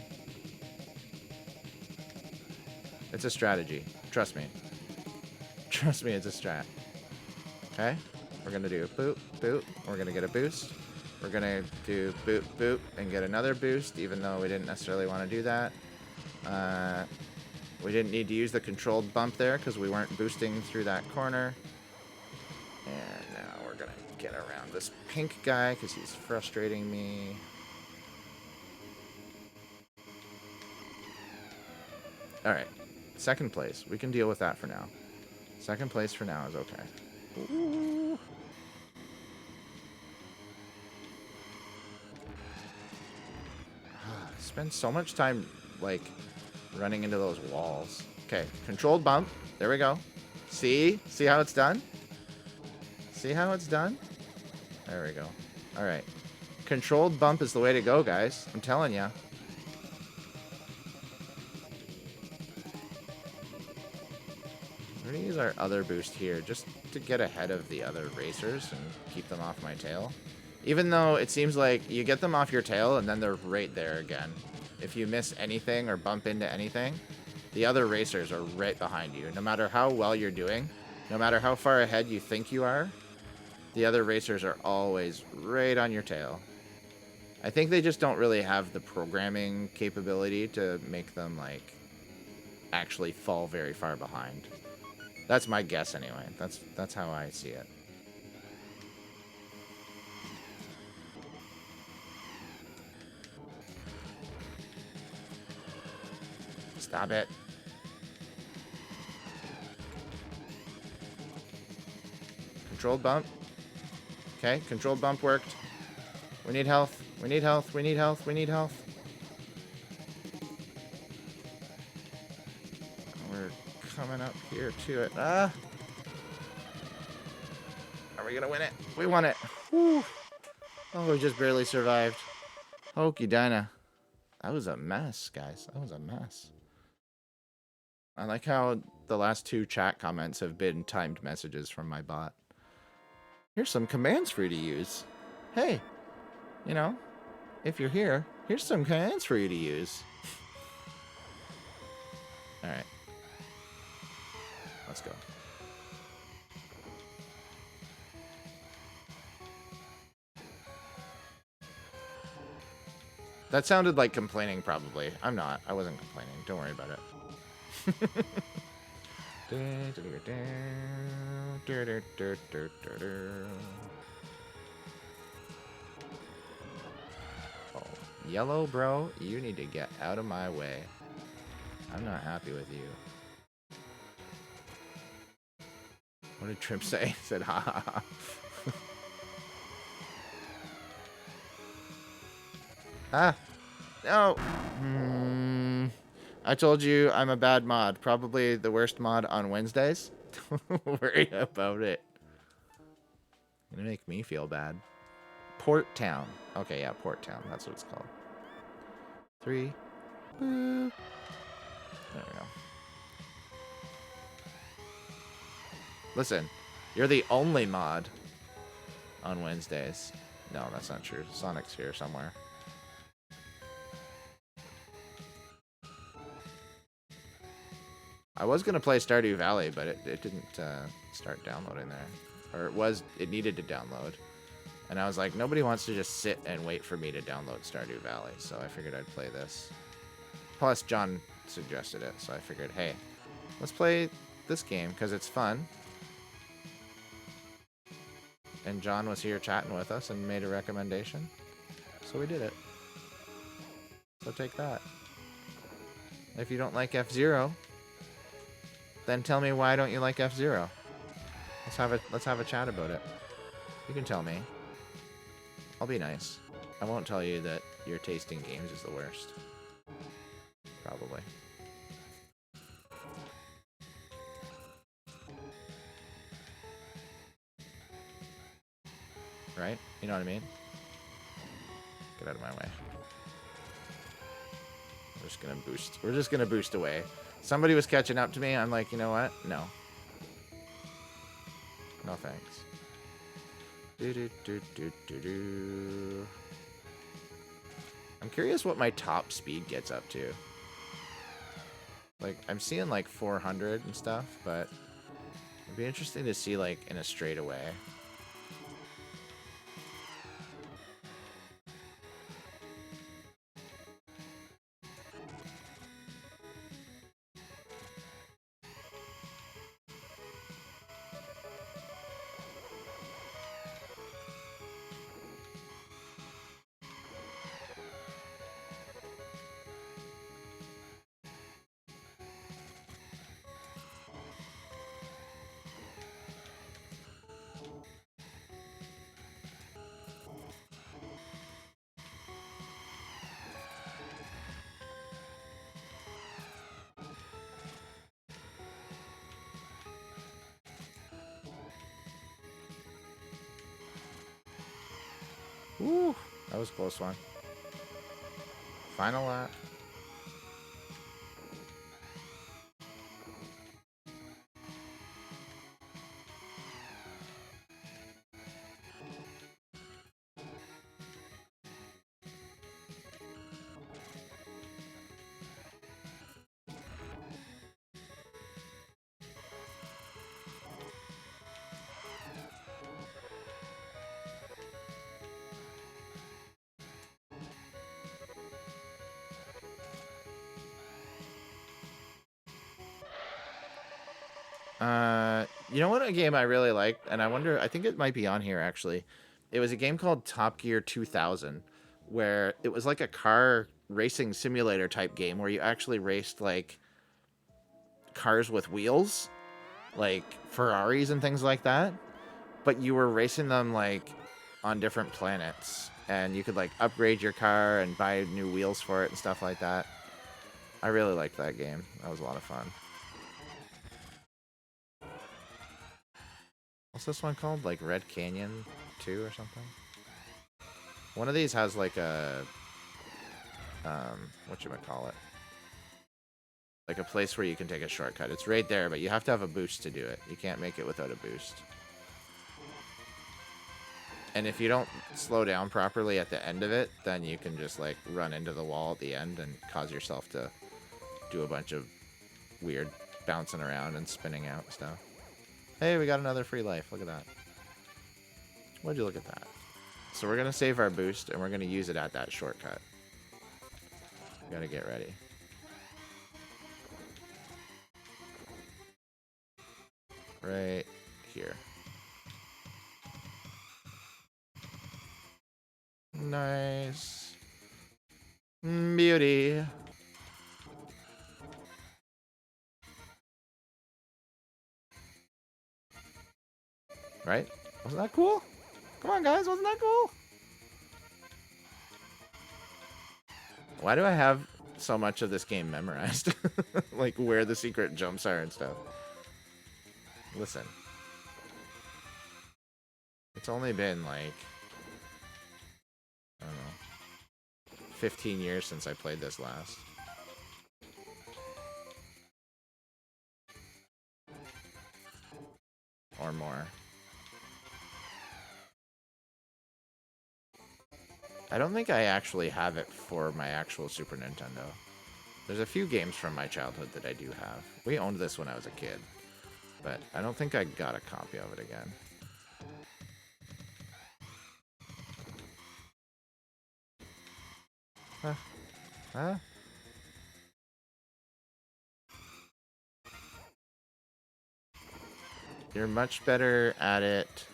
It's a strategy. Trust me. Trust me, it's a strat. Okay? We're gonna do boop, boop. We're gonna get a boost. We're gonna do boop, boop, and get another boost, even though we didn't necessarily want to do that. We didn't need to use the controlled bump there because we weren't boosting through that corner. And now we're gonna get around this pink guy because he's frustrating me. Alright. Second place. We can deal with that for now. Second place for now is okay. Ooh. Spend so much time, like, running into those walls. Okay, controlled bump. There we go. See? See how it's done? See how it's done? There we go. All right. Controlled bump is the way to go, guys. I'm telling ya. We're gonna use our other boost here just to get ahead of the other racers and keep them off my tail. Even though it seems like you get them off your tail and then they're right there again. If you miss anything or bump into anything, the other racers are right behind you. No matter how well you're doing, no matter how far ahead you think you are, the other racers are always right on your tail. I think they just don't really have the programming capability to make them, like, actually fall very far behind. That's my guess anyway. That's how I see it. Stop it. Controlled bump. Okay, controlled bump worked. We need health. We need health. We need health. We need health. We're coming up here to it. Ah! Are we gonna win it? We won it. Woo! Oh, we just barely survived. Hokey Dinah. That was a mess, guys. That was a mess. I like how the last 2 chat comments have been timed messages from my bot. Here's some commands for you to use. Hey, you know, if you're here, here's some commands for you to use. All right. Let's go. That sounded like complaining, probably. I'm not. I wasn't complaining. Don't worry about it. Oh, yellow, bro, you need to get out of my way. I'm not happy with you. What did Trimp say? He said, ha ha ha. Ah! No! I told you I'm a bad mod. Probably the worst mod on Wednesdays. Don't worry about it. You're gonna make me feel bad. Port Town. Okay, yeah, Port Town. That's what it's called. 3. Boop. There we go. Listen, you're the only mod on Wednesdays. No, that's not true. Sonic's here somewhere. I was going to play Stardew Valley, but it didn't start downloading there. Or it needed to download. And I was like, nobody wants to just sit and wait for me to download Stardew Valley, so I figured I'd play this. Plus, John suggested it, so I figured, hey, let's play this game, because it's fun. And John was here chatting with us and made a recommendation, so we did it. So take that. If you don't like F-Zero, then tell me why don't you like F-Zero? Let's have a chat about it. You can tell me. I'll be nice. I won't tell you that your taste in games is the worst. Probably. Right? You know what I mean? Get out of my way. We're just gonna boost away. Somebody was catching up to me. I'm like, you know what? No. No thanks. I'm curious what my top speed gets up to. Like, I'm seeing like 400 and stuff, but it'd be interesting to see like in a straightaway. Woo, that was a close one. Final lap. You know what a game I really liked, and I think it might be on here actually. It was a game called Top Gear 2000, where it was like a car racing simulator type game where you actually raced like cars with wheels, like Ferraris and things like that, but you were racing them like on different planets, and you could like upgrade your car and buy new wheels for it and stuff like that. I really liked that game. That was a lot of fun. What's this one called? Like Red Canyon 2 or something? One of these has like a whatchamacallit? Like a place where you can take a shortcut. It's right there, but you have to have a boost to do it. You can't make it without a boost. And if you don't slow down properly at the end of it, then you can just like run into the wall at the end and cause yourself to do a bunch of weird bouncing around and spinning out stuff. Hey, we got another free life. Look at that. Would you look at that? So we're going to save our boost, and we're going to use it at that shortcut. We got to get ready. Right here. Nice. Beauty. Right? Wasn't that cool? Come on, guys. Wasn't that cool? Why do I have so much of this game memorized? Like where the secret jumps are and stuff. Listen. It's only been like, I don't know, 15 years since I played this last. Or more. I don't think I actually have it for my actual Super Nintendo. There's a few games from my childhood that I do have. We owned this when I was a kid, but I don't think I got a copy of it again. Huh? Huh? You're much better at it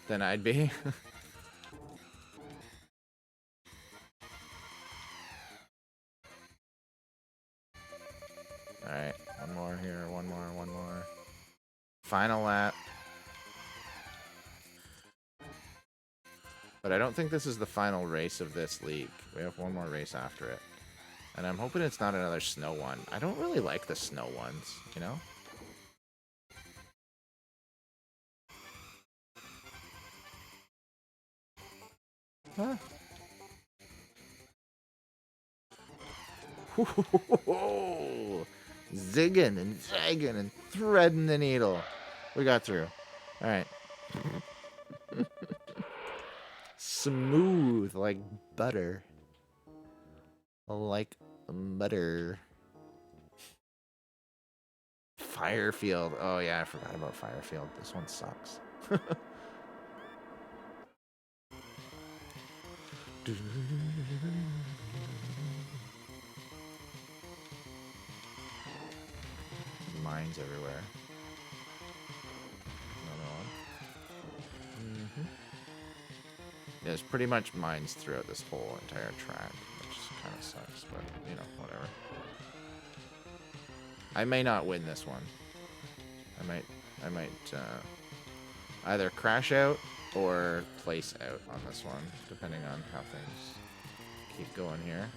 than I'd be. Alright, one more here, one more. Final lap. But I don't think this is the final race of this league. We have one more race after it. And I'm hoping it's not another snow one. I don't really like the snow ones, you know? Huh? Whoa. Zigging and zagging and threading the needle. We got through. All right. Smooth like butter. Like butter. Firefield. Oh yeah, I forgot about Firefield. This one sucks. Mines everywhere. Another one. There's pretty much mines throughout this whole entire track, which kind of sucks, but you know, whatever. I may not win this one. I might either crash out or place out on this one, depending on how things keep going here,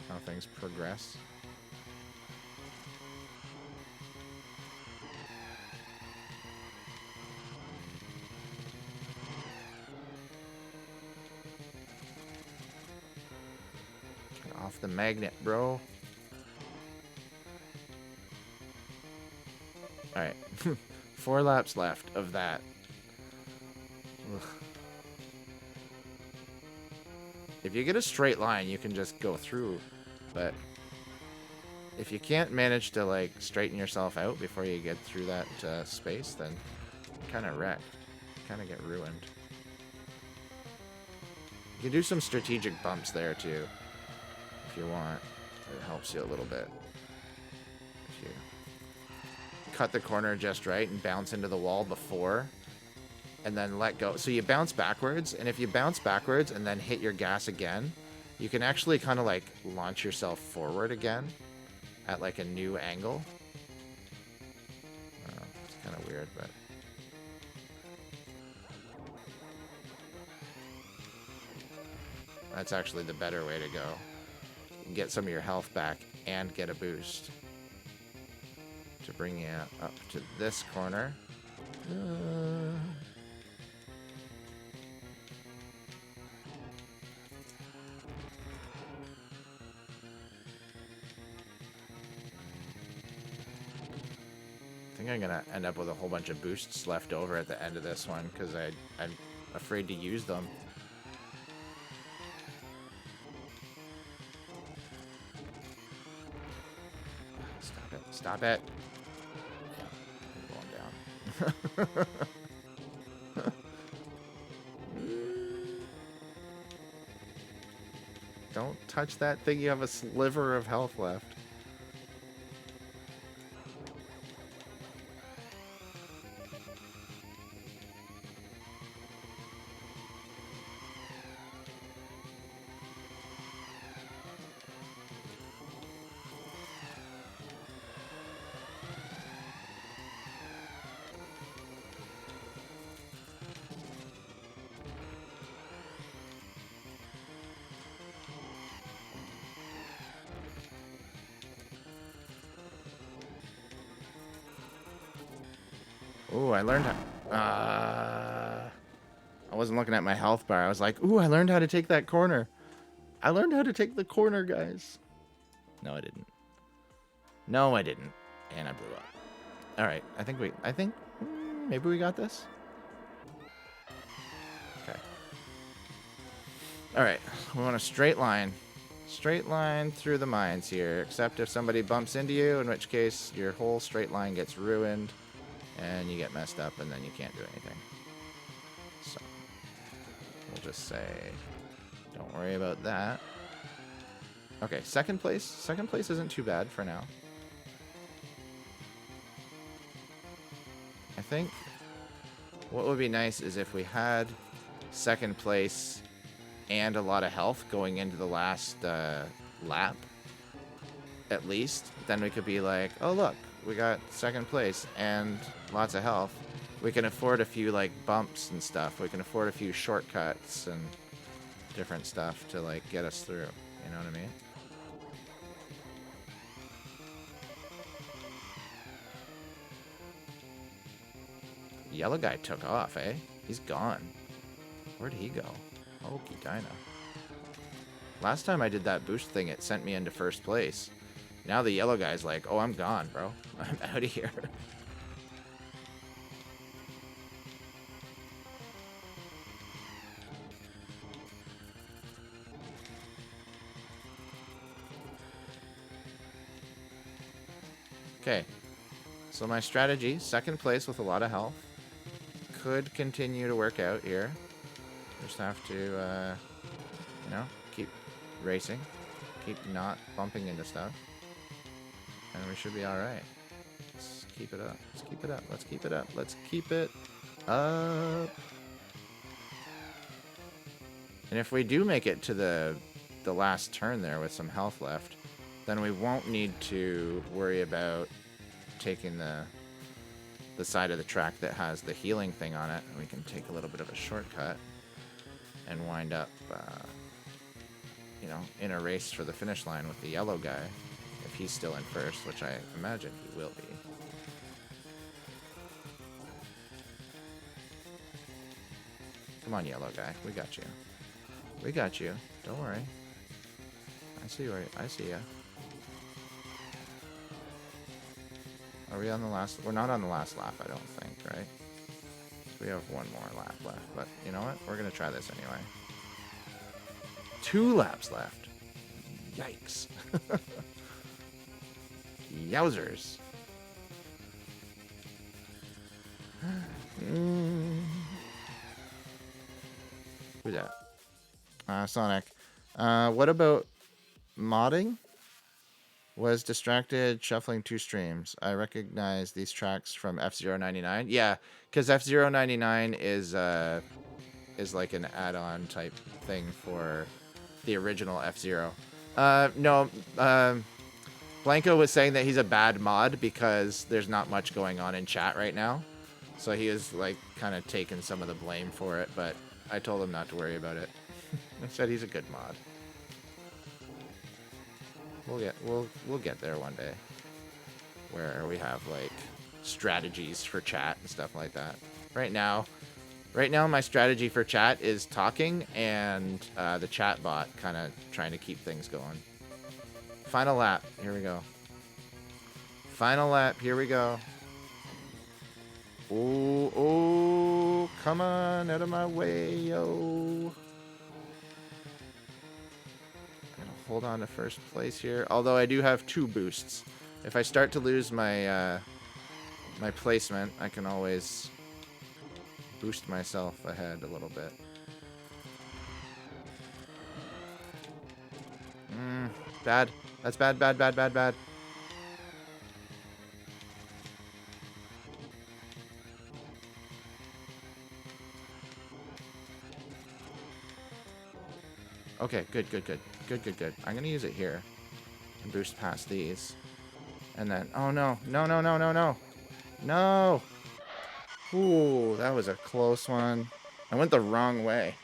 how things progress. the magnet, bro. Alright. 4 laps left of that. Ugh. If you get a straight line, you can just go through, but if you can't manage to like straighten yourself out before you get through that space, then you kind of wrecked. Kind of get ruined. You can do some strategic bumps there too, if you want. It helps you a little bit. If you cut the corner just right and bounce into the wall before, and then let go. So you bounce backwards, and if you bounce backwards and then hit your gas again, you can actually kind of like launch yourself forward again at like a new angle. It's kind of weird, but that's actually the better way to go. You can get some of your health back and get a boost to bring you up to this corner. I think I'm gonna end up with a whole bunch of boosts left over at the end of this one because I'm afraid to use them. Stop it. Stop it. Yeah, I'm going down. Don't touch that thing. You have a sliver of health left. Ooh, I learned how... I wasn't looking at my health bar. I was like, ooh, I learned how to take that corner. I learned how to take the corner, guys. No, I didn't. No, I didn't. And I blew up. All right, I think maybe we got this. Okay. All right, we want a straight line. Straight line through the mines here, except if somebody bumps into you, in which case your whole straight line gets ruined. And you get messed up, and then you can't do anything. So, we'll just say, don't worry about that. Okay, second place. Second place isn't too bad for now. I think what would be nice is if we had second place and a lot of health going into the last lap, at least. Then we could be like, oh, look. We got second place and lots of health. We can afford a few like bumps and stuff. We can afford a few shortcuts and different stuff to like get us through. You know what I mean? Yellow guy took off, eh? He's gone. Where'd he go? Okey Dino. Last time I did that boost thing, it sent me into first place. Now the yellow guy's like, oh, I'm gone, bro. I'm out of here. Okay. So my strategy, second place with a lot of health, could continue to work out here. Just have to, you know, keep racing. Keep not bumping into stuff. And we should be alright. Let's keep it up. Let's keep it up. Let's keep it up. Let's keep it up. And if we do make it to the last turn there with some health left, then we won't need to worry about taking the side of the track that has the healing thing on it. And we can take a little bit of a shortcut and wind up, you know, in a race for the finish line with the yellow guy. If he's still in first, which I imagine he will be. Come on, yellow guy. We got you. We got you. Don't worry. I I see ya. Are we on the last? We're not on the last lap, I don't think, right? We have one more lap left, but you know what? We're gonna try this anyway. 2 laps left. Yikes. Yowzers. Who's that? Sonic. What about modding? Was distracted shuffling 2 streams. I recognize these tracks from F-Zero 99. Yeah, because F-Zero 99 is like an add-on type thing for the original F-Zero. No, Blanco was saying that he's a bad mod because there's not much going on in chat right now. So he is like kind of taking some of the blame for it, but I told him not to worry about it. I said he's a good mod. We'll get there one day, where we have like strategies for chat and stuff like that. Right now, my strategy for chat is talking and the chat bot kind of trying to keep things going. Final lap. Here we go. Final lap. Here we go. Oh, come on, out of my way, yo. Hold on to first place here. Although I do have 2 boosts. If I start to lose my my placement, I can always boost myself ahead a little bit. Bad. That's bad, bad, bad, bad, bad. Okay, good. I'm gonna use it here and boost past these. And then, oh no. No! Ooh, that was a close one. I went the wrong way.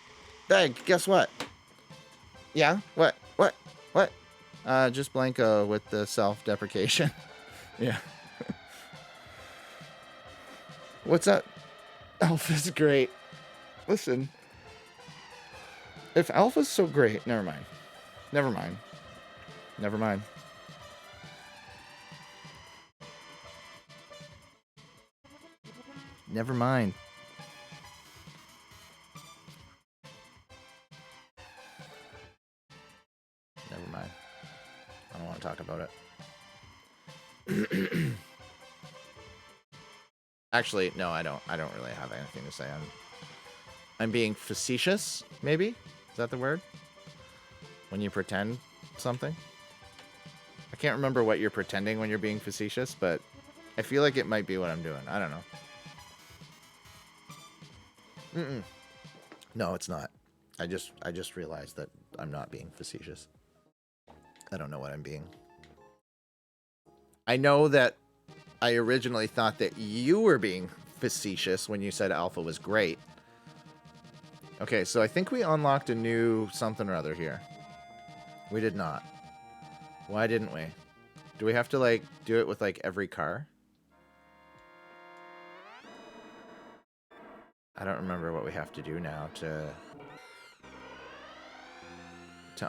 Hey, guess what? Yeah? What? Just Blanco with the self-deprecation. Yeah. What's up? Alpha's great. Listen. If Alpha's so great, never mind. Never mind. I don't want to talk about it. Actually, no, I don't really have anything to say. I'm being facetious, maybe? Is that the word? When you pretend something? I can't remember what you're pretending when you're being facetious, but I feel like it might be what I'm doing. I don't know. No, it's not. I just realized that I'm not being facetious. I don't know what I'm being. I know that I originally thought that you were being facetious when you said Alpha was great. Okay, so I think we unlocked a new something or other here. We did not. Why didn't we? Do we have to, like, do it with, like, every car? I don't remember what we have to do now to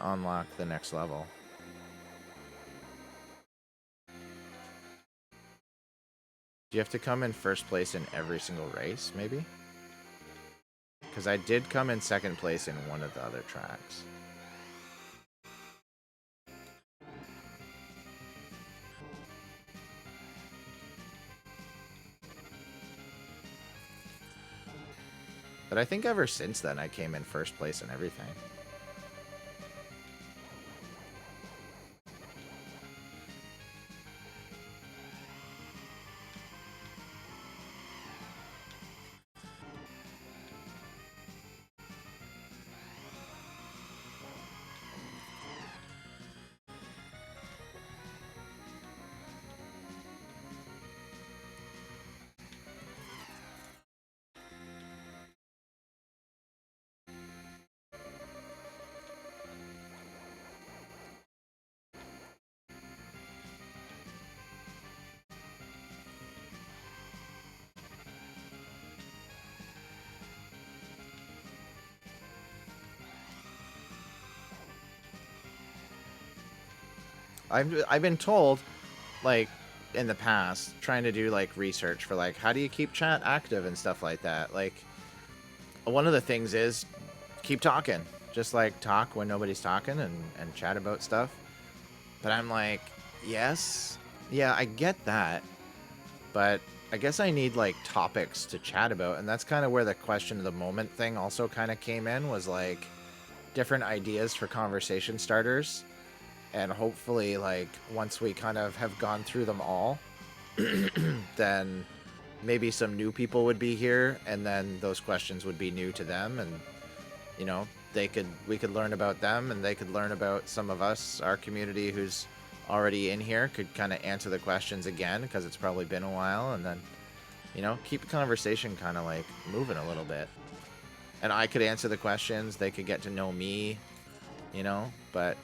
unlock the next level. Do you have to come in first place in every single race, maybe? Because I did come in second place in one of the other tracks. But I think ever since then I came in first place in everything. I've been told, like, in the past, trying to do like research for like how do you keep chat active and stuff like that. Like, one of the things is keep talking. Just like talk when nobody's talking and chat about stuff. But I'm like, yes, yeah, I get that. But I guess I need like topics to chat about. And that's kind of where the question of the moment thing also kind of came in, was like different ideas for conversation starters. And hopefully, like, once we kind of have gone through them all, then maybe some new people would be here, and then those questions would be new to them, and, you know, we could learn about them, and they could learn about some of us, our community who's already in here, could kind of answer the questions again, because it's probably been a while, and then, you know, keep the conversation kind of, like, moving a little bit. And I could answer the questions, they could get to know me, you know, but...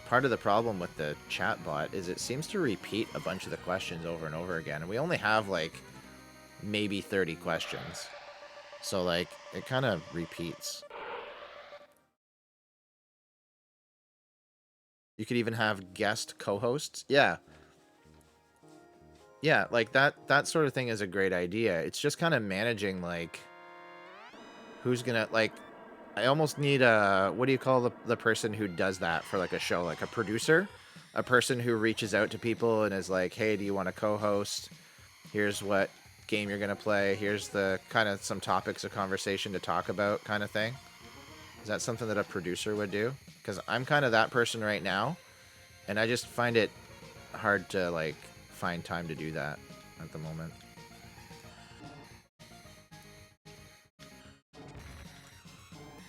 part of the problem with the chatbot is it seems to repeat a bunch of the questions over and over again, and we only have like maybe 30 questions, so like it kind of repeats. You could even have guest co-hosts. Yeah, like that sort of thing is a great idea. It's just kind of managing like who's gonna, like, I almost need a, what do you call the person who does that for like a show, like a producer, a person who reaches out to people and is like, hey, do you want to co-host? Here's what game you're gonna play. Here's the kind of some topics of conversation to talk about, kind of thing. Is that something that a producer would do? Because I'm kind of that person right now, and I just find it hard to like find time to do that at the moment.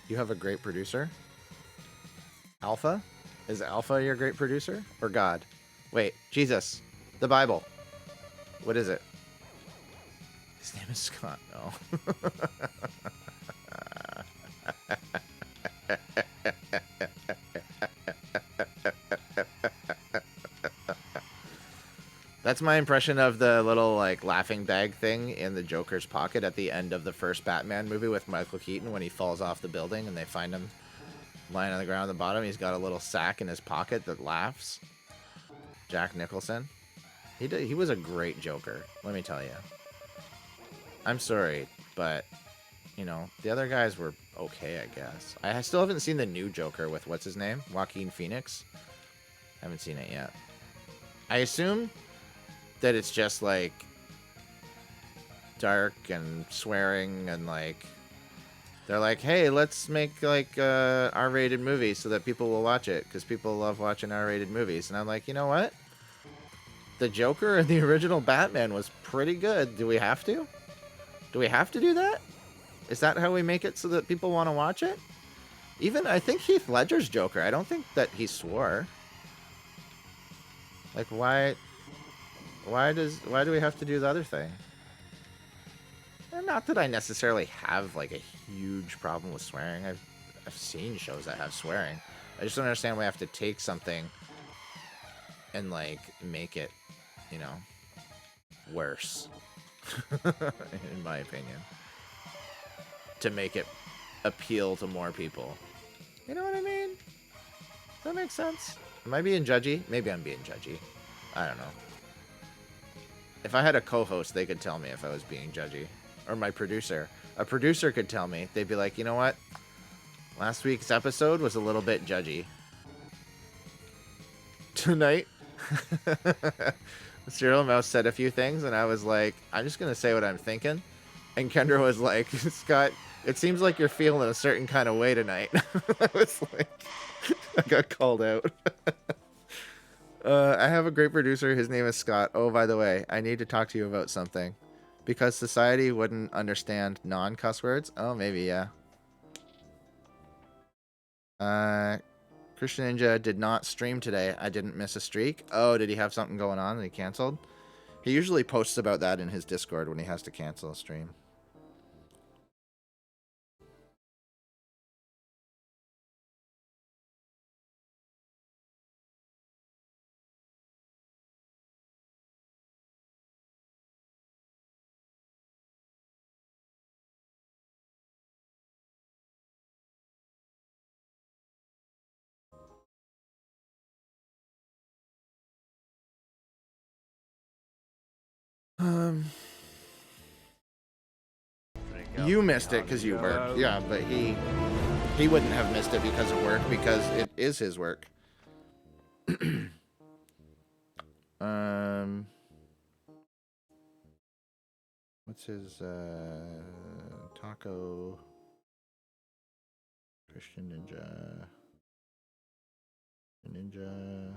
You have a great producer? Alpha? Is Alpha your great producer? Or God? Wait, Jesus. The Bible. What is it? His name is Scott. No. That's my impression of the little, like, laughing bag thing in the Joker's pocket at the end of the first Batman movie with Michael Keaton when he falls off the building and they find him lying on the ground at the bottom. He's got a little sack in his pocket that laughs. Jack Nicholson. He was a great Joker, let me tell you. I'm sorry, but, you know, the other guys were okay, I guess. I still haven't seen the new Joker with, what's his name? Joaquin Phoenix? Haven't seen it yet. I assume that it's just like dark and swearing and like they're like, hey, let's make like R-rated movies so that people will watch it because people love watching R-rated movies. And I'm like, you know what? The Joker and the original Batman was pretty good. Do we have to? Do we have to do that? Is that how we make it so that people want to watch it? Even I think Heath Ledger's Joker, I don't think that he swore. Like, why do we have to do the other thing? And not that I necessarily have like a huge problem with swearing. I've seen shows that have swearing. I just don't understand why we have to take something and like make it, you know, worse. In my opinion. To make it appeal to more people. You know what I mean? Does that make sense? Am I being judgy? Maybe I'm being judgy. I don't know. If I had a co-host, they could tell me if I was being judgy. Or my producer. A producer could tell me. They'd be like, you know what? Last week's episode was a little bit judgy. Tonight, Serial Mouse said a few things, and I was like, I'm just going to say what I'm thinking. And Kendra was like, Scott, it seems like you're feeling a certain kind of way tonight. I was like, I got called out. I have a great producer. His name is Scott. Oh, by the way, I need to talk to you about something. Because society wouldn't understand non-cuss words. Oh, maybe, yeah. Christian Ninja did not stream today. I didn't miss a streak. Oh, did he have something going on and he canceled? He usually posts about that in his Discord when he has to cancel a stream. You missed it because you worked. Yeah, but he wouldn't have missed it because of work, because it is his work. What's his taco? Christian Ninja.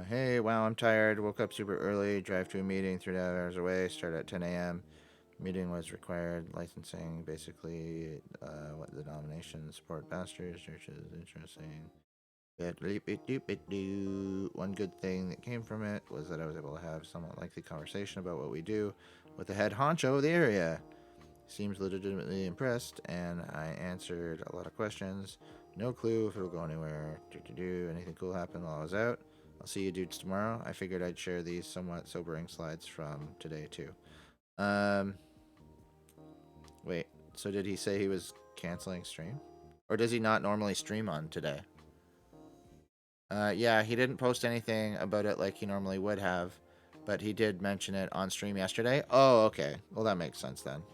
Hey, wow, I'm tired. Woke up super early. Drive to a meeting 3 hours away. Start at 10 a.m. Meeting was required. Licensing, basically, what the denomination support pastors, churches, interesting. One good thing that came from it was that I was able to have somewhat lengthy conversation about what we do with the head honcho of the area. Seems legitimately impressed, and I answered a lot of questions. No clue if it'll go anywhere. Anything cool happened while I was out. I'll see you dudes tomorrow. I figured I'd share these somewhat sobering slides from today too. Wait, so did he say he was canceling stream? Or does he not normally stream on today? Yeah, he didn't post anything about it like he normally would have, but he did mention it on stream yesterday. Oh, okay. Well, that makes sense then.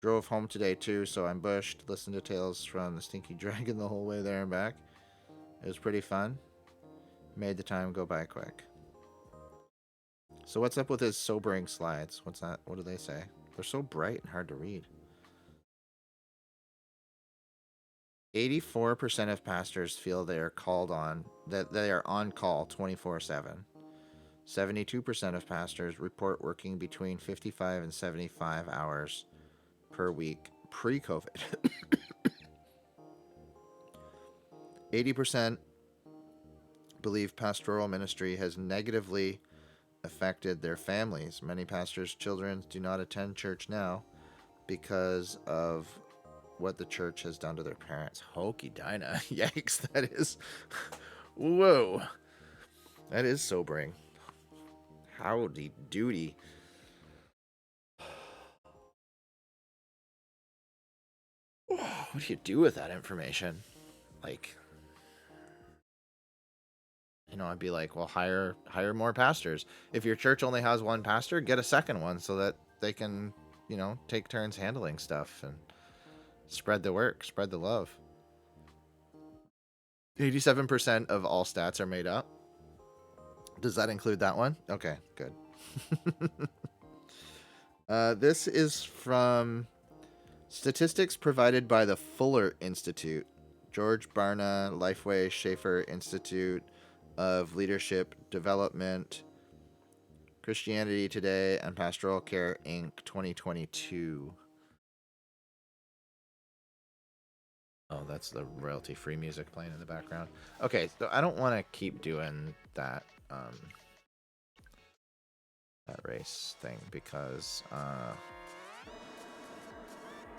Drove home today too, so I'm bushed. Listened to Tales from the Stinky Dragon the whole way there and back. It was pretty fun. Made the time go by quick. So what's up with his sobering slides? What's that? What do they say? They're so bright and hard to read. 84% of pastors feel they are called on, that they are on call 24/7. 72% of pastors report working between 55 and 75 hours per week pre-COVID. 80% believe pastoral ministry has negatively affected their families. Many pastors' children do not attend church now because of what the church has done to their parents. Hokey Dinah. Yikes, that is... Whoa. That is sobering. Howdy doody. What do you do with that information? Like... You know, I'd be like, well, hire more pastors. If your church only has one pastor, get a second one so that they can, you know, take turns handling stuff and spread the work, spread the love. 87% of all stats are made up. Does that include that one? Okay, good. This is from statistics provided by the Fuller Institute. George Barna, Lifeway Schaefer Institute of Leadership Development, Christianity Today, and Pastoral Care Inc. 2022. Oh, that's the royalty-free music playing in the background. Okay, so I don't want to keep doing that that race thing because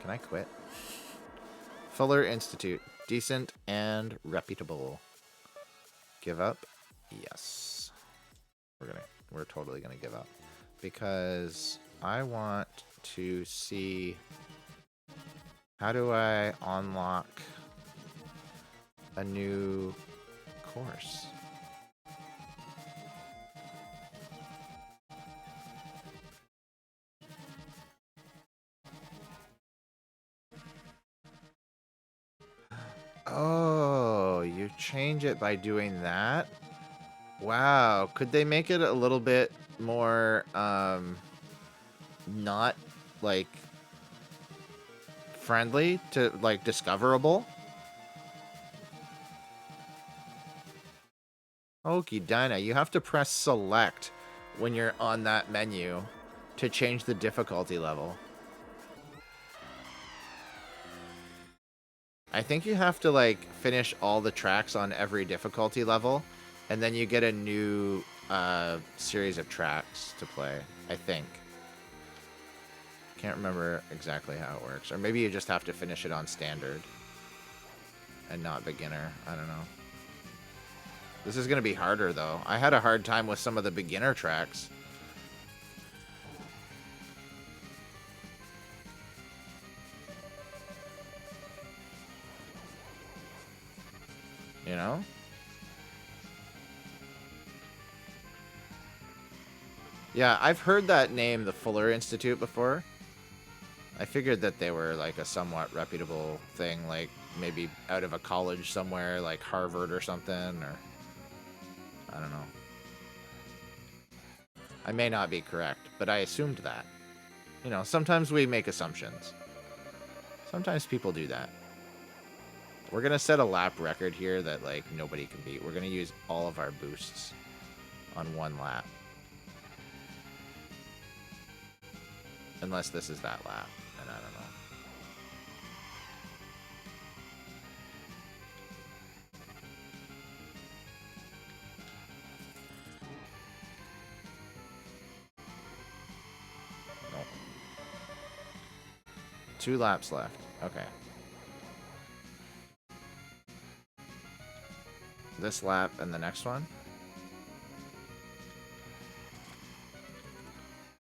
can I quit? Fuller Institute, decent and reputable. Give up? Yes. We're totally gonna give up because I want to see how do I unlock a new course. Oh, you change it by doing that? Wow, could they make it a little bit more not like friendly to like discoverable? Okie Dinah, you have to press select when you're on that menu to change the difficulty level. I think you have to like finish all the tracks on every difficulty level, and then you get a new series of tracks to play, I think. Can't remember exactly how it works. Or maybe you just have to finish it on standard and not beginner. I don't know. This is going to be harder, though. I had a hard time with some of the beginner tracks. You know? Yeah, I've heard that name, the Fuller Institute, before. I figured that they were like a somewhat reputable thing, like maybe out of a college somewhere, like Harvard or something, or I don't know. I may not be correct, but I assumed that. You know, sometimes we make assumptions. Sometimes people do that. We're going to set a lap record here that, like, nobody can beat. We're going to use all of our boosts on one lap. Unless this is that lap, and I don't know. Nope. 2 laps left. Okay. This lap and the next one.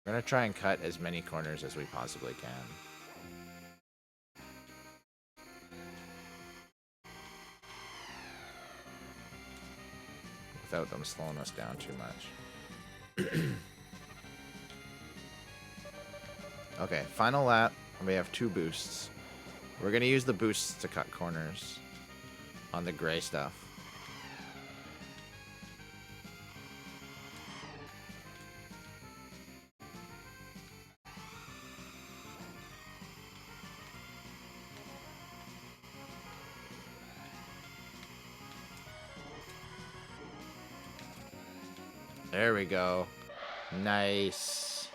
We're going to try and cut as many corners as we possibly can. Without them slowing us down too much. Okay, final lap. We have 2 boosts. We're going to use the boosts to cut corners on the gray stuff. There we go. Nice.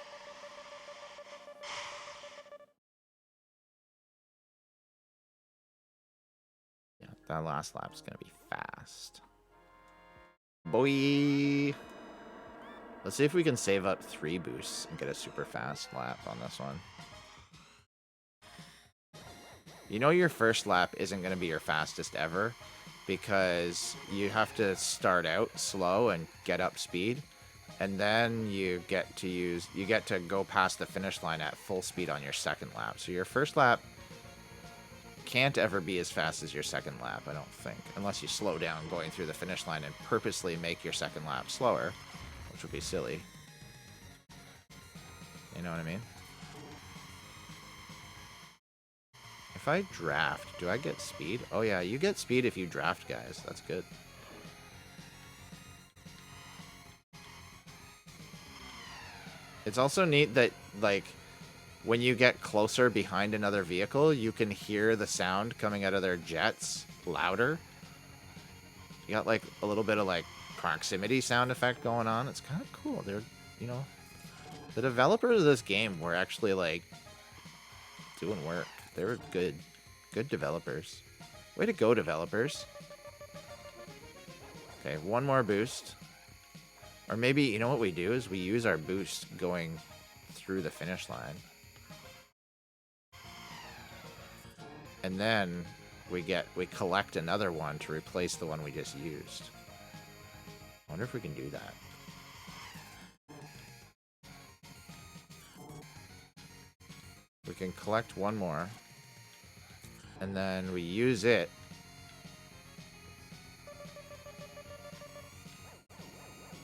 Yeah, that last lap's gonna be fast. Boy. Let's see if we can save up 3 boosts and get a super fast lap on this one. You know your first lap isn't gonna be your fastest ever, because you have to start out slow and get up speed, and then you get to go past the finish line at full speed on your second lap. So your first lap can't ever be as fast as your second lap, I don't think, unless you slow down going through the finish line and purposely make your second lap slower, which would be silly. You know what I mean? If I draft, do I get speed? Oh yeah, you get speed if you draft, guys. That's good. It's also neat that, like, when you get closer behind another vehicle, you can hear the sound coming out of their jets louder. You got, like, a little bit of, like, proximity sound effect going on. It's kind of cool. They're, you know, the developers of this game were actually, like, doing work. They were good developers. Way to go, developers. Okay, 1 more boost. Or maybe, you know what we do is we use our boost going through the finish line. And then we collect another one to replace the one we just used. I wonder if we can do that. We can collect 1 more. And then we use it.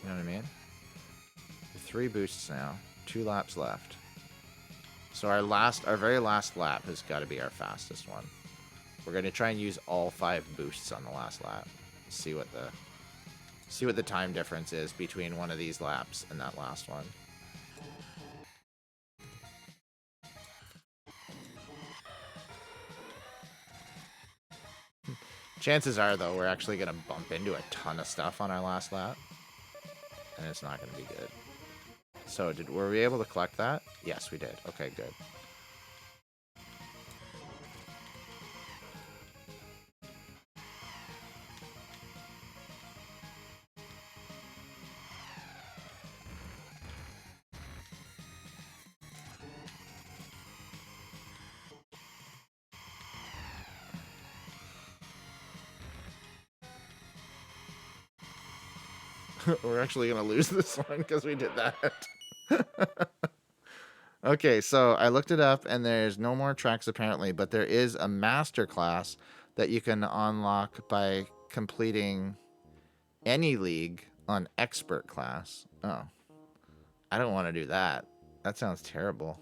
You know what I mean? 3 boosts now. 2 laps left. So our very last lap has got to be our fastest one. We're going to try and use all 5 boosts on the last lap. See what the time difference is between one of these laps and that last one. Chances are, though, we're actually going to bump into a ton of stuff on our last lap. And it's not going to be good. So, were we able to collect that? Yes, we did. Okay, good. We're actually going to lose this one because we did that. Okay, so I looked it up, and there's no more tracks apparently, but there is a master class that you can unlock by completing any league on expert class. Oh. I don't want to do that. That sounds terrible.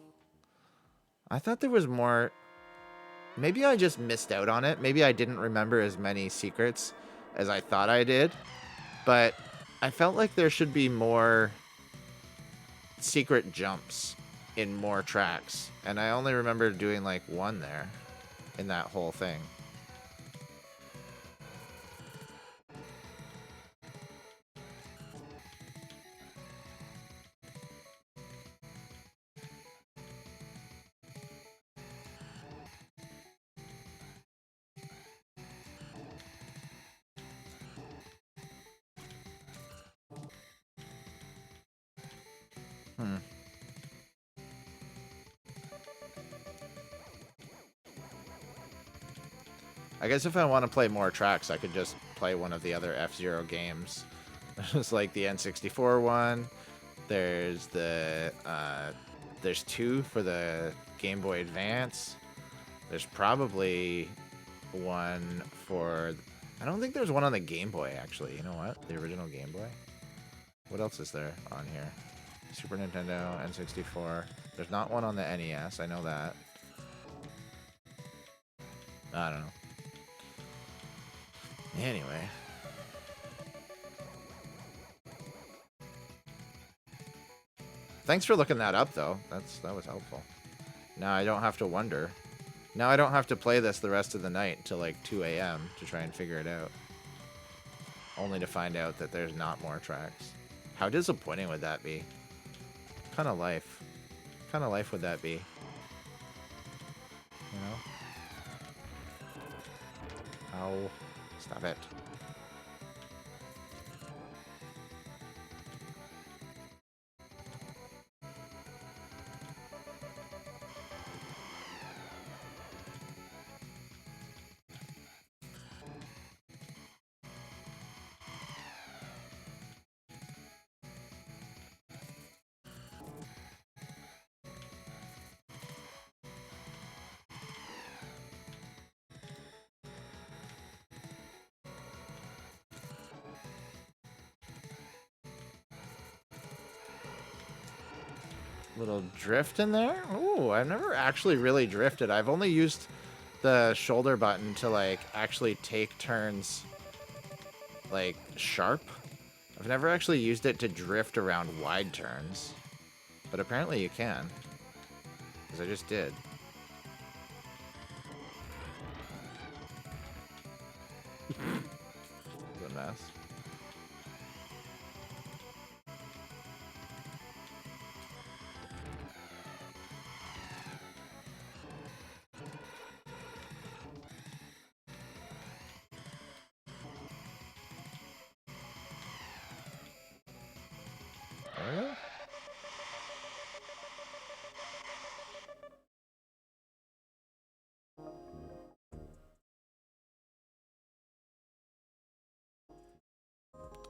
I thought there was more. Maybe I just missed out on it. Maybe I didn't remember as many secrets as I thought I did. But I felt like there should be more secret jumps in more tracks. And I only remember doing like one there in that whole thing. I guess if I want to play more tracks, I could just play one of the other F-Zero games. There's like the N64 one. There's the there's 2 for the Game Boy Advance. There's probably one for. I don't think there's one on the Game Boy actually. You know what? The original Game Boy. What else is there on here? Super Nintendo, N64. There's not one on the NES. I know that. I don't know. Anyway. Thanks for looking that up, though. That was helpful. Now I don't have to wonder. Now I don't have to play this the rest of the night until like 2 a.m. to try and figure it out. Only to find out that there's not more tracks. How disappointing would that be? What kind of life? What kind of life would that be? You know? Ow. Stop it. Little drift in there. Ooh, I've never actually really drifted. I've only used the shoulder button to like actually take turns like sharp. I've never actually used it to drift around wide turns, but apparently you can, because I just did. It's a mess.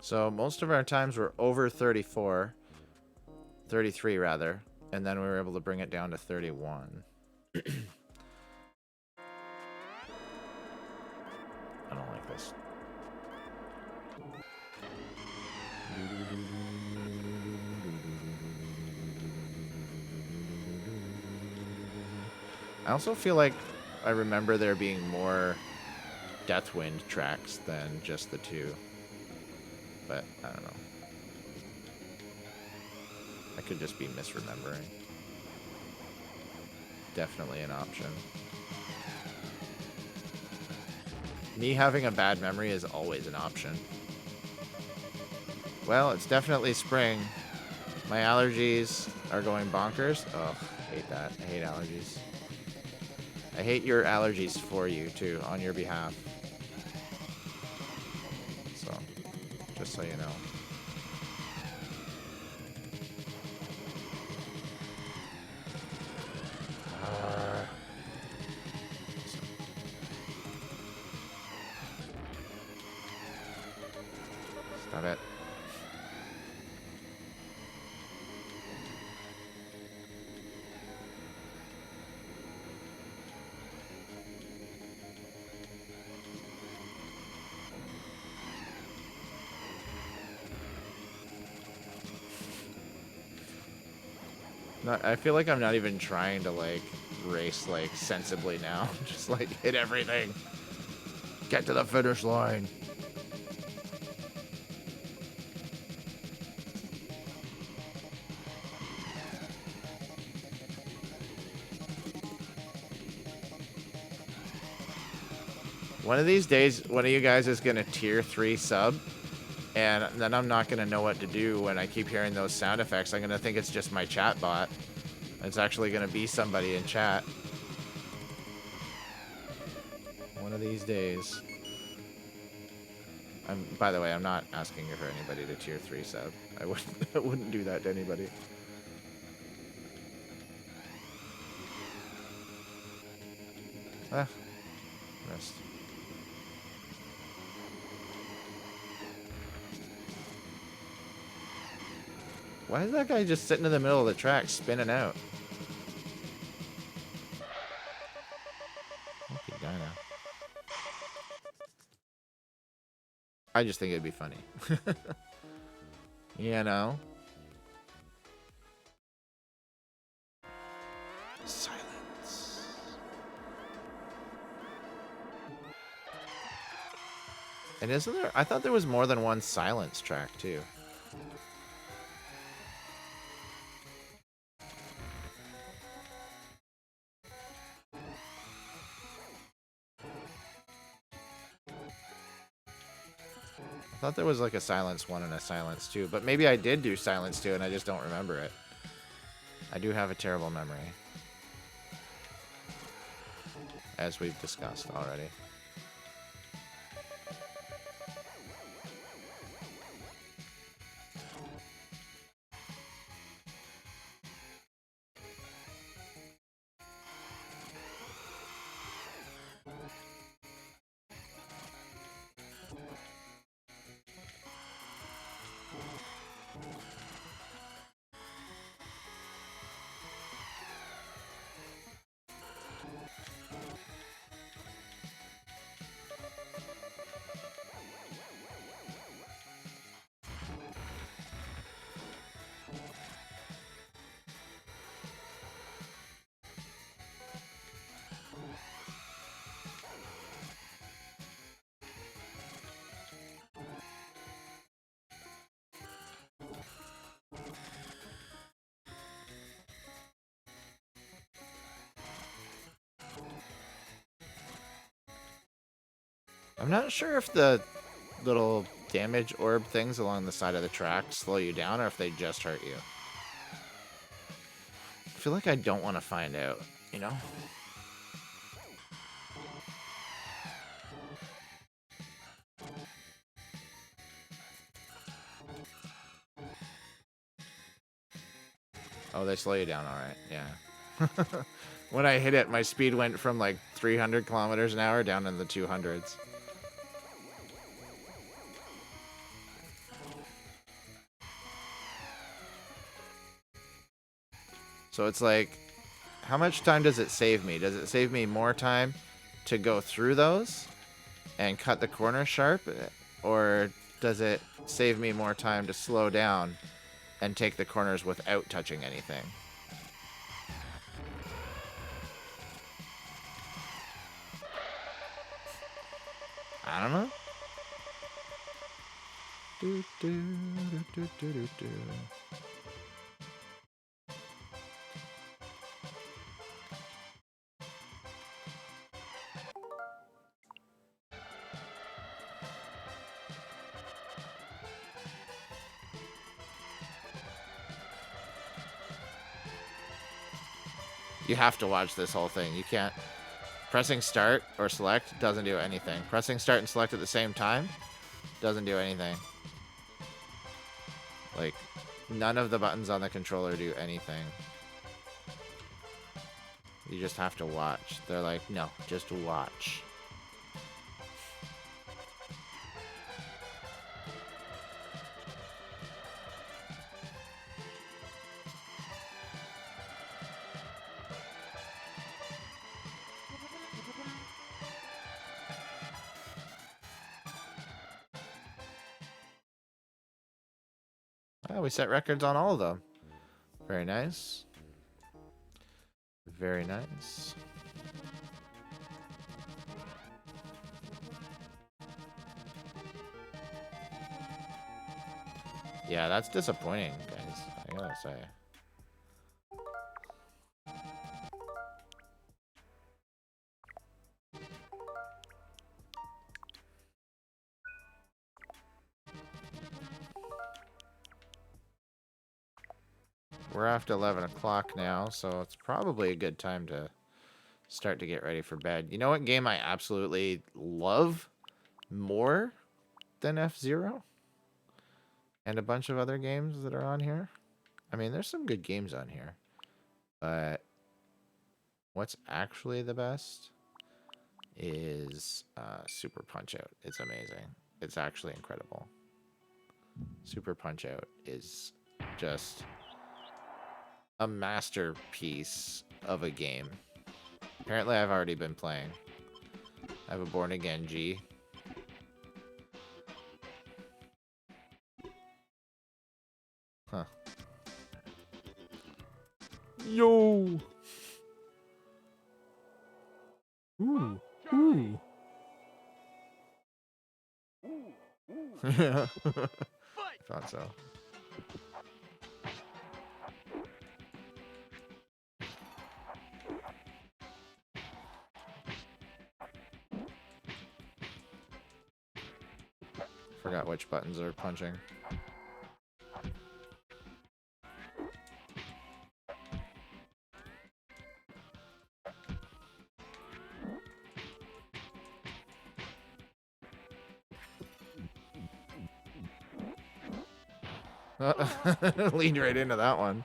So most of our times were over 34, 33 rather, and then we were able to bring it down to 31. I don't like this. I also feel like I remember there being more Deathwind tracks than just the 2. But I don't know. I could just be misremembering. Definitely an option. Me having a bad memory is always an option. Well, it's definitely spring. My allergies are going bonkers. Oh, I hate that. I hate allergies. I hate your allergies for you, too, on your behalf. So, just so you know. Stop it. I feel like I'm not even trying to like race like sensibly now. Just like hit everything. Get to the finish line. One of these days, one of you guys is gonna tier 3 sub, and then I'm not gonna know what to do when I keep hearing those sound effects. I'm gonna think it's just my chat bot. It's actually gonna be somebody in chat. One of these days. By the way, I'm not asking for anybody to tier 3 sub. I wouldn't do that to anybody. Ah, missed. Why is that guy just sitting in the middle of the track spinning out? Okay, guy now. I just think it'd be funny. You know? Silence. And isn't there? I thought there was more than one silence track, too. I thought there was like a silence 1 and a silence 2, but maybe I did do silence 2 and I just don't remember it. I do have a terrible memory, as we've discussed already. I'm not sure if the little damage orb things along the side of the track slow you down or if they just hurt you. I feel like I don't want to find out, you know? Oh, they slow you down, alright, yeah. When I hit it, my speed went from like 300 kilometers an hour down in the 200s. So it's like, how much time does it save me? Does it save me more time to go through those and cut the corner sharp? Or does it save me more time to slow down and take the corners without touching anything? I don't know. Do, do, do, do, do, do, do. You have to watch this whole thing. You can't. Pressing start or select doesn't do anything. Pressing start and select at the same time doesn't do anything. Like, none of the buttons on the controller do anything. You just have to watch. They're like, no, just watch. Oh, we set records on all of them. Very nice. Very nice. Yeah, that's disappointing, guys. I gotta say. We're after 11 o'clock now, so it's probably a good time to start to get ready for bed. You know what game I absolutely love more than F-Zero? And a bunch of other games that are on here? I mean, there's some good games on here. But what's actually the best is Super Punch-Out. It's amazing. It's actually incredible. Super Punch-Out is just a masterpiece of a game. Apparently, I've already been playing. I have a Born Again G. Huh. Yo! Ooh. Ooh. Yeah. Thought so. Forgot which buttons are punching. Leaned right into that one.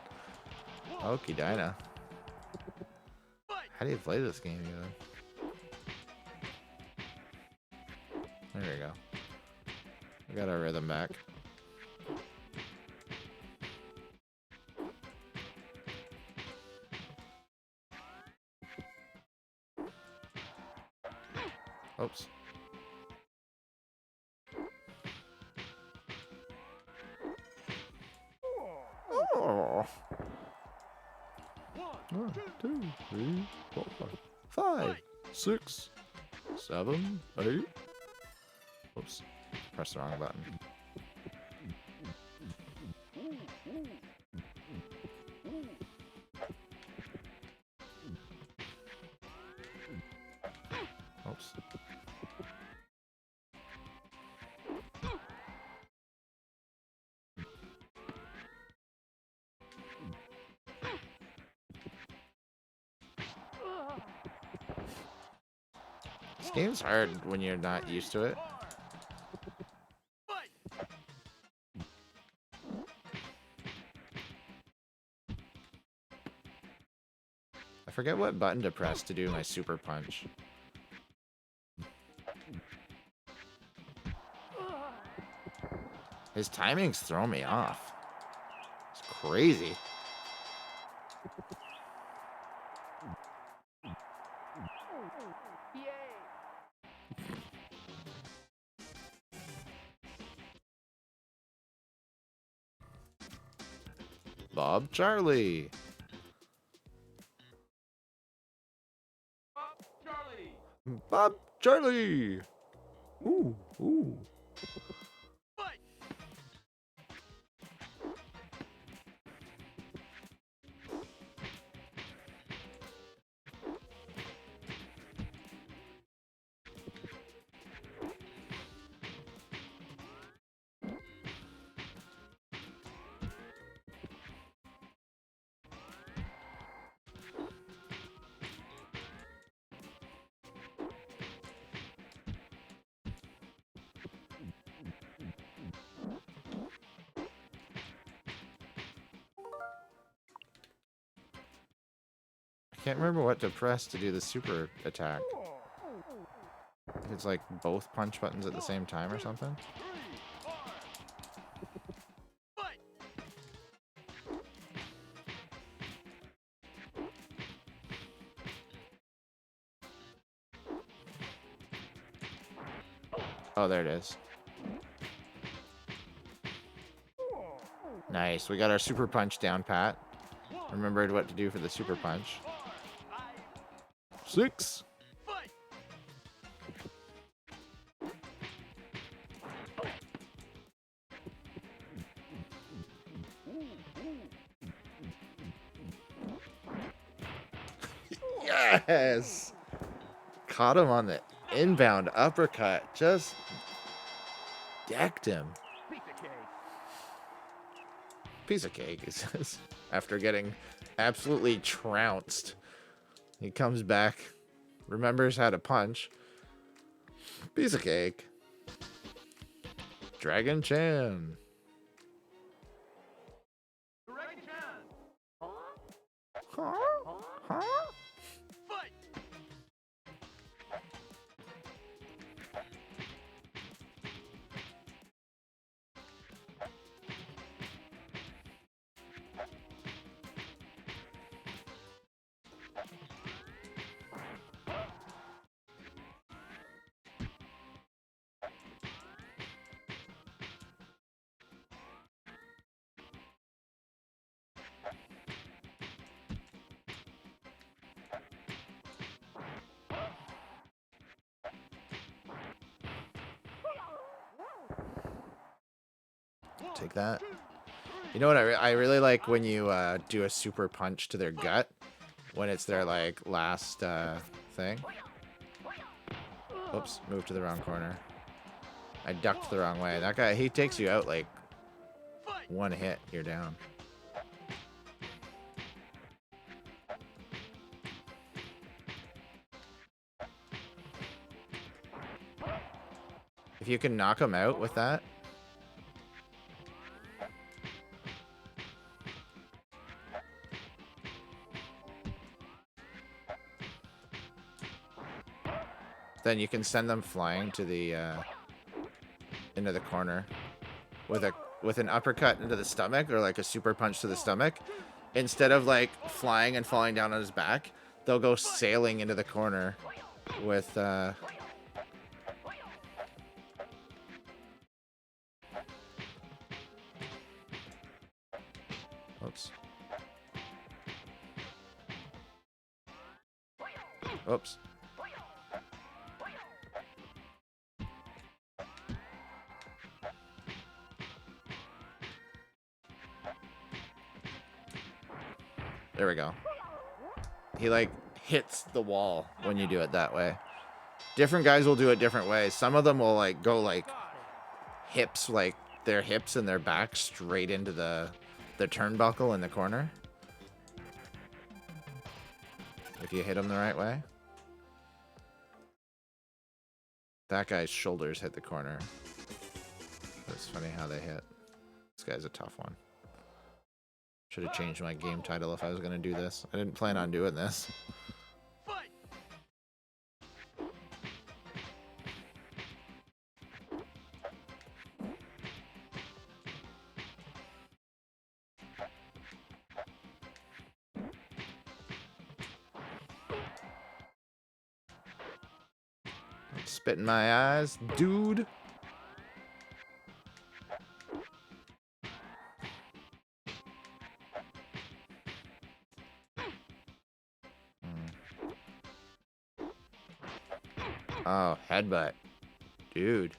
Okie Dinah. How do you play this game even? There we go. We got our rhythm back. Oops. Oh. 1, 2, 3, 4, 5, 6, 7, 8. Oops. Press the wrong button. Oops. This game's hard when you're not used to it. I forget what button to press to do my super punch. His timings throw me off. It's crazy. Bob Charlie. Bob Charlie. Ooh, ooh. I can't remember what to press to do the super attack. It's like both punch buttons at the same time or something. Oh, there it is. Nice. We got our super punch down pat. Remembered what to do for the super punch. 6. Yes! Caught him on the inbound uppercut. Just decked him. Piece of cake, he says. After getting absolutely trounced. He comes back, remembers how to punch. Piece of cake. Dragon Chan. Huh? Huh? Take that. You know what I really like when you do a super punch to their gut when it's their like last thing. Oops, moved to the wrong corner. I ducked the wrong way. That guy, he takes you out like one hit, you're down. If you can knock him out with that. Then you can send them flying to the into the corner with an uppercut into the stomach or like a super punch to the stomach. Instead of like flying and falling down on his back, they'll go sailing into the corner with oops. Oops. There we go. He like hits the wall when you do it that way. Different guys will do it different ways. Some of them will like go like hips, like their hips and their back straight into the turnbuckle in the corner. If you hit him the right way. That guy's shoulders hit the corner. It's funny how they hit. This guy's a tough one. Should have changed my game title if I was going to do this. I didn't plan on doing this. Spit in my eyes, dude. Oh, headbutt. Dude.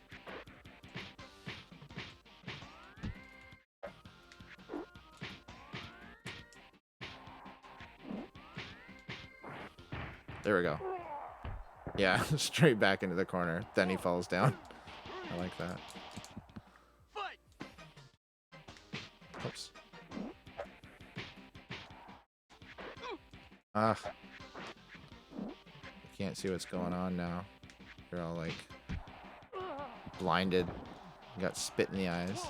There we go. Yeah, straight back into the corner. Then he falls down. I like that. Oops. Ah. You can't see what's going on now. You're all like blinded. You got spit in the eyes.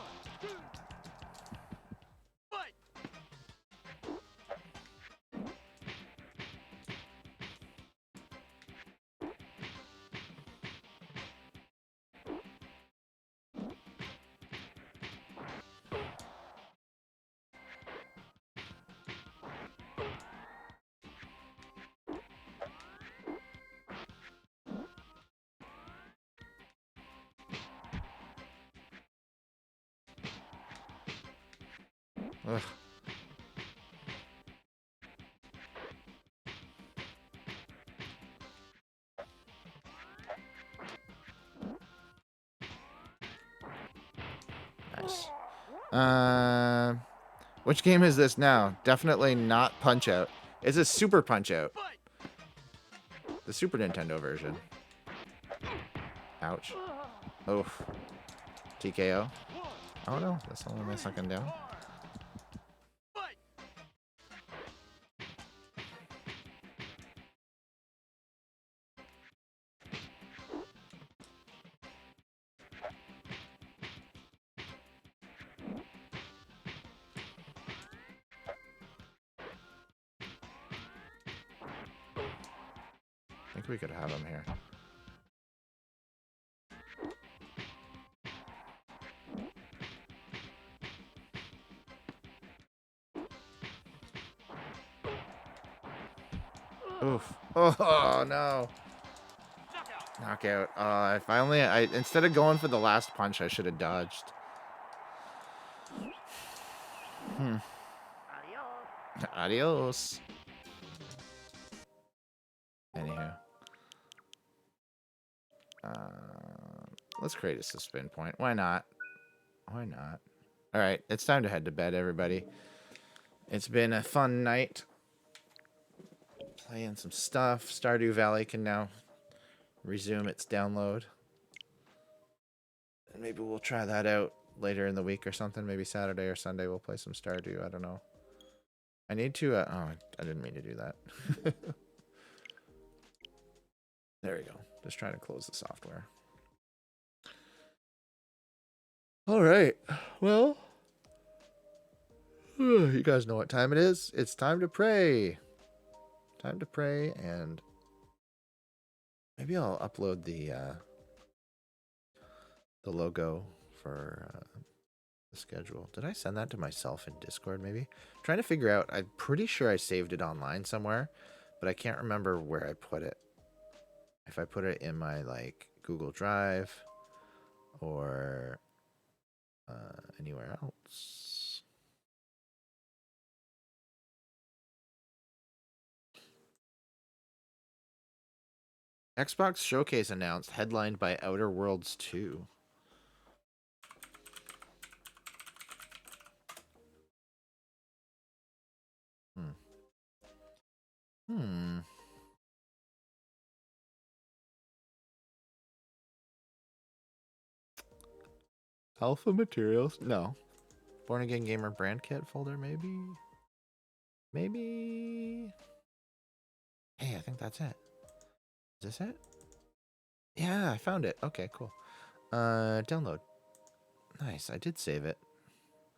Ugh. games. Which game is this now? Definitely not Punch-Out. It's a Super Punch-Out. The Super Nintendo version. Ouch. Oof. TKO. Oh no, that's only my second down. I think we could have him here. Oof. Oh no. Knockout. If I only instead of going for the last punch, I should have dodged. Adios. Anywho. Let's create a spin point. Why not? Why not? Alright, it's time to head to bed, everybody. It's been a fun night. Playing some stuff. Stardew Valley can now resume its download. And maybe we'll try that out later in the week or something. Maybe Saturday or Sunday we'll play some Stardew. I don't know. I need to... oh, I didn't mean to do that. There we go. Just trying to close the software. All right. Well, you guys know what time it is. It's time to pray. Time to pray, and maybe I'll upload the logo for the schedule. Did I send that to myself in Discord, maybe? I'm trying to figure out. I'm pretty sure I saved it online somewhere, but I can't remember where I put it. If I put it in my, like, Google Drive or anywhere else. Xbox Showcase announced, headlined by Outer Worlds 2. Alpha materials? No. Born Again Gamer brand kit folder, maybe? Maybe? Hey, I think that's it. Is this it? Yeah, I found it. Okay, cool. Download. Nice, I did save it.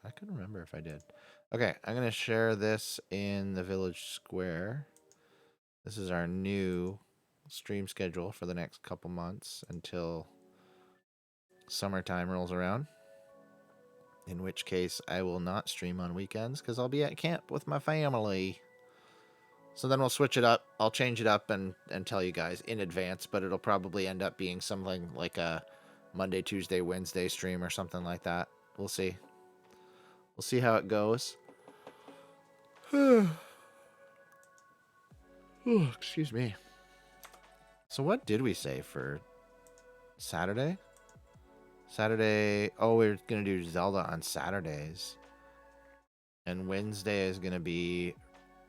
I couldn't remember if I did. Okay, I'm going to share this in the Village Square. This is our new stream schedule for the next couple months until summertime rolls around. In which case, I will not stream on weekends because I'll be at camp with my family. So then we'll switch it up. I'll change it up and tell you guys in advance, but it'll probably end up being something like a Monday, Tuesday, Wednesday stream or something like that. We'll see. We'll see how it goes. Oh, excuse me. So what did we say for Saturday? Saturday, oh, we're going to do Zelda on Saturdays. And Wednesday is going to be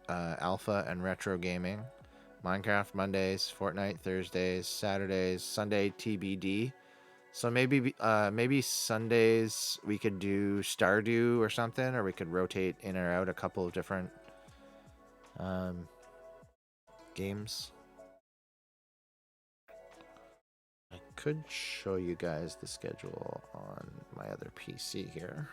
Alpha and Retro Gaming. Minecraft Mondays, Fortnite Thursdays, Saturdays, Sunday TBD. So maybe Sundays we could do Stardew or something, or we could rotate in or out a couple of different games. I could show you guys the schedule on my other PC here.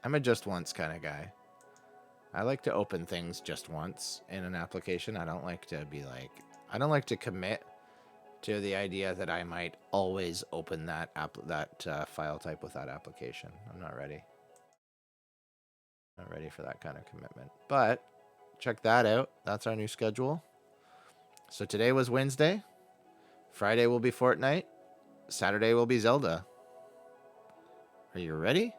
I'm a just once kind of guy. I like to open things just once in an application. I don't like to be like, I don't like to commit to the idea that I might always open that file type with that application. I'm not ready. Not ready for that kind of commitment. But check that out. That's our new schedule. So today was Wednesday. Friday will be Fortnite. Saturday will be Zelda. Are you ready?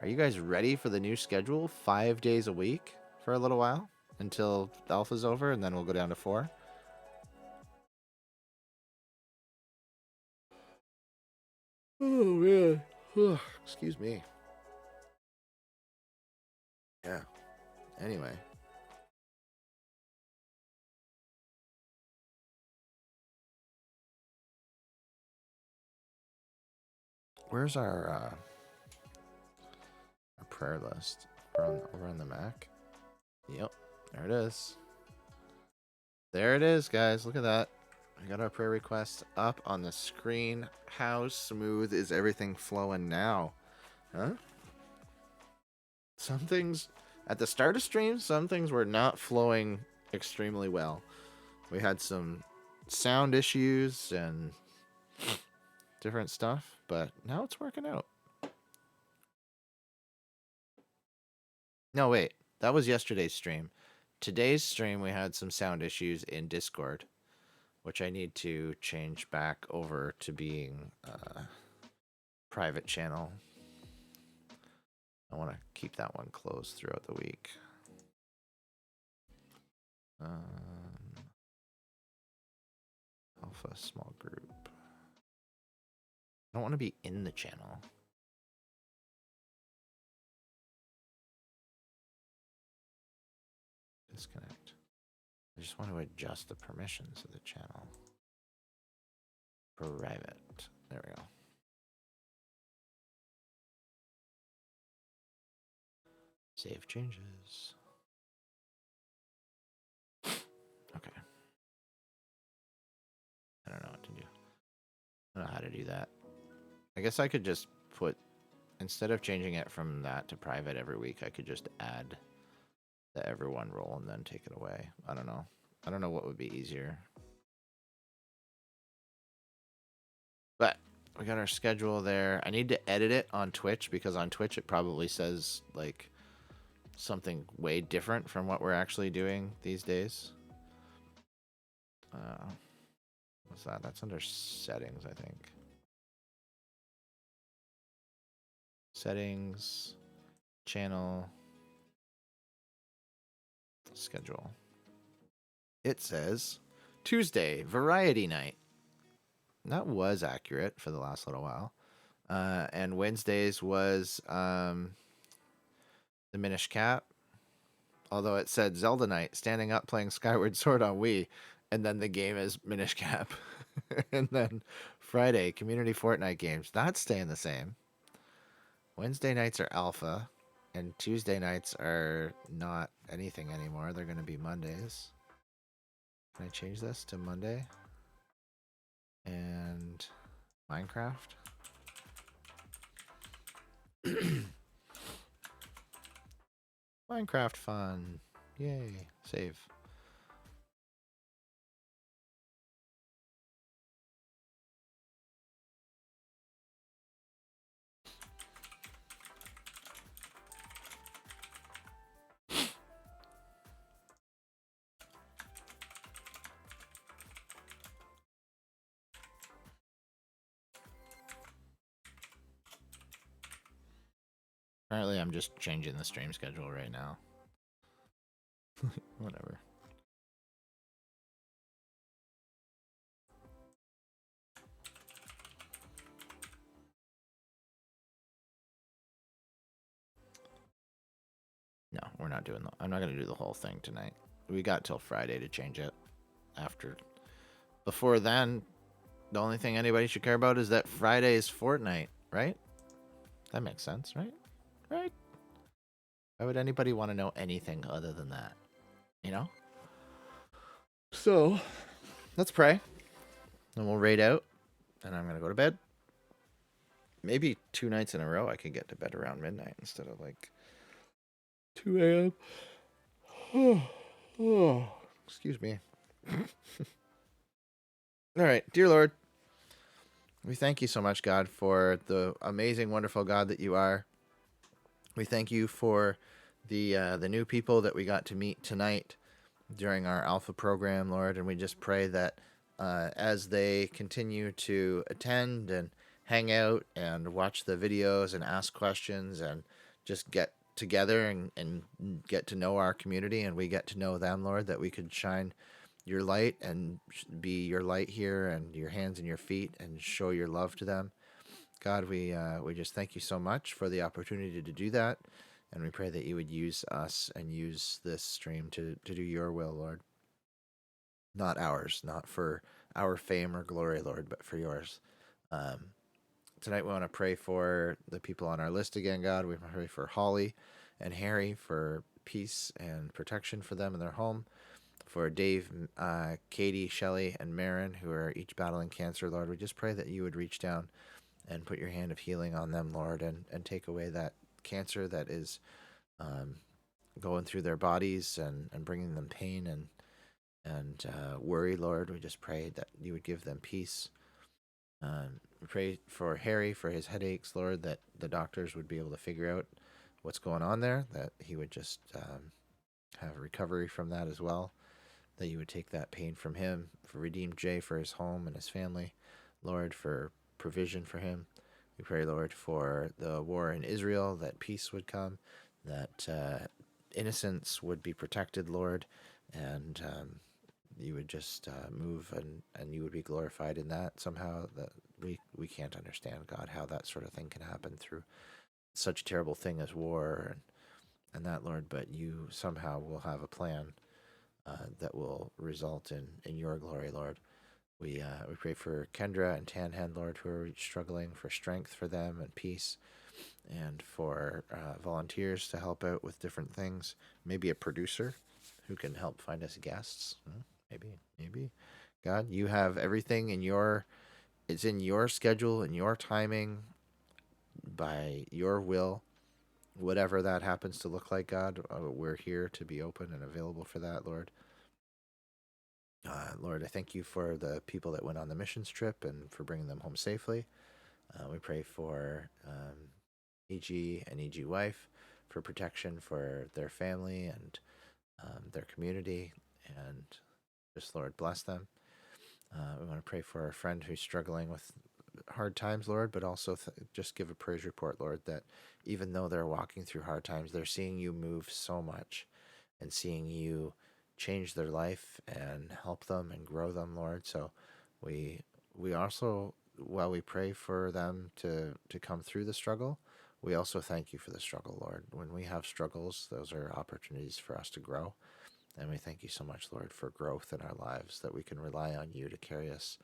Are you guys ready for the new schedule? 5 days a week for a little while until Alpha's over, and then we'll go down to 4. Oh, man. Excuse me. Yeah. Anyway. Where's our prayer list? Over on the Mac? Yep. There it is. There it is, guys. Look at that. We got our prayer requests up on the screen. How smooth is everything flowing now? Huh? Some things at the start of stream, some things were not flowing extremely well. We had some sound issues and different stuff, but now it's working out. No, wait. That was yesterday's stream. Today's stream, we had some sound issues in Discord, which I need to change back over to being private channel. I want to keep that one closed throughout the week. Alpha small group. I don't want to be in the channel. Disconnect. I just want to adjust the permissions of the channel. Private. There we go. Save changes. Okay. I don't know what to do. I don't know how to do that. I guess I could just put, instead of changing it from that to private every week, I could just add the everyone role and then take it away. I don't know. I don't know what would be easier. But we got our schedule there. I need to edit it on Twitch because on Twitch it probably says like something way different from what we're actually doing these days. What's that? That's under settings, I think. Settings, channel, schedule. It says Tuesday, variety night. That was accurate for the last little while. And Wednesdays was the Minish Cap. Although it said Zelda night, standing up playing Skyward Sword on Wii. And then the game is Minish Cap. And then Friday, community Fortnite games. That's staying the same. Wednesday nights are Alpha. And Tuesday nights are not anything anymore. They're going to be Mondays. Can I change this to Monday? And Minecraft. Minecraft fun. Yay. Save. Apparently, I'm just changing the stream schedule right now. Whatever. No, we're not doing I'm not going to do the whole thing tonight. We got till Friday to change it. Before then, the only thing anybody should care about is that Friday is Fortnite, right? That makes sense, right? Right? Why would anybody want to know anything other than that? You know? So, let's pray. And we'll raid out. And I'm going to go to bed. Maybe 2 nights in a row I can get to bed around midnight instead of like 2 a.m. Oh, excuse me. All right, dear Lord, we thank you so much, God, for the amazing, wonderful God that you are. We thank you for the new people that we got to meet tonight during our Alpha program, Lord, and we just pray that as they continue to attend and hang out and watch the videos and ask questions and just get together and get to know our community and we get to know them, Lord, that we could shine your light and be your light here and your hands and your feet and show your love to them. God, we just thank you so much for the opportunity to do that. And we pray that you would use us and use this stream to do your will, Lord. Not ours, not for our fame or glory, Lord, but for yours. Tonight we want to pray for the people on our list again, God. We pray for Holly and Harry for peace and protection for them in their home. For Dave, Katie, Shelley, and Marin, who are each battling cancer, Lord, we just pray that you would reach down and put your hand of healing on them, Lord, and take away that cancer that is going through their bodies and bringing them pain and worry, Lord. We just pray that you would give them peace. We pray for Harry, for his headaches, Lord, that the doctors would be able to figure out what's going on there, that he would just have recovery from that as well, that you would take that pain from him. For Redeemed Jay, for his home and his family, Lord, for provision for him. We pray, Lord, for the war in Israel, that peace would come, that innocence would be protected, Lord, and you would just move and you would be glorified in that somehow. That we can't understand, God, how that sort of thing can happen through such a terrible thing as war and that, Lord, but you somehow will have a plan that will result in your glory, Lord. We pray for Kendra and Tanhen, Lord, who are struggling, for strength for them and peace, and for volunteers to help out with different things. Maybe a producer who can help find us guests. Maybe. God, you have everything it's in your schedule, in your timing, by your will. Whatever that happens to look like, God, we're here to be open and available for that, Lord. Lord, I thank you for the people that went on the missions trip and for bringing them home safely. We pray for EG and EG wife for protection for their family and their community, and just, Lord, bless them. We want to pray for our friend who's struggling with hard times, Lord, but also just give a praise report, Lord, that even though they're walking through hard times, they're seeing you move so much and seeing you change their life and help them and grow them, Lord. So we also, while we pray for them to come through the struggle, we also thank you for the struggle, Lord. When we have struggles, those are opportunities for us to grow. And we thank you so much, Lord, for growth in our lives, that we can rely on you to carry us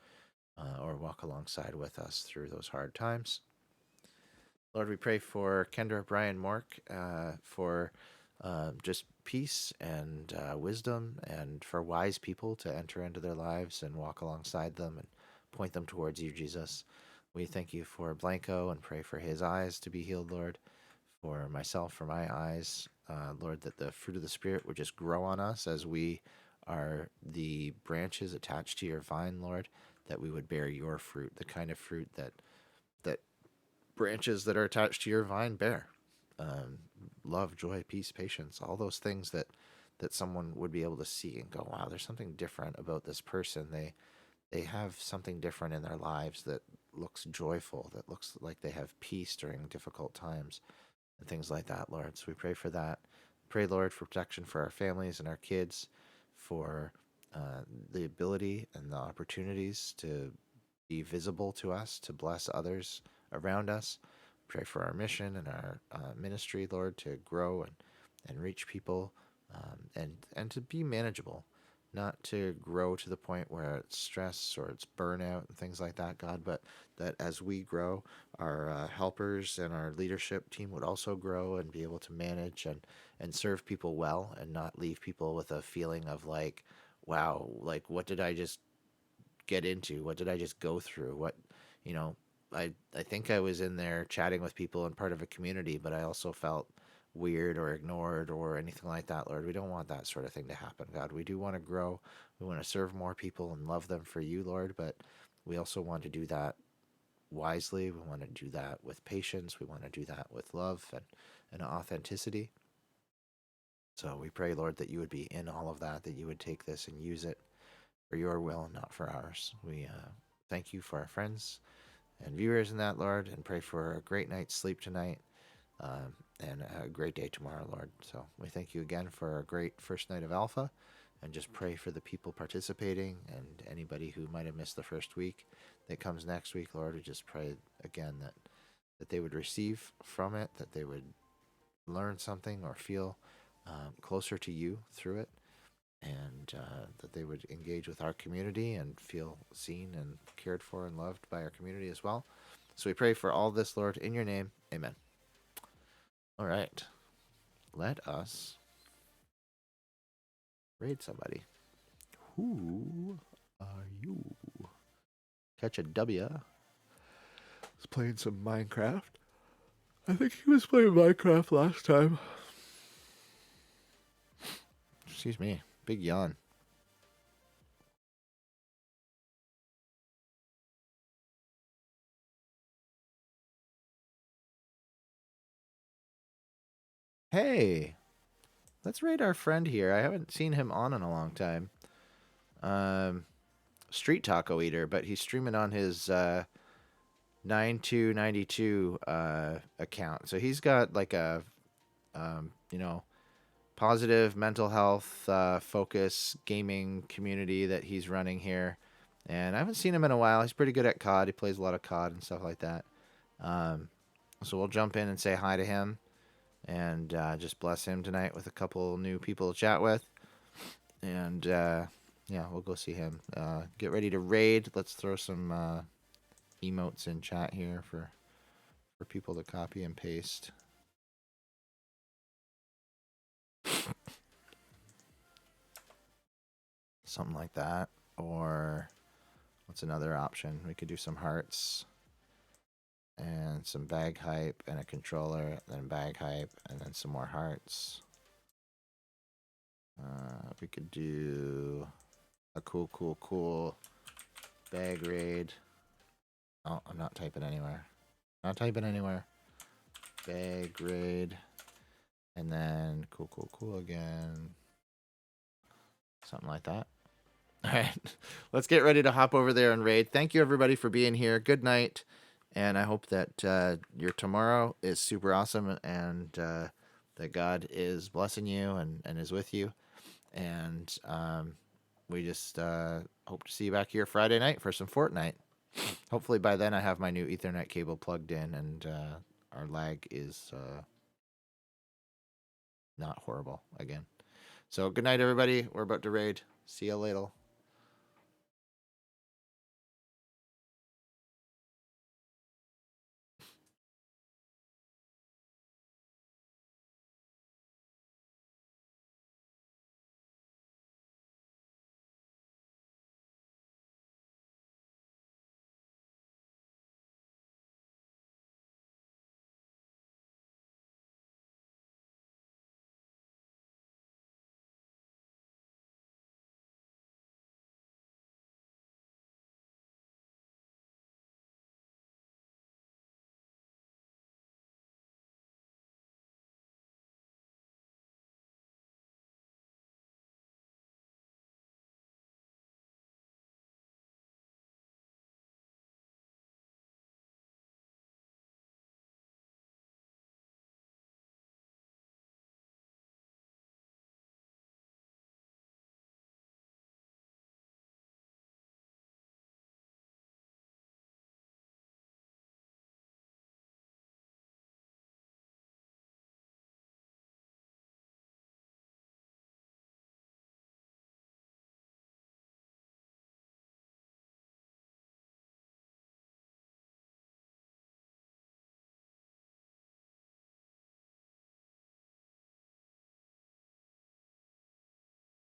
or walk alongside with us through those hard times. Lord, we pray for Kendra, Brian, Mork, for just peace and wisdom, and for wise people to enter into their lives and walk alongside them and point them towards you, Jesus. We thank you for Blanco and pray for his eyes to be healed, Lord. For myself, for my eyes, Lord, that the fruit of the Spirit would just grow on us as we are the branches attached to your vine, Lord, that we would bear your fruit, the kind of fruit that branches that are attached to your vine bear. Love, joy, peace, patience, all those things that someone would be able to see and go, wow, there's something different about this person. They have something different in their lives that looks joyful, that looks like they have peace during difficult times and things like that, Lord. So we pray for that. Pray, Lord, for protection for our families and our kids, for the ability and the opportunities to be visible to us, to bless others around us. Pray for our mission and our ministry, Lord, to grow and reach people and to be manageable, not to grow to the point where it's stress or it's burnout and things like that, God, but that as we grow, our helpers and our leadership team would also grow and be able to manage and serve people well and not leave people with a feeling of like, wow, like what did I just get into? What did I just go through? What, I think I was in there chatting with people and part of a community, but I also felt weird or ignored or anything like that, Lord. We don't want that sort of thing to happen, God. We do want to grow. We want to serve more people and love them for you, Lord, but we also want to do that wisely. We want to do that with patience. We want to do that with love and authenticity. So we pray, Lord, that you would be in all of that, that you would take this and use it for your will, not for ours. We thank you for our friends and viewers in that, Lord, and pray for a great night's sleep tonight and a great day tomorrow, Lord. So we thank you again for a great first night of Alpha, and just pray for the people participating and anybody who might have missed the first week that comes next week, Lord. We just pray again that they would receive from it, that they would learn something or feel closer to you through it, and that they would engage with our community and feel seen and cared for and loved by our community as well. So we pray for all this, Lord, in your name. Amen. All right. Let us raid somebody. Who are you? Catch a W. Was playing some Minecraft. I think he was playing Minecraft last time. Excuse me. Big yawn. Hey, let's raid our friend here. I haven't seen him on in a long time. Street Taco Eater, but he's streaming on his 9292 account. So he's got like a positive mental health focus gaming community that he's running here. And I haven't seen him in a while. He's pretty good at COD. He plays a lot of COD and stuff like that. So we'll jump in and say hi to him and just bless him tonight with a couple new people to chat with. And yeah, we'll go see him. Get ready to raid. Let's throw some emotes in chat here for people to copy and paste. Something like that. Or what's another option? We could do some hearts and some bag hype and a controller, then bag hype, and then some more hearts. We could do a cool bag raid. Oh, I'm not typing anywhere. Not typing anywhere. Bag raid. And then cool again. Something like that. All right. Let's get ready to hop over there and raid. Thank you, everybody, for being here. Good night. And I hope that your tomorrow is super awesome and that God is blessing you and is with you. And we just hope to see you back here Friday night for some Fortnite. Hopefully by then I have my new Ethernet cable plugged in and our lag is not horrible again. So good night, everybody. We're about to raid. See you later.